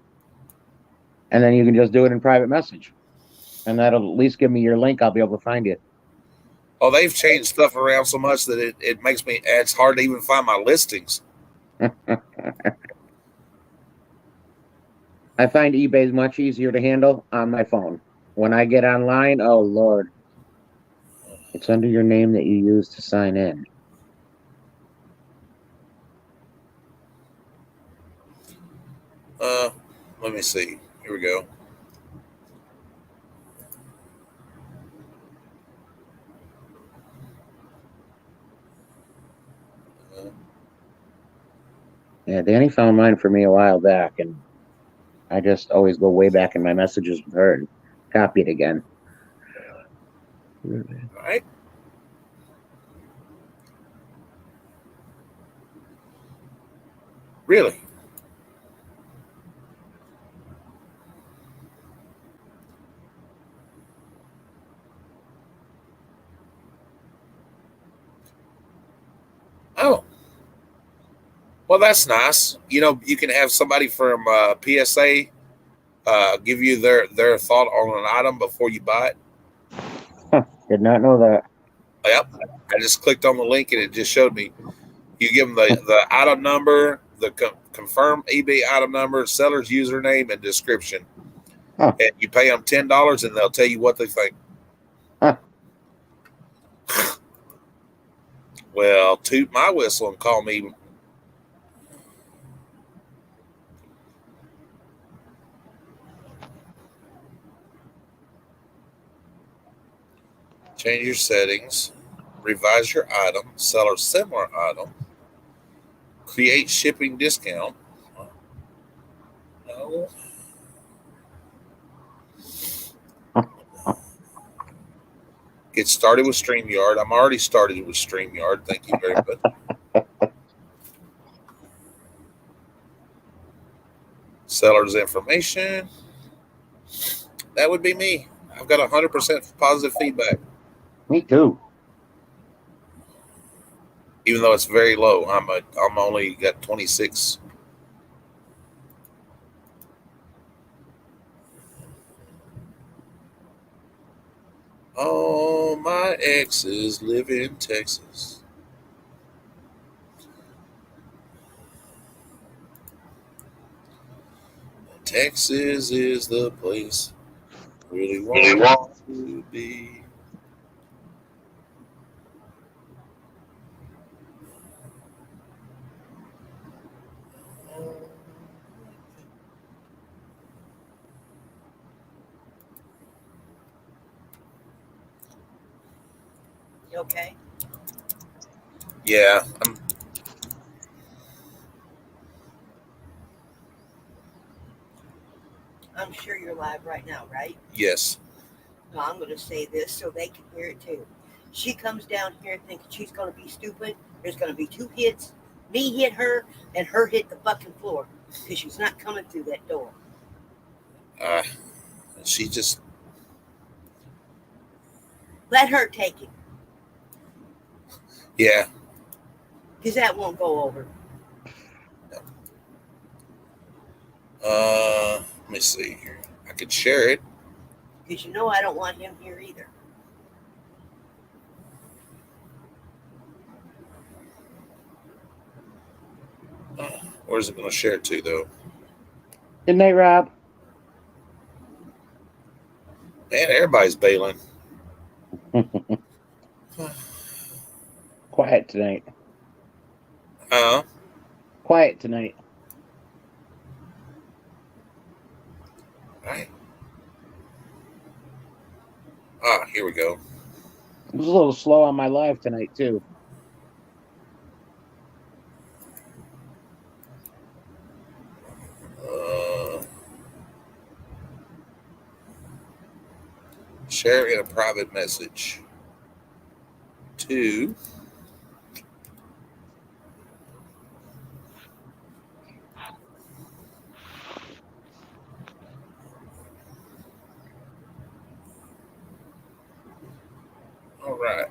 then you can just do it in private message. And that'll at least give me your link. I'll be able to find it. Oh, they've changed stuff around so much that it makes me, it's hard to even find my listings. I find eBay is much easier to handle on my phone. When I get online, oh Lord, it's under your name that you use to sign in. Let me see. Here we go. Yeah, Danny found mine for me a while back, and I just always go way back in my messages with her and copy it again. All right. Really? Oh, well, that's nice. You know, you can have somebody from PSA give you their thought on an item before you buy it. Did not know that. Yep. I just clicked on the link and it just showed me. You give them the item number, the confirm eBay item number, seller's username, and description. Huh. And you pay them $10 and they'll tell you what they think. Huh. Well, toot my whistle and call me. Change your settings. Revise your item. Seller similar item. Create shipping discount. No. Get started with StreamYard. I'm already started with StreamYard. Thank you very much. Seller's information. That would be me. I've got 100% positive feedback, Me too. even though it's very low. I'm only got 26. Oh, my exes live in Texas. Texas is the place I really want to be. You okay? Yeah, I'm sure you're live right now, right? yes. No, I'm going to say this so they can hear it too. She comes down here thinking she's going to be stupid. There's going to be 2 hits. Me hit her, and her hit the fucking floor because she's not coming through that door. She just, Let her take it yeah. because that won't go over. Let me see here. I could share it. Because you know I don't want him here either. Where's it going to share it to, though? Good night, Rob. Man, everybody's bailing. Quiet tonight. Quiet tonight. Right. Here we go. It was a little slow on my live tonight too. Share in a private message to all right.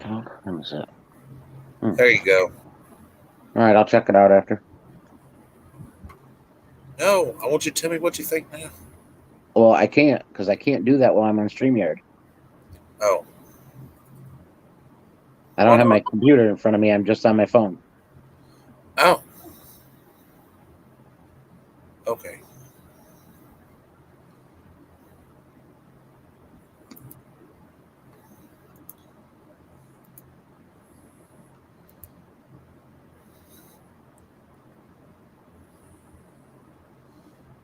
Oh, what was it? There you go. All right, I'll check it out after. No, I want you to tell me what you think now. Well, I can't because I can't do that while I'm on StreamYard. Oh. I don't have my computer in front of me. I'm just on my phone. Oh. Okay.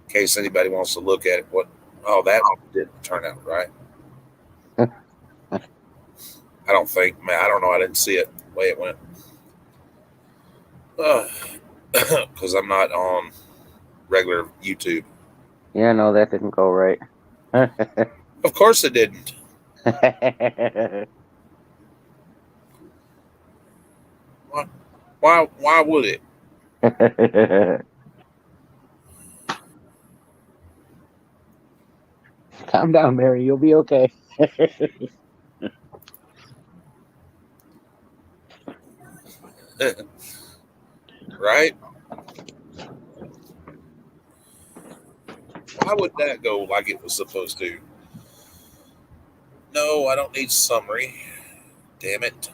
In case anybody wants to look at it, that didn't turn out right. I don't think, man, I don't know. I didn't see it the way it went. Because I'm not on regular YouTube. Yeah, no, that didn't go right. Of course it didn't. What? Why would it? Calm down, Mary. You'll be okay. Right? Why would that go like it was supposed to? No, I don't need summary. Damn it.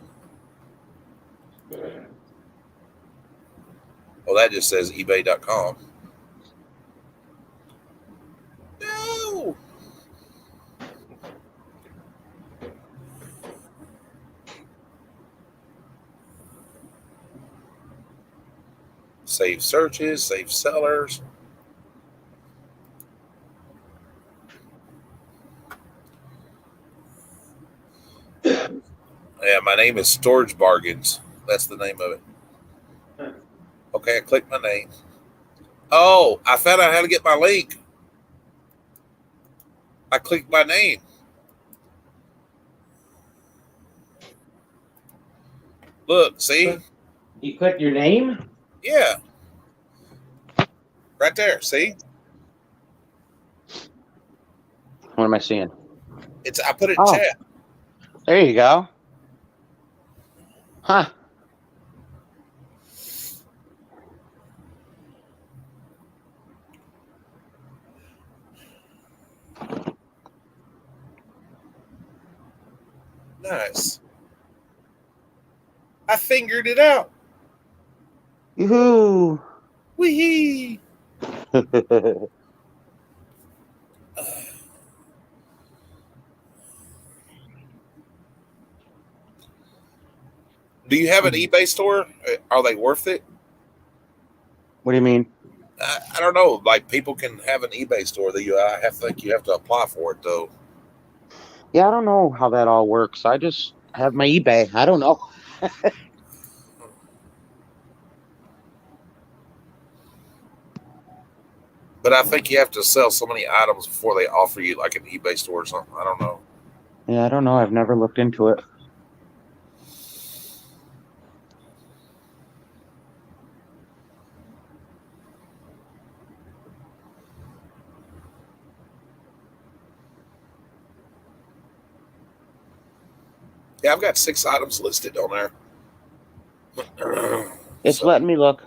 Well, that just says ebay.com. No. Save searches, save sellers. Yeah, my name is Storage Bargains. That's the name of it. Okay, I clicked my name. Oh, I found out how to get my link. I clicked my name. Look, see? You clicked your name? Yeah. Right there, see? What am I seeing? I put it in Oh, chat. there you go. Huh. Nice. I figured it out. Yoo-hoo. Wee. Do you have an eBay store? Are they worth it? What do you mean? I don't know. Like people can have an eBay store that I think you have to apply for it though. Yeah, I don't know how that all works. I just have my eBay. I don't know. But I think you have to sell so many items before they offer you like an eBay store or something. I don't know. Yeah, I don't know. I've never looked into it. Yeah, I've got 6 items listed on there. It's So, letting me look.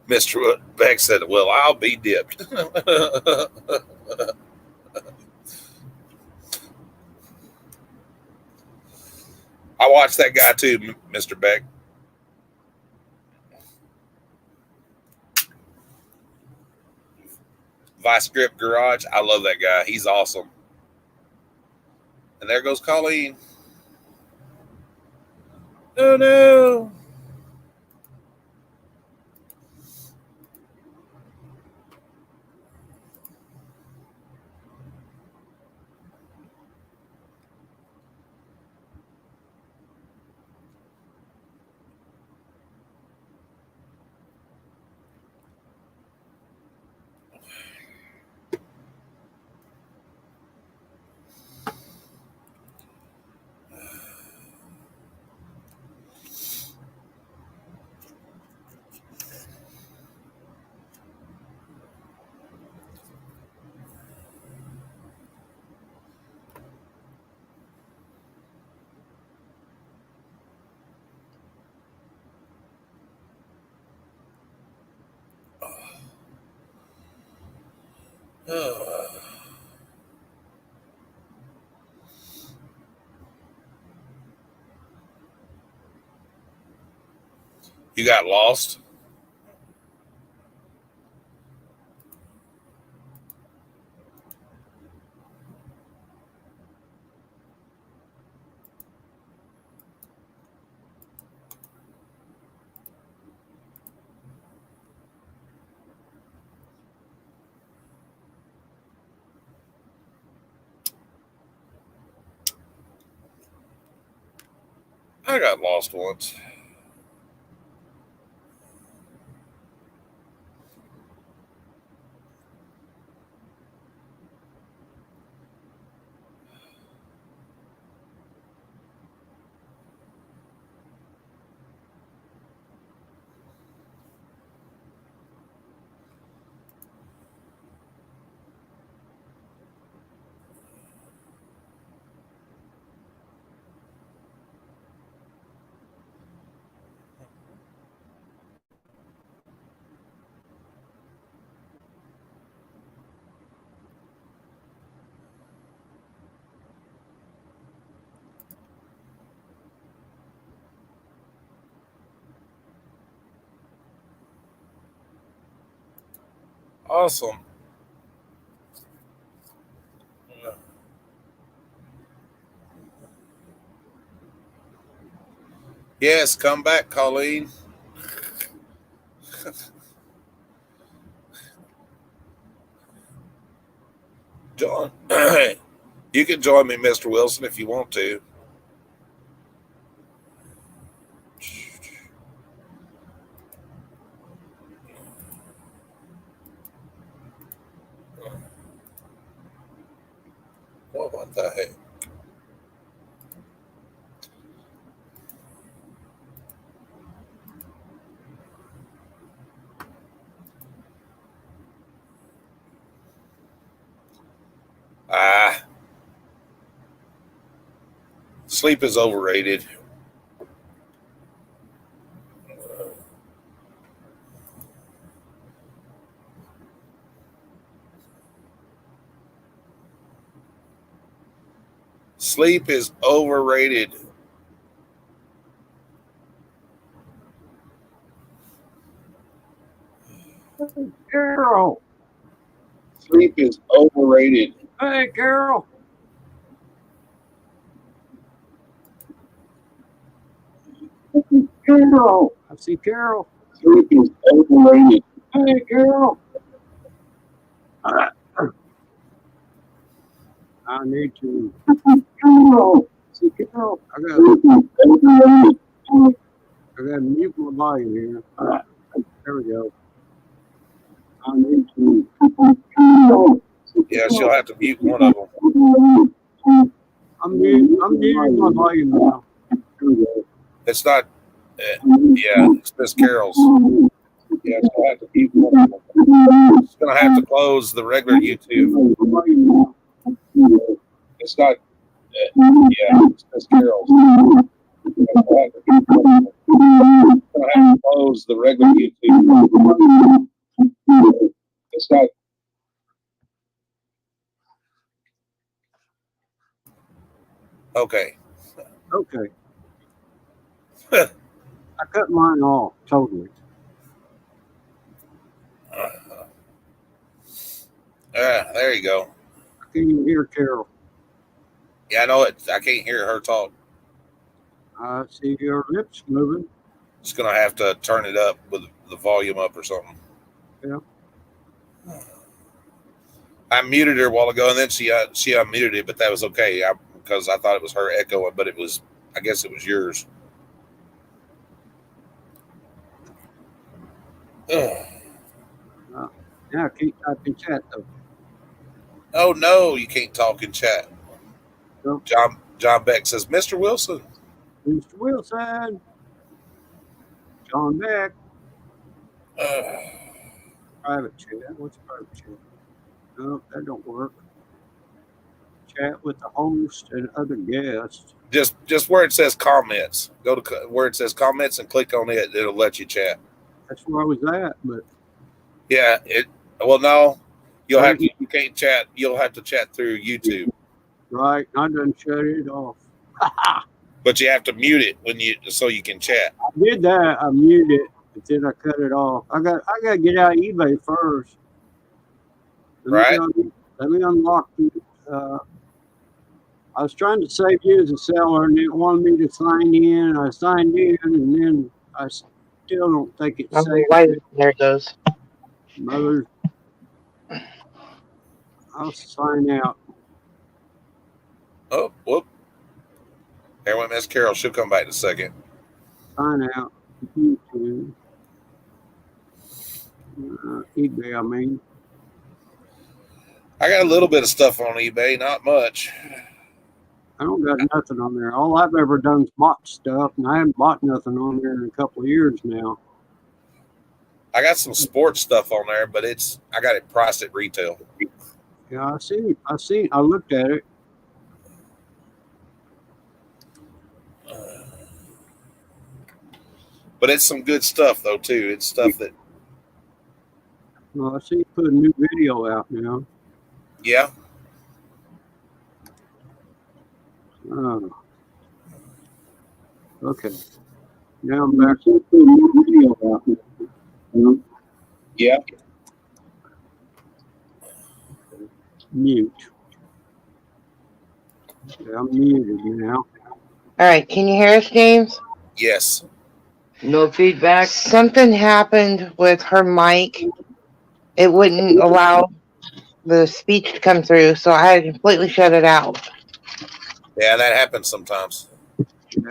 Mr. Beck said, "Well, I'll be dipped." I watched that guy too, Mr. Beck. Vice Grip Garage. I love that guy. He's awesome. And there goes Colleen. Oh no. You got lost? I got lost once. Awesome. Yes, come back, Colleen. John, you can join me, Mr. Wilson, if you want to. What the heck? Sleep is overrated. Sleep is overrated. Carol. Sleep is overrated. Hey, Carol. Carol. I see Carol. Sleep is overrated. Hey, Carol. I need to. Carol. See Carol. I got to mute my volume here. There we go. I need to. Yeah, she'll have to mute one of them. I'm muting my volume now. There we go. It's not. Yeah, it's Miss Carol's. Yeah, she'll have to mute one of them. She's gonna have to close the regular YouTube. It's not. Yeah, it's Miss Carol's. She's gonna have to close the regular YouTube. It's not. Okay. Okay. I cut mine off totally. There you go. Can you hear Carol? Yeah, I know it. I can't hear her talk. I see your lips moving. Just gonna have to turn it up with the volume up or something. Yeah. I muted her a while ago, and then she unmuted it, but that was okay because I thought it was her echoing, but it was. I guess it was yours. Yeah, I can't type in chat though. Oh no, you can't talk in chat. Nope. John Beck says, Mr. Wilson. Mr. Wilson. John Beck. Private chat. What's private chat? No, that don't work. Chat with the host and other guests. Just where it says comments. Go to where it says comments and click on it. It'll let you chat. That's where I was at, but yeah, well no, you can't chat. You'll have to chat through YouTube. Right, I done shut it off. But you have to mute it so you can chat. I did that. I muted it, but then I cut it off. I got to get out of eBay first. Right. Let me unlock the. I was trying to save you as a seller, and it wanted me to sign in. I signed in, and then I still don't think it's safe. There it goes. Mother, I'll sign out. Oh, whoop. There went Miss Carol. She'll come back in a second. Sign out. YouTube. eBay, I mean. I got a little bit of stuff on eBay, not much. I don't got nothing on there. All I've ever done is bought stuff, and I haven't bought nothing on there in a couple of years now. I got some sports stuff on there, but I got it priced at retail. Yeah, I see. I looked at it. But it's some good stuff though too. It's stuff that Well, I see you put a new video out now. yeah. Oh. Okay. Now I'm back to put a new video out now. Yeah. Mute. Yeah, I'm muted now. All right, can you hear us, James? Yes. No feedback. Something happened with her mic. It wouldn't allow the speech to come through, so I had to completely shut it out. Yeah, that happens sometimes.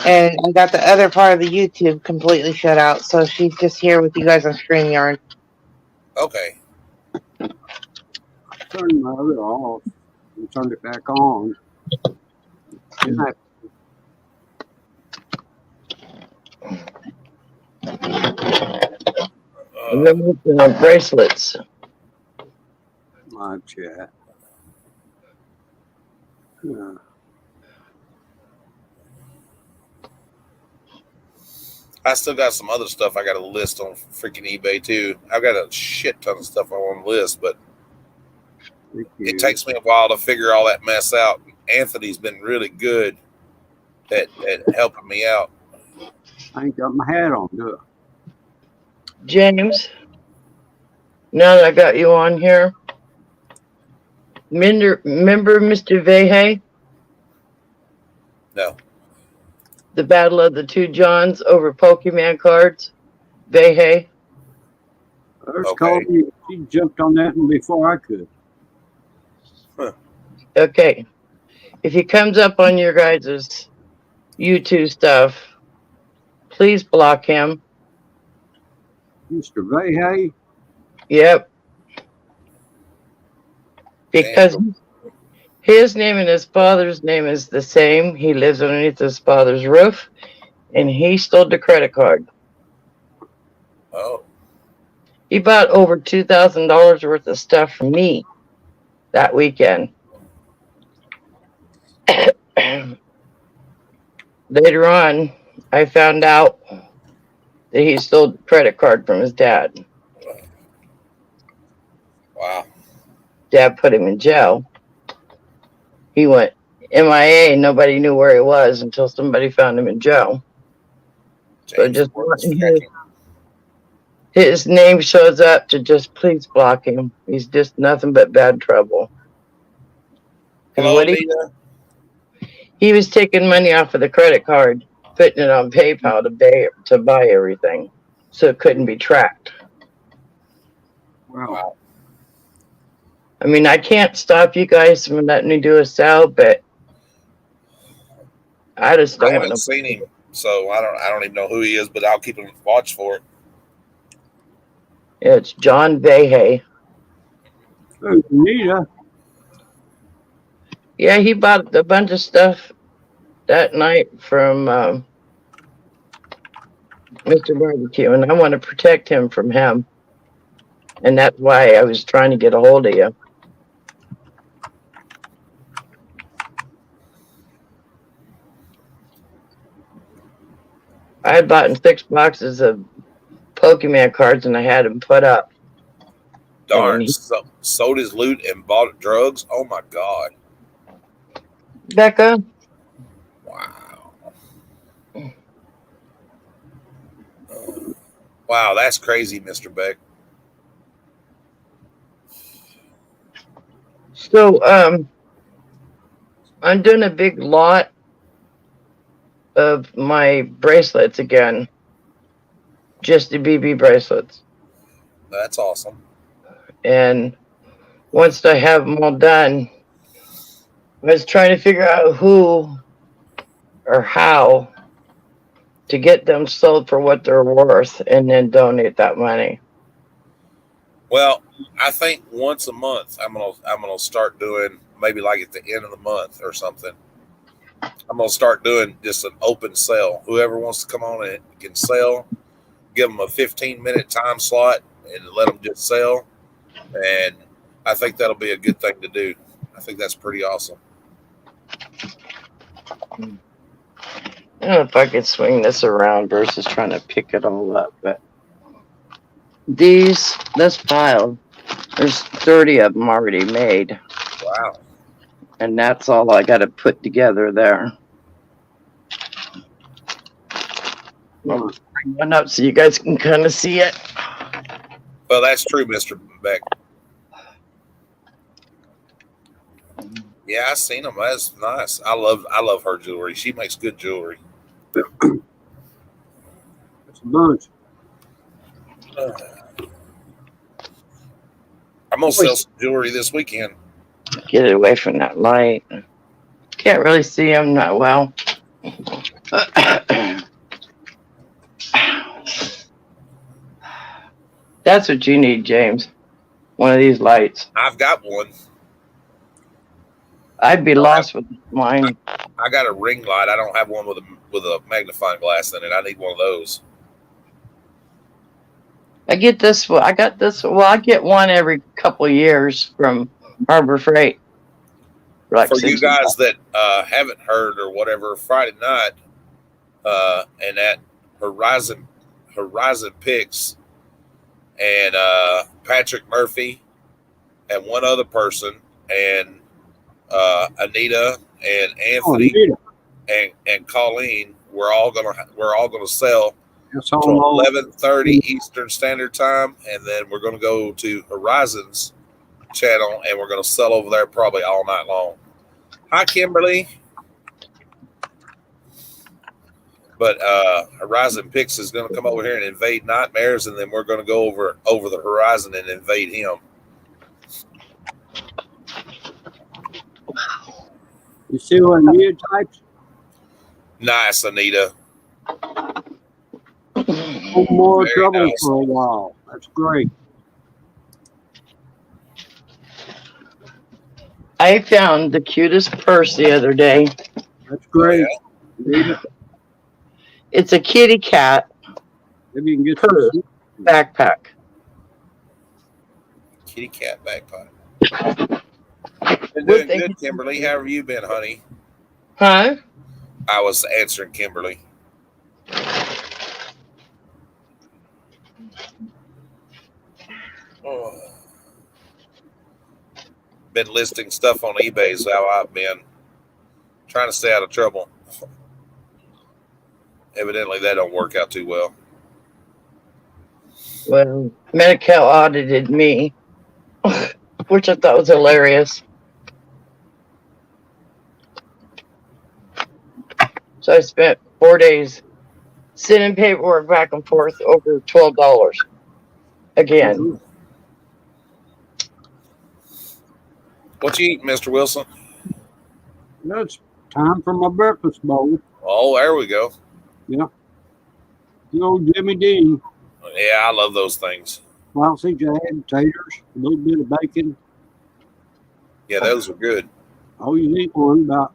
And I got the other part of the YouTube completely shut out, so she's just here with you guys on StreamYard. Okay. Turned my other off and turned it back on. And I Bracelets. live chat. Yeah. I still got some other stuff I got to list on freaking eBay too. I've got a shit ton of stuff I want to list, but it takes me a while to figure all that mess out. Anthony's been really good at helping me out. I ain't got my hat on, do I? James, now that I got you on here, remember Mr. Vehe? No. The Battle of the Two Johns over Pokemon cards? Vehe? Okay. She jumped on that one before I could. Huh. Okay. If he comes up on your guys' YouTube stuff, please block him. Mr. Vehe? Yep. Because his name and his father's name is the same. He lives underneath his father's roof, and he stole the credit card. Oh. He bought over $2,000 worth of stuff from me that weekend. Later on, I found out that he stole the credit card from his dad. Wow. Dad put him in jail. He went MIA. Nobody knew where he was until somebody found him in jail. So just his name shows up to just please block him. He's just nothing but bad trouble. Hello, He was taking money off of the credit card, putting it on PayPal to buy everything, so it couldn't be tracked. Wow. I mean, I can't stop you guys from letting me do a sale, but I just don't. I haven't seen him, so I don't even know who he is, but I'll keep him watch for it. It's John Vehe. Hey, Anita. Yeah, he bought a bunch of stuff that night from Mr. Barbecue, and I want to protect him from him. And that's why I was trying to get a hold of you. I had bought 6 boxes of Pokemon cards, and I had them put up. Darn, sold his loot and bought drugs? Oh, my God. Becca? Wow. Wow, that's crazy, Mr. Beck. So, I'm doing a big lot of my bracelets again. Just the BB bracelets. That's awesome. And once I have them all done, I was trying to figure out who or how to get them sold for what they're worth and then donate that money. Well, I think once a month I'm gonna start doing, maybe like at the end of the month or something. I'm gonna start doing just an open sale. Whoever wants to come on and can sell, give them a 15-minute time slot and let them just sell. And I think that'll be a good thing to do. I think that's pretty awesome. I don't know if I could swing this around versus trying to pick it all up, but this file, there's 30 of them already made. Wow. And that's all I got to put together there. I'll bring one up so you guys can kind of see it. Well, that's true, Mr. Beck. Yeah, I seen them. That's nice. I love her jewelry. She makes good jewelry. That's a bunch. I'm gonna sell some jewelry this weekend. Get it away from that light. Can't really see them that well. That's what you need, James. One of these lights. I've got one. I'd be lost with mine. I got a ring light. I don't have one with a magnifying glass in it. I need one of those. I get this one. I got this. Well, I get one every couple of years from Harbor Freight. Like for you guys that haven't heard or whatever, Friday night, and at Horizon Picks, and Patrick Murphy, and one other person, and Anita and Anthony and Colleen, we're all gonna sell to 11:30 Eastern Standard Time, and then we're gonna go to Horizon's channel, and we're gonna sell over there probably all night long. Hi, Kimberly. But Horizon Picks is going to come over here and invade Nightmares, and then we're going to go over the horizon and invade him. You see what Anita types? Nice, Anita. No more Very trouble nice. for a while. That's great. I found the cutest purse the other day. That's great. Yeah. It's a kitty cat Maybe you can get purse some. backpack. Kitty cat backpack. Been doing good, Kimberly. How have you been, honey? Huh? I was answering Kimberly. Oh. Been listing stuff on eBay is how I've been. Trying to stay out of trouble. Evidently, that don't work out too well. Well, Medi-Cal audited me, which I thought was hilarious. So I spent 4 days sending paperwork back and forth over $12 again. What you eating, Mr. Wilson? It's time for my breakfast bowl. Oh, there we go. Yeah. The old Jimmy Dean. Yeah, I love those things. Sausage, egg, taters, a little bit of bacon. Yeah, those are good. All you need one about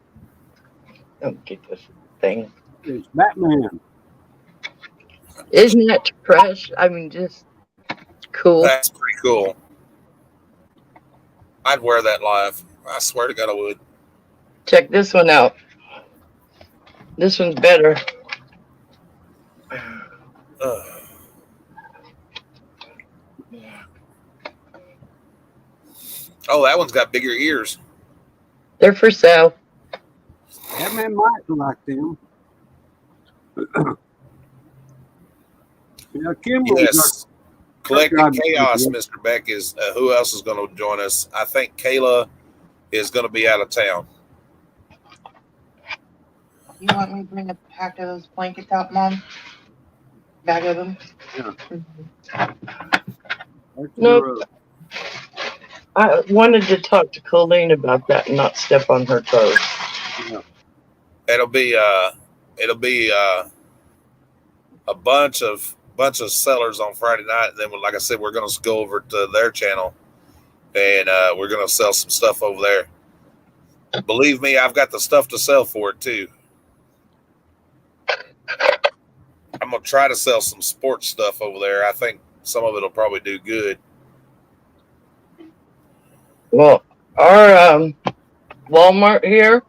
Don't get this thing. is Batman. Isn't that fresh? I mean, just cool. That's pretty cool. I'd wear that live. I swear to God, I would. Check this one out. This one's better. Oh, that one's got bigger ears. They're for sale. Batman might like them. Yeah, Kimberly's Yes. Collecting Chaos, Mr. Beck, is who else is going to join us? I think Kayla is going to be out of town. You want me to bring a pack of those blankets out, Mom? Bag of them? Yeah. Nope. I wanted to talk to Colleen about that and not step on her toes. Yeah. It'll be a bunch of sellers on Friday night, and then like I said, we're going to go over to their channel, and we're going to sell some stuff over there. Believe me, I've got the stuff to sell for it too. I'm going to try to sell some sports stuff over there. I think some of it will probably do good. Well, our Walmart here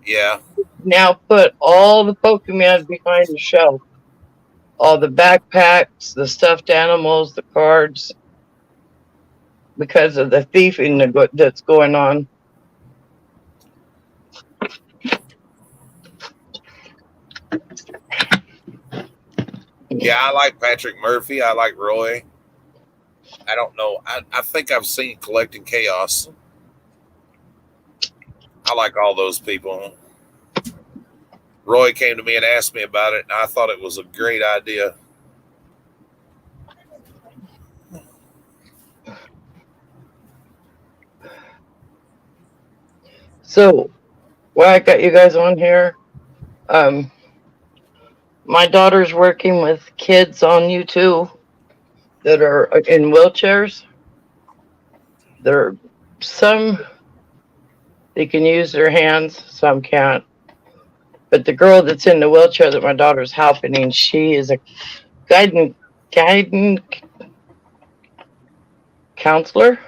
Yeah. now put all the Pokemon behind the shelf. All the backpacks, the stuffed animals, the cards, because of the thieving that's going on. Yeah, I like Patrick Murphy. I like Roy. I don't know. I think I've seen Collecting Chaos. I like all those people. Roy came to me and asked me about it, and I thought it was a great idea. So, why I got you guys on here, my daughter's working with kids on YouTube that are in wheelchairs. Some they can use their hands, some can't. But the girl that's in the wheelchair that my daughter's helping, she is a guidance counselor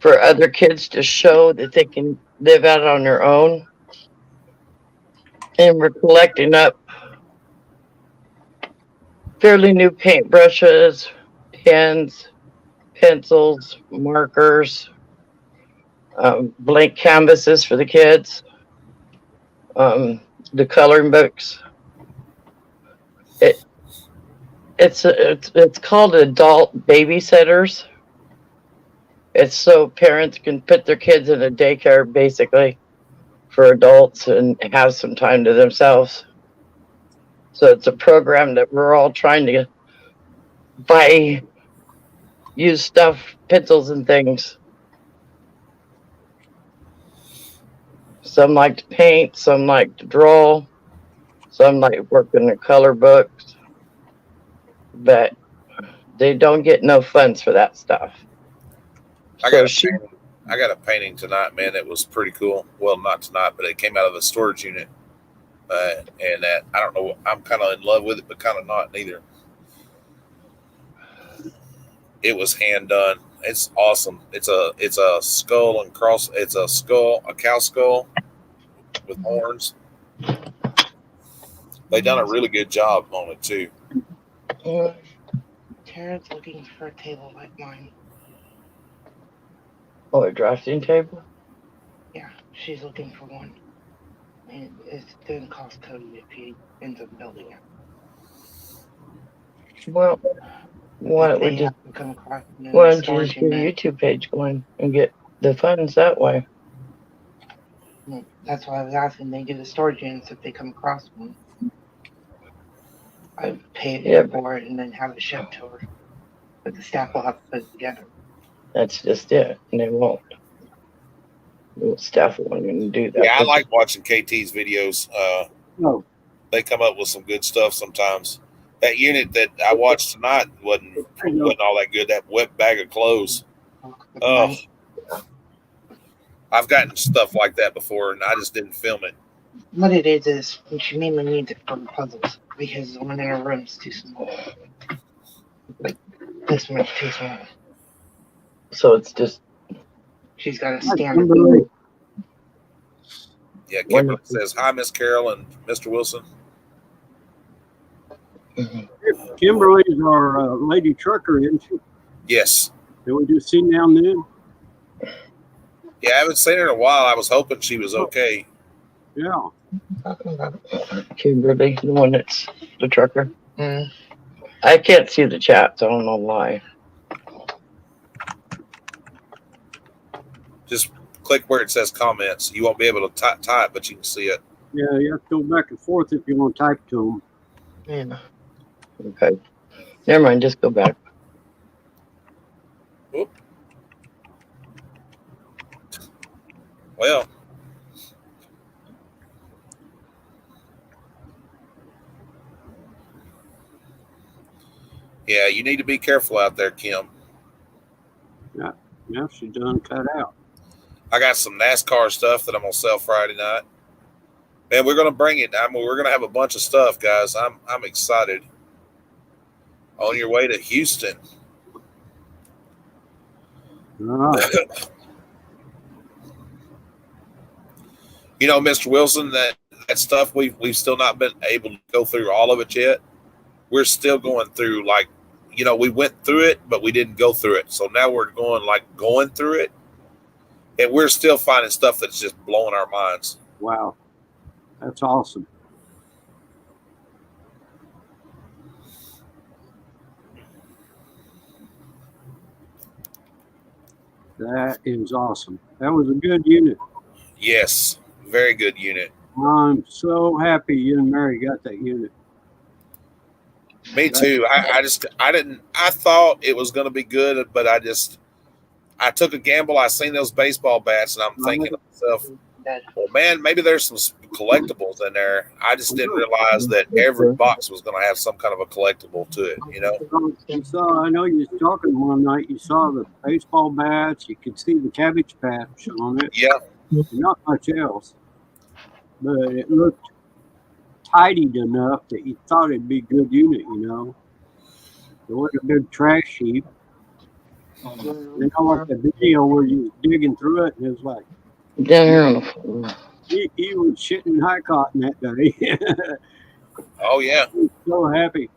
for other kids to show that they can live out on their own. And we're collecting up fairly new paintbrushes, pens, pencils, markers, blank canvases for the kids, the coloring books. It's called adult babysitters. It's so parents can put their kids in a daycare basically for adults and have some time to themselves. So it's a program that we're all trying to buy used stuff, pencils and things. Some like to paint, some like to draw, some like work in their color books, but they don't get no funds for that stuff. I got a painting tonight, man. That was pretty cool. Well, not tonight, but it came out of a storage unit, and that I don't know. I'm kind of in love with it, but kind of not neither. It was hand done. It's awesome. It's a skull and cross. It's a cow skull with horns. They done a really good job on it too. Tara's looking for a table like mine. Oh, a drafting table? Yeah, she's looking for one. And it doesn't cost Cody if he ends up building it. Well, why don't They we just have to come across and why don't you storage just get a unit. YouTube page going and get the funds that way? That's why I was asking. They do the storage units if they come across one. I pay for it and then have it shipped to her. But the staff will have to put it together. That's just it, and they won't. The staff won't even do that. Yeah, I like watching KT's videos. No. They come up with some good stuff sometimes. That unit that I watched tonight wasn't all that good. That wet bag of clothes. Oh, I've gotten stuff like that before, and I just didn't film it. What it is she mainly needs it for puzzles because the one in her room is too small. Like this one's too small. So it's just she's got to stand. Yeah, Kimberly says hi, Miss Carol and Mr. Wilson. Kimberly's our lady trucker, isn't she? Yes. Did we just see down there? Yeah, I haven't seen her in a while. I was hoping she was okay. Yeah. Kimberly, the one that's the trucker. I can't see the chat, so I don't know why. Just click where it says comments. You won't be able to type, but you can see it. Yeah, you have to go back and forth if you want to type to them. Yeah. Okay. Never mind, just go back. Oop. Well, Yeah, you need to be careful out there, Kim. Now she's done cut out. I got some NASCAR stuff that I'm gonna sell Friday night. Man, we're gonna bring it. We're gonna have a bunch of stuff, guys. I'm excited. On your way to Houston. All right. You know, Mr. Wilson, that stuff we've still not been able to go through all of it yet. We're still going through, like, you know, we went through it, but we didn't go through it. So now we're going through it, and we're still finding stuff that's just blowing our minds. Wow. That's awesome. That is awesome. That was a good unit. Yes, very good unit. I'm so happy you and Mary got that unit. Me too. I thought it was going to be good, but I took a gamble. I seen those baseball bats, and I'm thinking to myself, well, man, maybe there's some collectibles in there. I just didn't realize that every box was going to have some kind of a collectible to it, you know? You saw, I know you was talking one night, you saw the baseball bats, you could see the Cabbage Patch on it. Yeah. Not much else. But it looked tidied enough that you thought it'd be a good unit, you know? It wasn't a big trash heap. You know, like the video where you was digging through it, and it was like, Down here on the floor. he was shitting high cotton that day. Oh, yeah. He was so happy.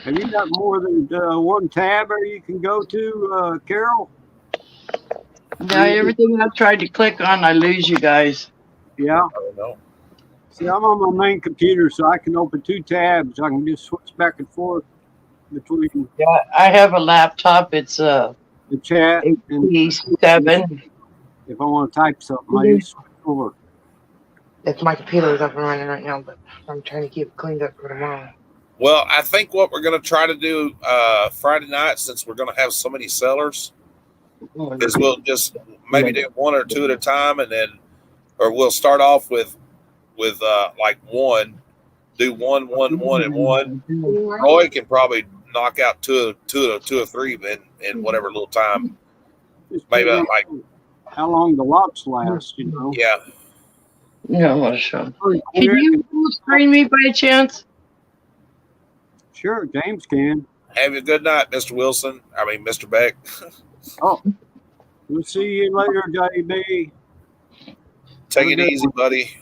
Have you got more than one tab where you can go to, Carol? Now everything I've tried to click on, I lose you guys. Yeah. I don't know. See, I'm on my main computer, so I can open 2 tabs. I can just switch back and forth between Yeah, I have a laptop. It's the chat and HP7. if I want to type something, I just switch over. If my computer is up and running right now, but I'm trying to keep it cleaned up for tomorrow. Well, I think what we're going to try to do Friday night, since we're going to have so many sellers, is we'll just maybe do 1 or 2 at a time, and then, or we'll start off with like one, do one, and one. Roy can probably knock out two or three in whatever little time. Just Maybe figure out like, how long the lots last, you know. yeah. No, what a show. Pretty Can quick. you full screen me by chance? Sure, James can. Have a good night, Mr. Wilson. I mean, Mr. Beck. Oh, we'll see you later, JB. Take it easy, buddy.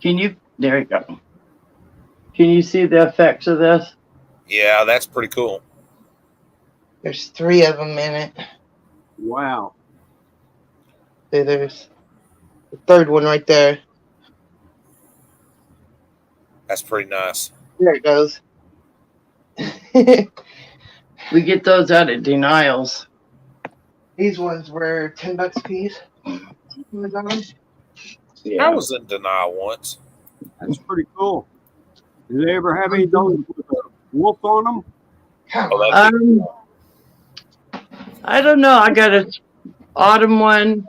Can you? There you go. Can you see the effects of this? Yeah, that's pretty cool. There's 3 of them in it. Wow. See, there's the 3rd one right there. That's pretty nice. There it goes. We get those out of denials. These ones were $10 a piece. Yeah. I was in denial once. That's pretty cool. Did they ever have any of those with a wolf on them? Oh, that'd be I don't know. I got an autumn one,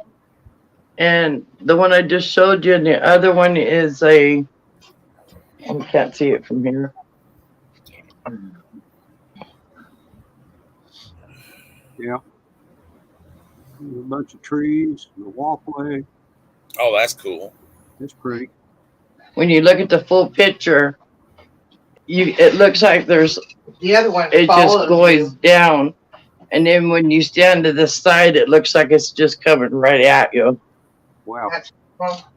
and the one I just showed you, and the other one is a. I can't see it from here. Yeah. There's a bunch of trees and a walkway. Oh, that's cool. It's pretty. When you look at the full picture, it looks like there's The other one it just follows goes you. down, and then when you stand to the side, it looks like it's just coming right at you. Wow. That's well,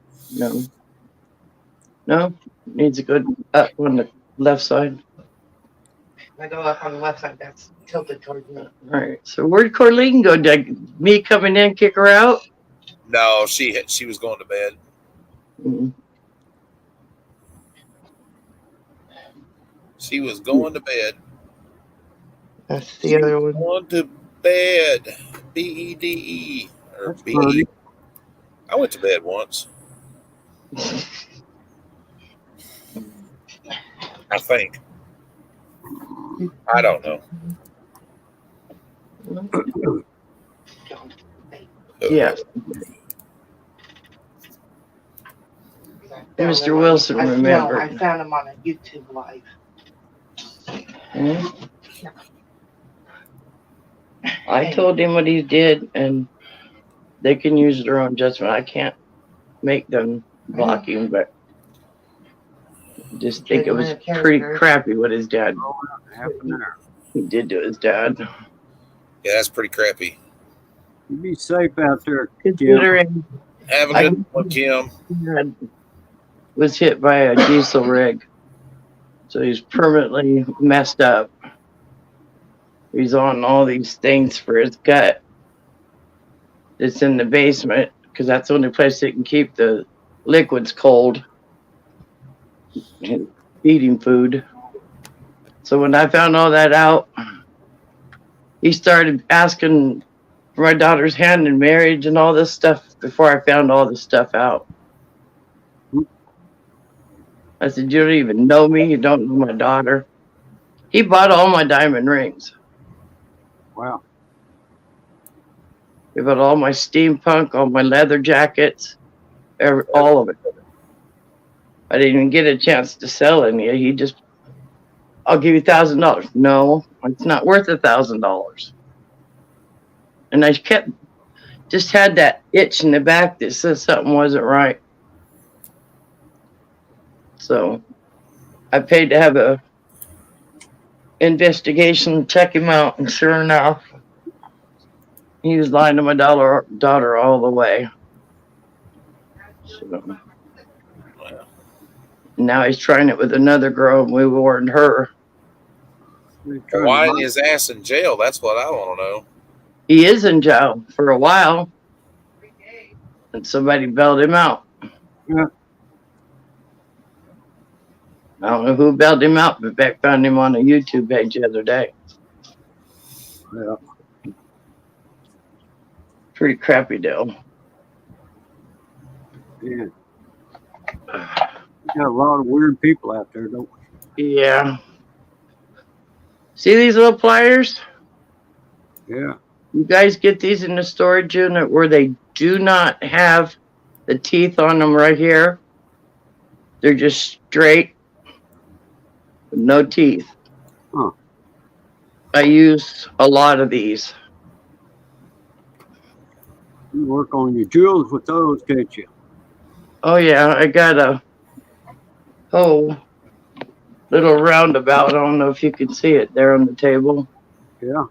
No, needs a good up on the left side. I go up on the left side. That's tilted towards me. All right. So where'd Corleen go? Did me coming in kick her out? No, she was going to bed. Mm. She was going to bed. That's the other one. Going to bed. BEDE or That's BE. pretty. I went to bed once. I think. I don't know. Yeah. Mr. Wilson No, I remembered. found him on a YouTube live. Hmm? I told him what he did, and they can use their own judgment. I can't make them block him, but just think it was pretty crappy what his dad Half an hour. did to his dad. Yeah, that's pretty crappy. You be safe out there, Kim. Considering Have a good one, Kim. his dad was hit by a diesel rig, so he's permanently messed up. He's on all these things for his gut. It's in the basement because that's the only place they can keep the liquids cold and eating food. So when I found all that out, he started asking for my daughter's hand in marriage and all this stuff before I found all this stuff out. I said, you don't even know me. You don't know my daughter. He bought all my diamond rings. Wow. He bought all my steampunk, all my leather jackets, all of it. I didn't even get a chance to sell any. He just, I'll give you $1,000. No, it's not worth $1,000. And I just had that itch in the back that says something wasn't right. So I paid to have a investigation, check him out, and sure enough, he was lying to my daughter all the way. So, now he's trying it with another girl, and we warned her. Why is his ass in jail? That's what I want to know. He is in jail for a while, and somebody bailed him out. Yeah. I don't know who bailed him out, but Beck found him on a YouTube page the other day. Yeah. Pretty crappy deal. Yeah. We got a lot of weird people out there, don't we? Yeah. See these little pliers? Yeah. You guys get these in the storage unit where they do not have the teeth on them right here. They're just straight, with no teeth. Huh. I use a lot of these. You work on your jewels with those, can't you? Oh yeah, I got a little roundabout. I don't know if you can see it there on the table. Yeah.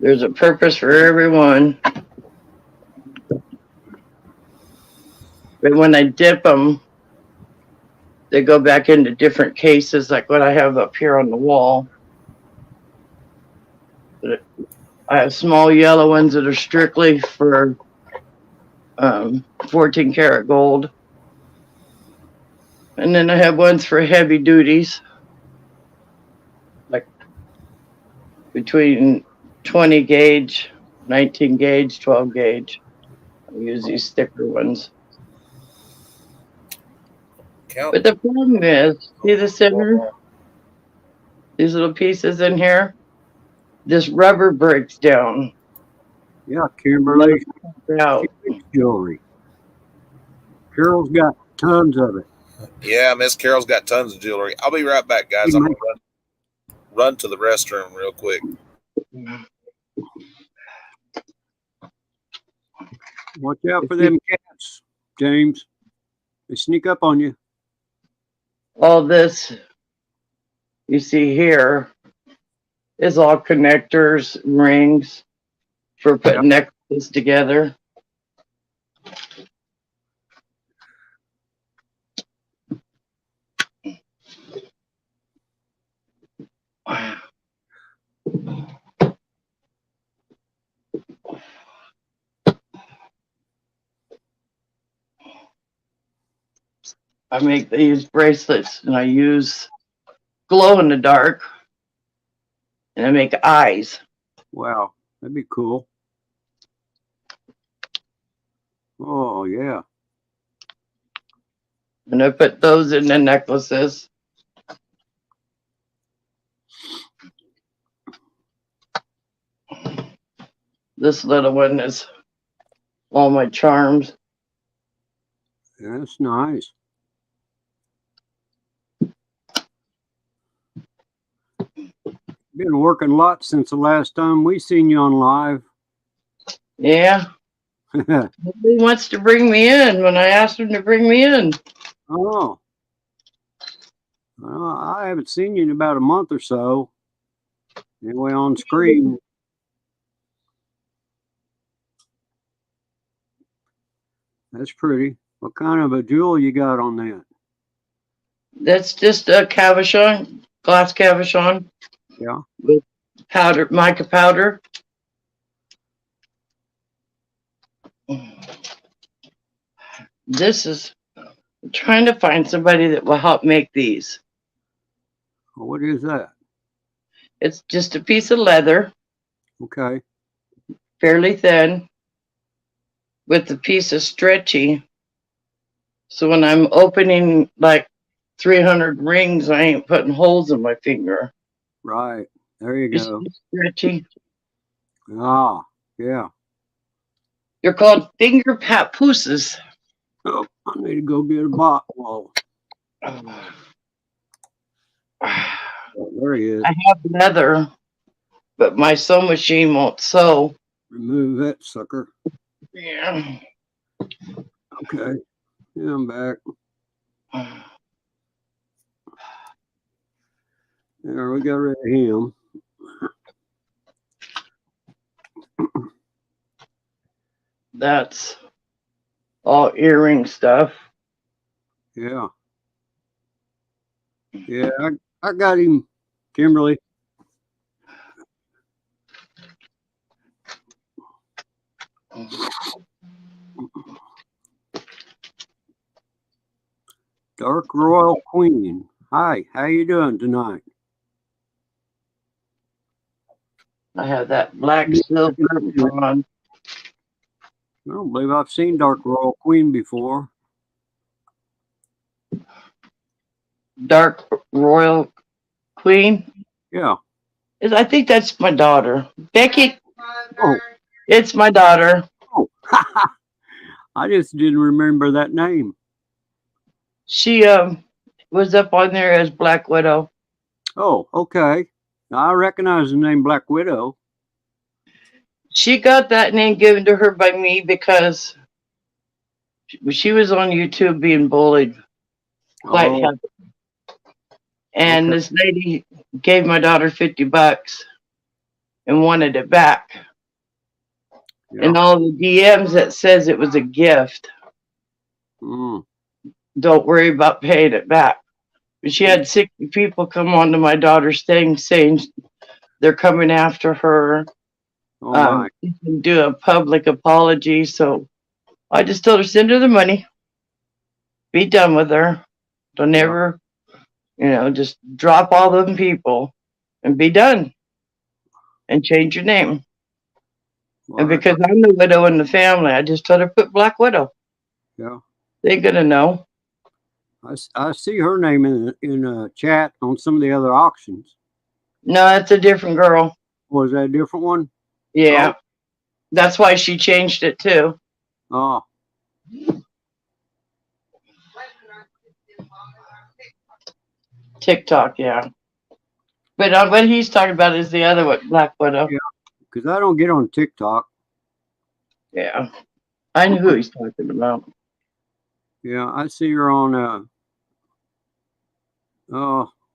There's a purpose for everyone. But when I dip them, they go back into different cases, like what I have up here on the wall. But I have small yellow ones that are strictly for 14 karat gold. And then I have ones for heavy duties, like between 20 gauge, 19 gauge, 12 gauge. I use these thicker ones. But the problem is, see the center? These little pieces in here? This rubber breaks down. Yeah, Kimberly. Out. Jewelry. Carol's got tons of it. Yeah, Miss Carol's got tons of jewelry. I'll be right back, guys. I'm going to run to the restroom real quick. Watch out for them cats, James. They sneak up on you. All this you see here is all connectors, rings for putting necklaces together. I make these bracelets and I use glow in the dark and I make eyes. Wow, that'd be cool. Oh, yeah. And I put those in the necklaces. This little one is all my charms. That's nice. Been working a lot since the last time we seen you on live. Yeah. Nobody wants to bring me in when I asked them to bring me in. Oh. Well, I haven't seen you in about a month or so. Anyway, on screen. That's pretty. What kind of a jewel you got on that? That's just a cabochon, glass cabochon. Yeah. With powder, mica powder. This is I'm trying to find somebody that will help make these. Well, what is that? It's just a piece of leather, Okay. fairly thin, with a piece of stretchy. So when I'm opening like 300 rings, I ain't putting holes in my finger. Right. There you It's go. just stretchy. Ah, yeah. They're called finger papooses. Oh, I need to go get a bottle. Oh, there he is. I have leather, but my sew machine won't sew. Remove that sucker. Yeah. Okay. Yeah, I'm back. There, we got rid of him. That's all earring stuff. Yeah. Yeah, I got him, Kimberly. Dark Royal Queen. Hi, how you doing tonight? I have that black silk on. I don't believe I've seen Dark Royal Queen before. Dark Royal Queen? Yeah. I think that's my daughter. Becky, Oh, it's my daughter. oh. I just didn't remember that name. She was up on there as Black Widow. Oh, okay. I recognize the name Black Widow. She got that name given to her by me because she was on YouTube being bullied quite Oh, heavily. And okay. this lady gave my daughter $50 and wanted it back. Yeah. And all the DMs that says it was a gift. Mm. Don't worry about paying it back. But she had 60 people come onto my daughter's thing saying they're coming after her. Oh, my. She can do a public apology. So I just told her, send her the money. Be done with her. Don't Yeah. ever, just drop all them people and be done. And change your name. Well, And because I'm the widow in the family, I just told her put Black Widow. yeah. They're gonna know. I see her name in a chat on some of the other auctions. No, that's a different girl. Was that a different one? Yeah. That's why she changed it too. Oh. TikTok, yeah. But what he's talking about is the other one, Black Widow. Yeah, because I don't get on TikTok. Yeah. I knew who he's talking about. Yeah, I see her on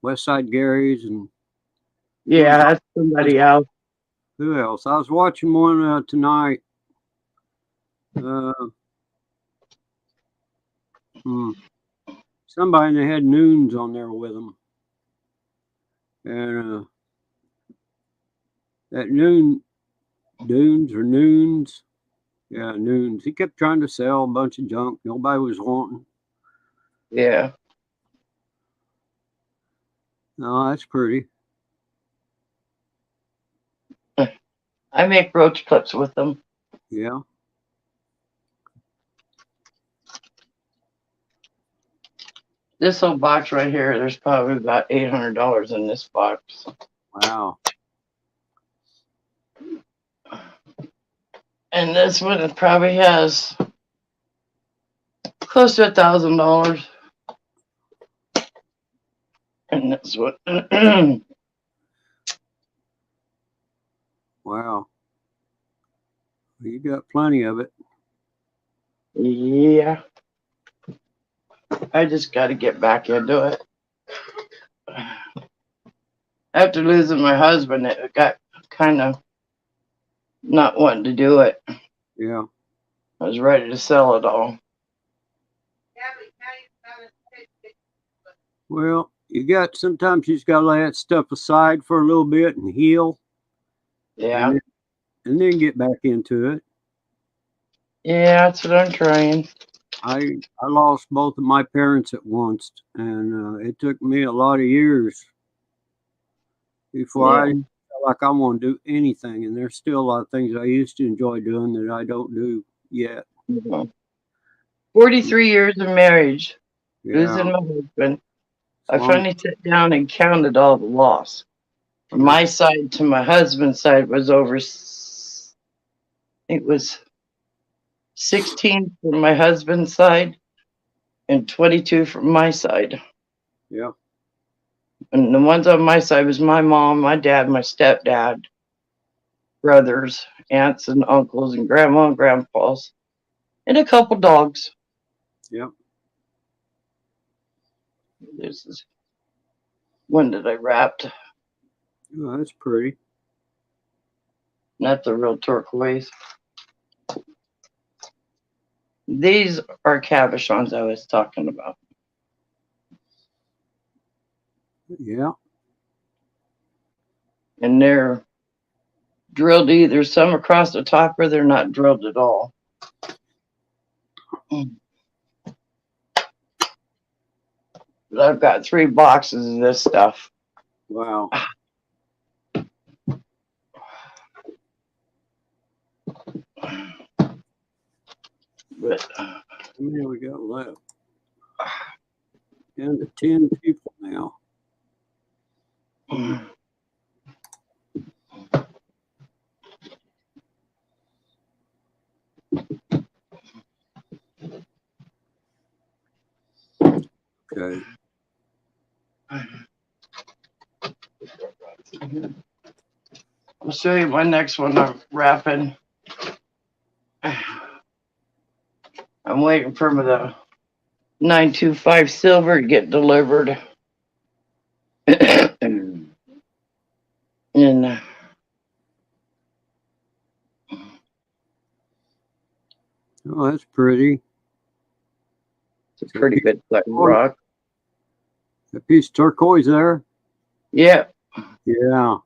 Westside Gary's and Yeah, that's somebody else. who else? I was watching one tonight. Somebody that had Noons on there with them. And that Noons. Yeah, Noons. He kept trying to sell a bunch of junk nobody was wanting. Yeah. No, that's pretty. I make roach clips with them. Yeah. This whole box right here, there's probably about $800 in this box. Wow. And this one probably has close to $1,000. And this one, Wow. You got plenty of it. yeah. I just got to get back into it. After losing my husband, it got kind of not wanting to do it. Yeah. I was ready to sell it all. Well, sometimes you just got to lay that stuff aside for a little bit and heal. Yeah. And then get back into it. Yeah, that's what I'm trying. I lost both of my parents at once, and it took me a lot of years before I felt like I want to do anything. And there's still a lot of things I used to enjoy doing that I don't do yet. 43 years of marriage, Yeah. losing my husband. I finally sat down and counted all the loss. From my side to my husband's side was over, it was 16 from my husband's side and 22 from my side. Yeah. And the ones on my side was my mom, my dad, my stepdad, brothers, aunts and uncles, and grandma and grandpas, and a couple dogs. Yep. This is one that I wrapped. Oh, that's pretty. That's a real turquoise. These are cabochons I was talking about. Yeah. And they're drilled either some across the top or they're not drilled at all. But I've got 3 boxes of this stuff. Wow. But how many we got left? Down to 10 people now. Okay. I'll show you my next one I'm wrapping. I'm waiting for the 925 silver to get delivered. And oh, that's pretty. It's a pretty good flat rock. A piece of turquoise there? Yeah. Yeah.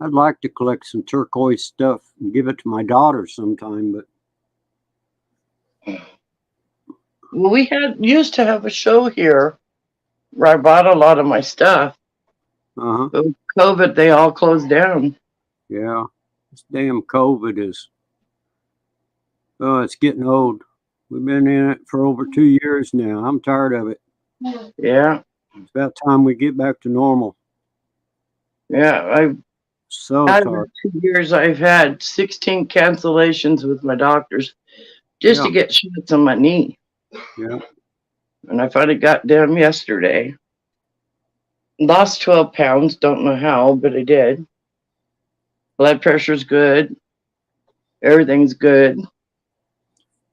I'd like to collect some turquoise stuff and give it to my daughter sometime, but Well, we used to have a show here where I bought a lot of my stuff. But with COVID, they all closed down. Yeah. This damn COVID is, it's getting old. We've been in it for over 2 years now. I'm tired of it. Yeah. It's about time we get back to normal. Yeah. So out tired. of the 2 years, I've had 16 cancellations with my doctors just to get shots on my knee. Yeah. And I finally got them yesterday. Lost 12 pounds. Don't know how, but I did. Blood pressure's good. Everything's good.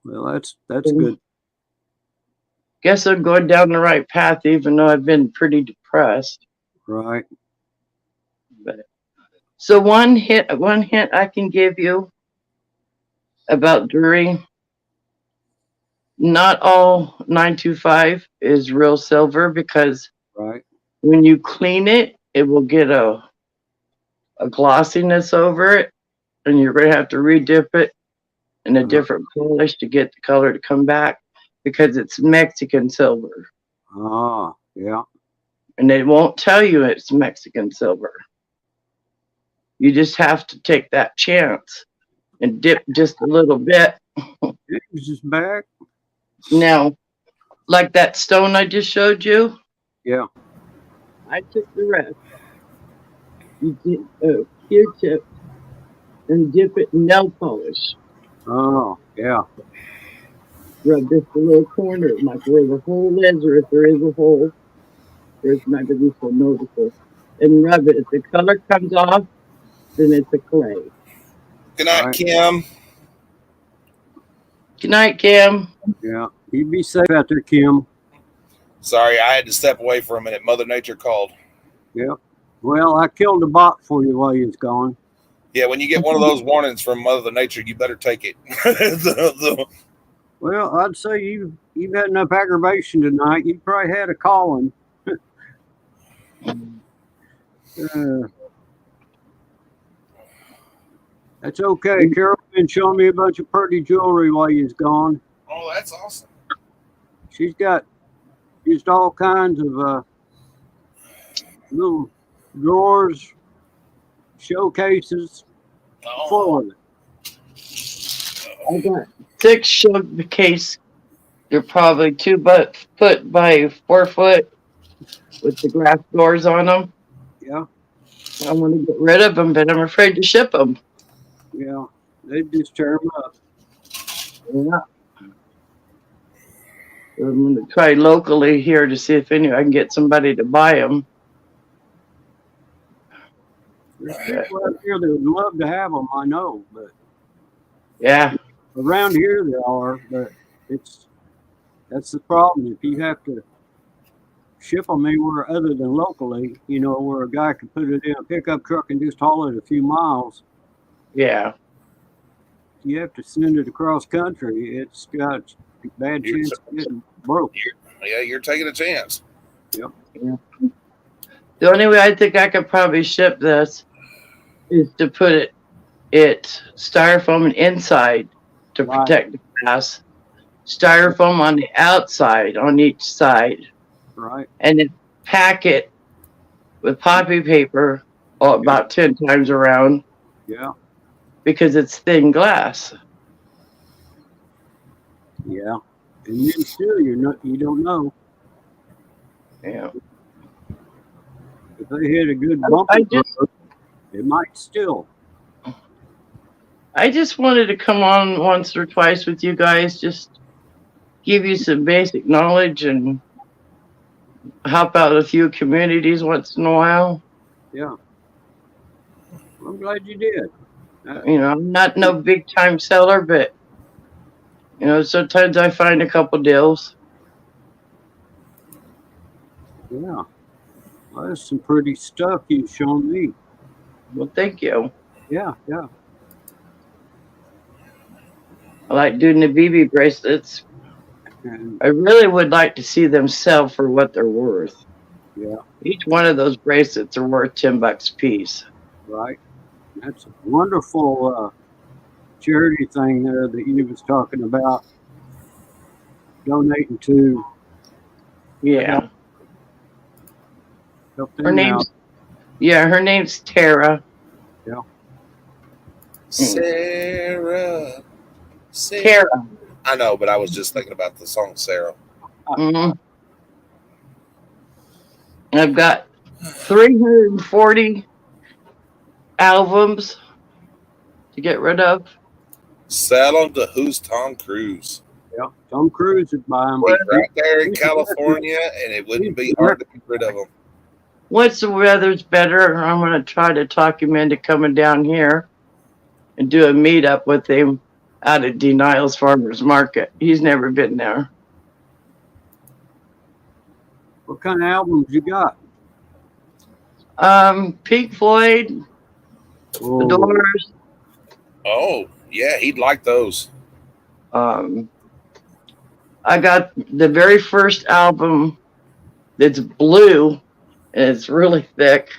Well, that's good. Guess I'm going down the right path, even though I've been pretty depressed. Right. But so one hint I can give you about jewelry. Not all 925 is real silver because when you clean it, it will get a glossiness over it, and you're going to have to re-dip it in a different polish to get the color to come back because it's Mexican silver. Ah, yeah. And they won't tell you it's Mexican silver. You just have to take that chance and dip just a little bit. James is back. Now, like that stone I just showed you? Yeah. I took the rest. You did Q-tip and dip it in nail polish. Oh, yeah. Rub just a little corner, like where the hole is, or if there is a hole, or it's not going to be so noticeable. And rub it. If the color comes off, then it's a clay. Good night, Right. Kim. Good night, Kim. Yeah. You be safe out there, Kim. Sorry, I had to step away for a minute. Mother Nature called. Yeah. Well, I killed a bot for you while you was gone. Yeah, when you get one of those warnings from Mother Nature, you better take it. Well, I'd say you've had enough aggravation tonight. You probably had a calling. That's okay. Carol's been showing me a bunch of pretty jewelry while you was gone. Oh, that's awesome. She's got just all kinds of little drawers, showcases, full of it. I got 6 showcase. They're probably 2 foot by 4 foot with the glass doors on them. Yeah, I want to get rid of them, but I'm afraid to ship them. yeah. They just tear them up. Yeah. I'm going to try locally here to see if I can get somebody to buy them. There's people out here that would love to have them, I know, but Yeah. around here they are. But that's the problem. If you have to ship them anywhere other than locally, where a guy could put it in a pickup truck and just haul it a few miles, Yeah. you have to send it across country. It's got a bad chance of getting broke. Yeah, you're taking a chance. Yep. Yeah. The only way I think I could probably ship this is to put it styrofoam inside to Right. protect the glass, styrofoam on the outside on each side, Right. and then pack it with poppy paper about 10 times around Yeah. because it's thin glass. Yeah. And then still you don't know. Yeah. If they hit a good bump, it might still. I just wanted to come on once or twice with you guys, just give you some basic knowledge and help out a few communities once in a while. Yeah. I'm glad you did. I'm not no big time seller, but sometimes I find a couple deals. Yeah. Well, that's some pretty stuff you've shown me. Well, thank you. Yeah, yeah. I like doing the BB bracelets. And I really would like to see them sell for what they're worth. yeah, Each one of those bracelets are worth $10 a piece. right. That's a wonderful charity thing there that you was talking about. Donating to Yeah. help Her them out. her name's Tara. Yeah. Sarah. Tara. I know, but I was just thinking about the song Sarah. Mm-hmm. I've got 340 albums to get rid of. Sell them to Who's Tom Cruise. Yeah. Tom Cruise would buy them. He's right there in California, and it wouldn't be hard to get rid of them. Once the weather's better, I'm going to try to talk him into coming down here and do a meetup with him out at Denials Farmers Market. He's never been there. What kind of albums you got? Pink Floyd, The Doors. Oh, yeah, he'd like those. I got the very first album that's blue and it's really thick.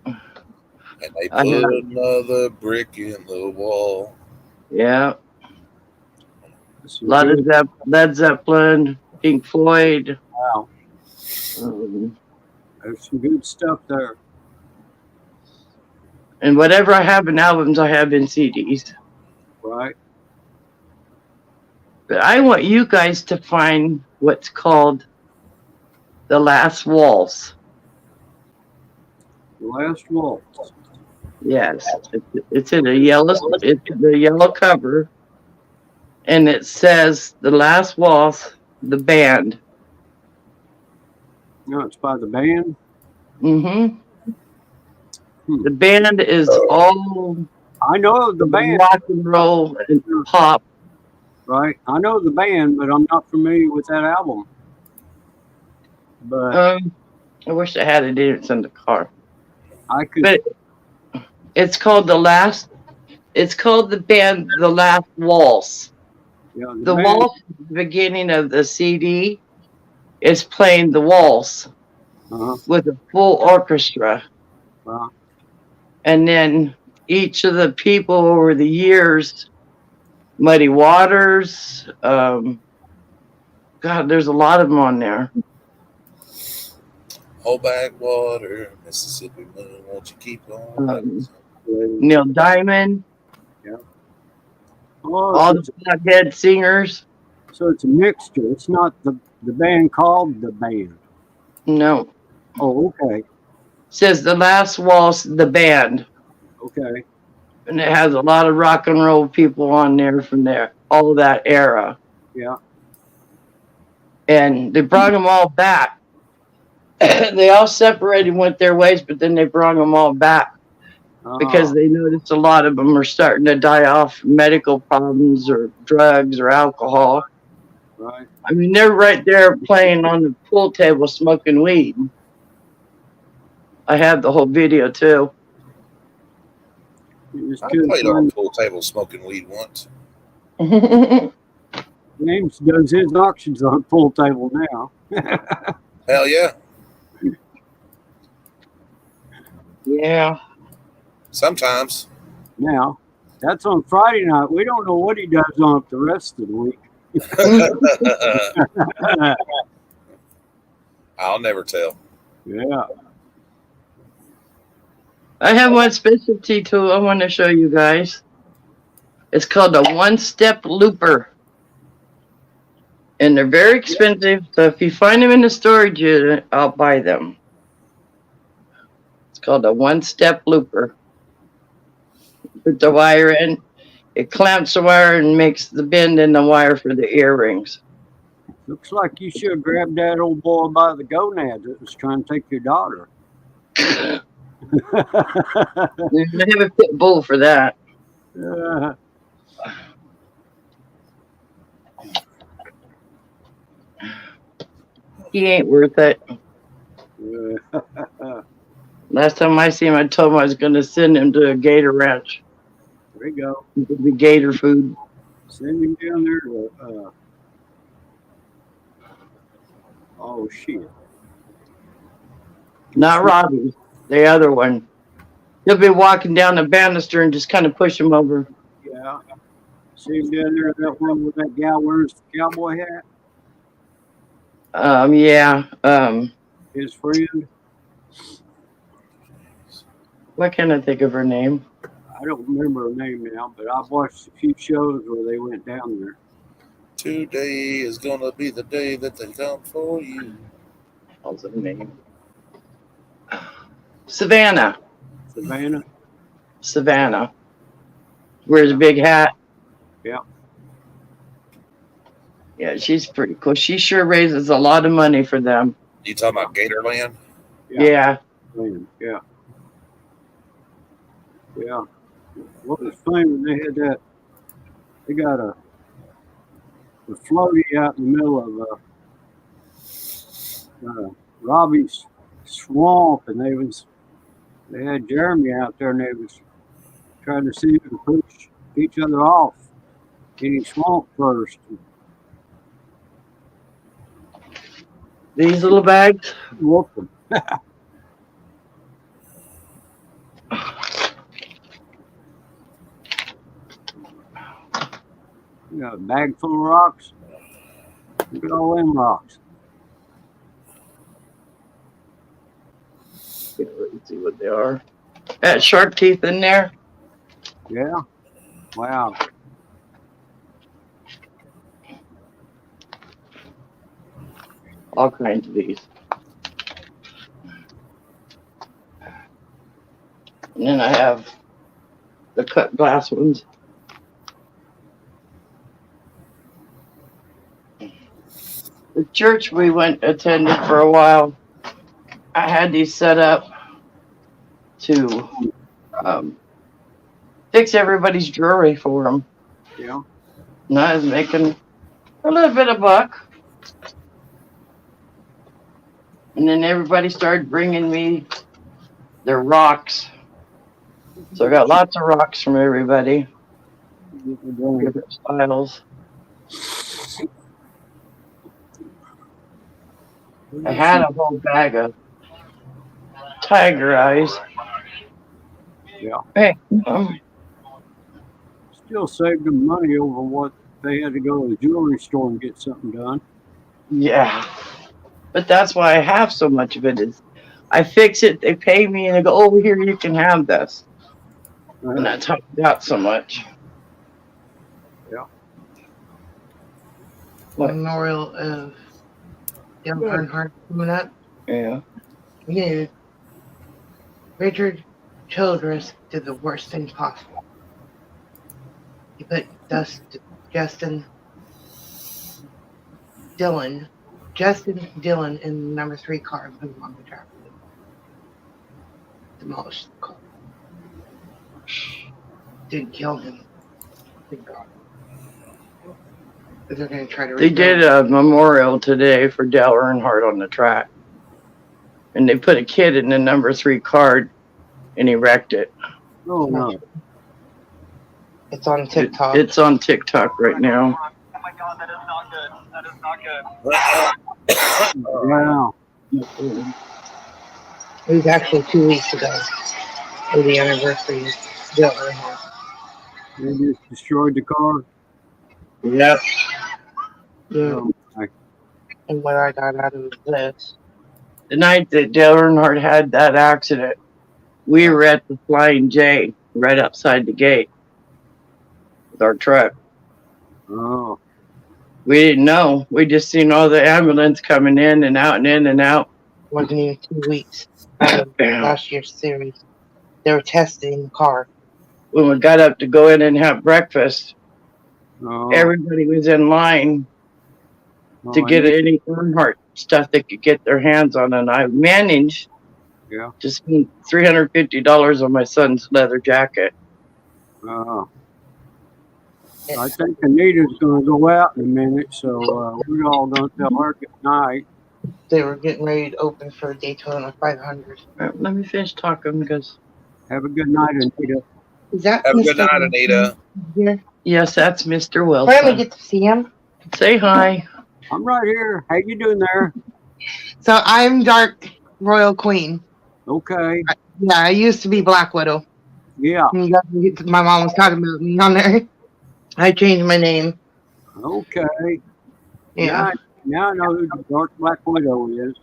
And they put another brick in the wall. Yeah. A lot of Led Zeppelin, Pink Floyd. Wow. There's some good stuff there. And whatever I have in albums, I have in CDs. Right. But I want you guys to find what's called The Last Waltz. The Last Waltz. Yes, it's in a yellow. It's in the yellow cover, and it says "The Last Waltz," the band. No, it's by the band. Mm-hmm. Hmm. The band is all I know the band, rock and roll and pop. right? I know the band, but I'm not familiar with that album. But I wish I had it in. It's in the car, I could, but it's called the last. It's called the band "The Last Waltz." you know, the The band. waltz at the beginning of the CD is playing the waltz Uh-huh. with a full orchestra. Well, And then each of the people over the years, Muddy Waters, God, there's a lot of them on there. Hold back water, Mississippi moon, won't you keep on? Neil Diamond, oh, all the Blockhead singers. so it's a mixture. It's not the band called the band. No, Oh, okay, says the last waltz, the band, okay. and it has a lot of rock and roll people on there from there, all of that era. Yeah. And they brought them all back. They all separated, went their ways, but then they brought them all back because they noticed a lot of them are starting to die off medical problems or drugs or alcohol. Right. I mean, they're right there playing on the pool table smoking weed. I have the whole video too. It's I good played fun. on a pool table smoking weed once. James does his auctions on pool table now. Hell yeah. Yeah. Sometimes. Now, that's on Friday night. We don't know what he does on it the rest of the week. I'll never tell. Yeah. I have one specialty tool I want to show you guys. It's called a one-step looper. And they're very expensive, so if you find them in the storage unit, I'll buy them. It's called a one-step looper. Put the wire in, it clamps the wire and makes the bend in the wire for the earrings. Looks like you should have grabbed that old boy by the gonad that was trying to take your daughter. I have a pit bull for that. He ain't worth it. Last time I see him, I told him I was going to send him to a gator ranch. There you go. The gator food. Send him down there to, oh, shit. Not Robbie, the other one. He'll be walking down the banister and just kind of push him over. Yeah. See him down there, that one with that gal wears the cowboy hat? Yeah. His friend? Why can't I think of her name? I don't remember her name now, but I've watched a few shows where they went down there. Today is gonna be the day that they come for you. What's her name? Savannah. Savannah? Savannah. Wears a big hat. Yeah. Yeah, she's pretty cool. She sure raises a lot of money for them. You talking about Gatorland? Yeah. Yeah. Yeah. What was funny when they had that, they got a floaty out in the middle of Robbie's swamp, and they had Jeremy out there, and they was trying to see who could push each other off any swamp first. These little bags? Whoop them. You got a bag full of rocks. Look at all them rocks. Let's see what they are. That shark teeth in there. Yeah. Wow. All kinds of these. And then I have the cut glass ones. The church we attended for a while, I had these set up to fix everybody's jewelry for them. Yeah. And I was making a little bit of buck. And then everybody started bringing me their rocks. So I got lots of rocks from everybody. Different styles. I had a whole bag of tiger eyes. Yeah. Hey, Still saved them money over what they had to go to the jewelry store and get something done. yeah. But that's why I have so much of it. Is I fix it, they pay me, and they go, "Oh, here you can have this." And that's how I got so much. Yeah. What? Memorial of Dale Earnhardt coming up. Yeah. Yeah. Richard Childress did the worst thing possible. He put Justin Dillon in the number 3 car and put him on the track. Demolished the car. Didn't kill him. Thank God. But they're going to try to They did a memorial today for Dale Earnhardt on the track. And they put a kid in the number 3 car and he wrecked it. Oh, no. It's on TikTok. It's on TikTok right now. Oh my God, that is not good. That is not good. Wow. It was actually 2 weeks ago for the anniversary of Dale Earnhardt. They just destroyed the car. Yep. Yeah. Oh, my. And what I got out of this. The night that Dale Earnhardt had that accident, we were at the Flying J right outside the gate with our truck. Oh. We didn't know. We just seen all the ambulance coming in and out and in and out. Wasn't even 2 weeks out of last year's series. They were testing the car. When we got up to go in and have breakfast, Oh. everybody was in line to get any Earnhardt stuff they could get their hands on, and I managed to spend $350 on my son's leather jacket. Oh. I think Anita's going to go out in a minute, so we're all going to tell her good night. They were getting ready to open for Daytona 500. Let me finish talking because. Have a good night, Anita. Is that Have a Mr. good night, Anita. Here? Yes, that's Mr. Finally Wilson. get to see him. Say hi. I'm right here. How you doing there? So I'm Dark Royal Queen. Okay. Yeah, I used to be Black Widow. Yeah. My mom was talking about me on there. I changed my name. Okay. Yeah. Now I know who the Dark Black Widow is.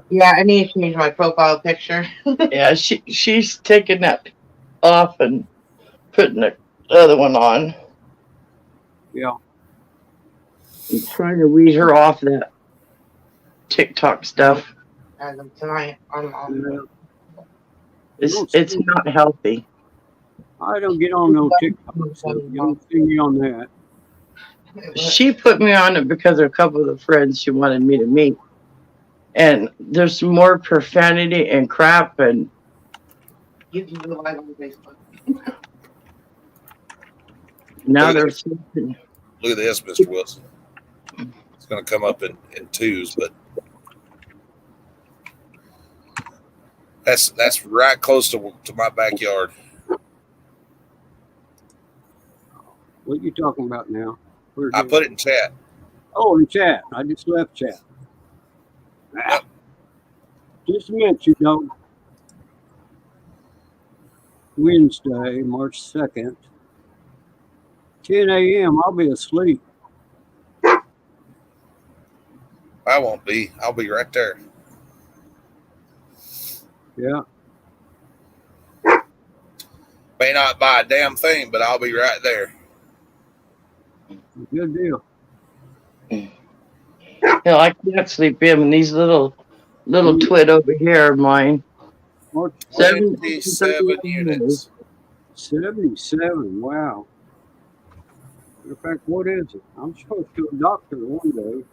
Yeah, I need to change my profile picture. Yeah, she's taking that off and putting the other one on. Yeah. I'm trying to weed her off that TikTok stuff. As of tonight, I'm on. It's not healthy. I don't get on no TikTok, so you don't see me on that. She put me on it because of a couple of the friends she wanted me to meet. And there's more profanity and crap and You can go live on Facebook. now they're sleeping. Look at this, Mr. Wilson. It's going to come up in twos, but that's right close to my backyard. What are you talking about now? I put it in chat. Oh, in chat. I just left chat. Ah. Just a minute, you know. Wednesday, March 2nd, 10 a.m. I'll be asleep. I won't be. I'll be right there. Yeah. May not buy a damn thing, but I'll be right there. Good deal. I can't sleep in. And these little twit over here of mine, March 27 units. 77. Wow. In fact, what is it? I'm supposed to go to the doctor one day.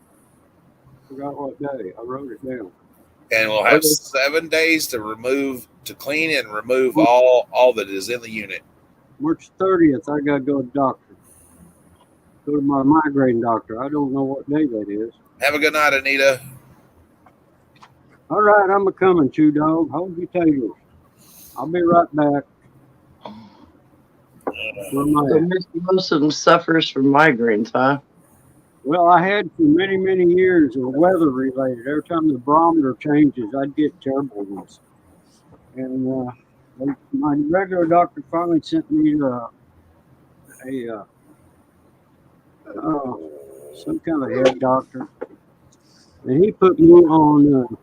Forgot what day. I wrote it down. And we'll have 7 days to clean and remove all that is in the unit. March 30th, I got to go to the doctor. Go to my migraine doctor. I don't know what day that is. Have a good night, Anita. All right, I'm a-coming, Chew Dog. Hold your taters. I'll be right back. Where am I So at? Mr. Wilson suffers from migraines, huh? Well, I had for many, many years of weather related. Every time the barometer changes, I'd get terrible ones. And my regular doctor finally sent me some kind of head doctor, and he put me on.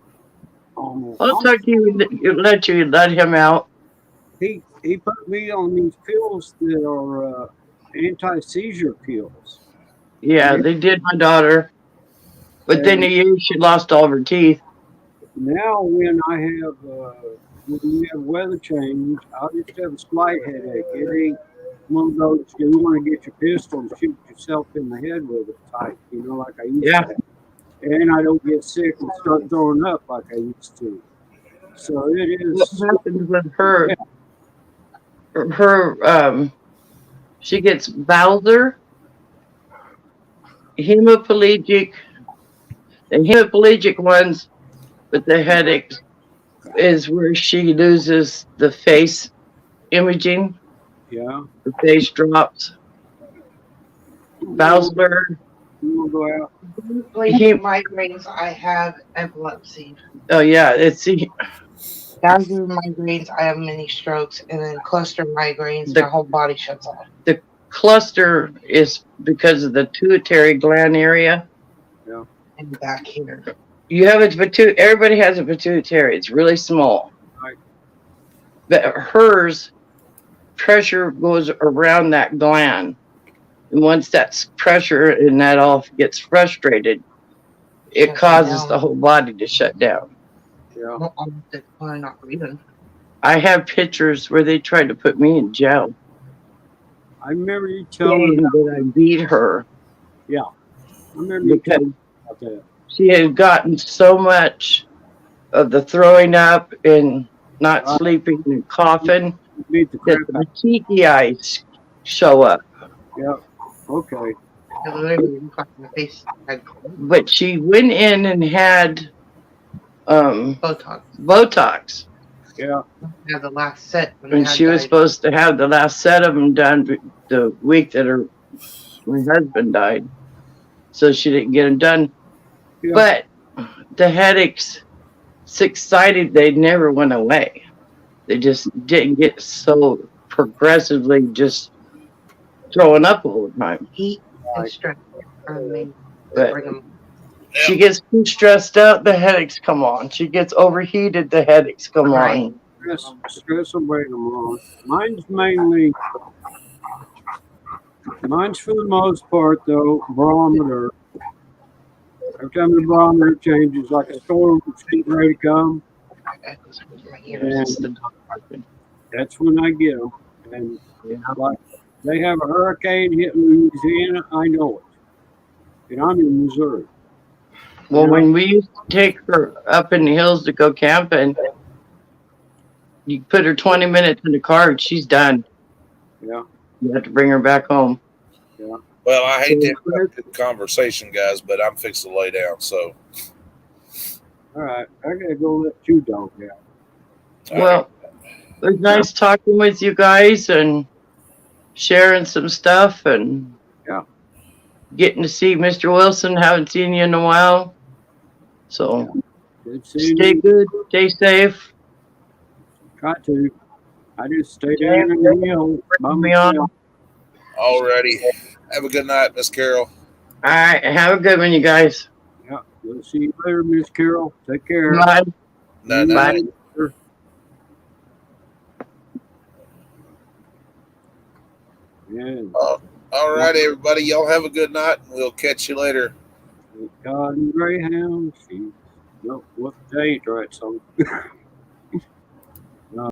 I'll talk to you. Let him out. He put me on these pills that are anti-seizure pills. Yeah, they did my daughter. Within a year, she lost all of her teeth. Now, when we have weather change, I just have a slight headache. It ain't one of those you want to get your pistol and shoot yourself in the head with it type, like I used to. And I don't get sick and start throwing up like I used to. So it is. What happens with her? She gets Bowser, hemiplegic. The hemiplegic ones with the headaches is where she loses the face imaging. Yeah. The face drops. Bowser. You want to go out? Migraines, I have epilepsy. Oh, yeah. Bowser migraines, I have many strokes. And then cluster migraines, my whole body shuts off. The cluster is because of the pituitary gland area. Yeah. And back here. You have a pituitary. Everybody has a pituitary. It's really small. Right. But hers, pressure goes around that gland. And once that's pressure and that all gets frustrated, it causes the whole body to shut down. Yeah. I'm not breathing. I have pictures where they tried to put me in jail. I remember you telling me that I beat her. Yeah. I remember you telling me about that. She had gotten so much of the throwing up and not sleeping and coughing that the tiki eyes show up. Yeah. Okay. But she went in and had Botox. Yeah. Yeah, the last set. And she was supposed to have the last set of them done the week that her husband died. So she didn't get them done. Yeah. But the headaches subsided. They never went away. They just didn't get so progressively just throwing up all the time. Heat and stress. But she gets too stressed out, the headaches come on. She gets overheated, the headaches come on. Stress will bring them on. Mine's for the most part, though, barometer. Every time the barometer changes, like a storm is getting ready to come, and that's when I get them. And like they have a hurricane hitting Louisiana, I know it. And I'm in Missouri. Well, when we used to take her up in the hills to go camping, you put her 20 minutes in the car and she's done. Yeah. You have to bring her back home. Yeah. Well, I hate to interrupt the conversation, guys, but I'm fixing to lay down, so. All right. I got to go let Chew Dog out. Well, it was nice talking with you guys and sharing some stuff and getting to see Mr. Wilson. Haven't seen you in a while. So stay good, stay safe. Try to. I just stay down in the hill. Alrighty. Have a good night, Miss Carol. All right. Have a good one, you guys. Yeah. We'll see you later, Miss Carol. Take care. Bye. Bye. Yeah. All right, everybody. Y'all have a good night, and we'll catch you later. God and Greyhound. No, what the date, right? So.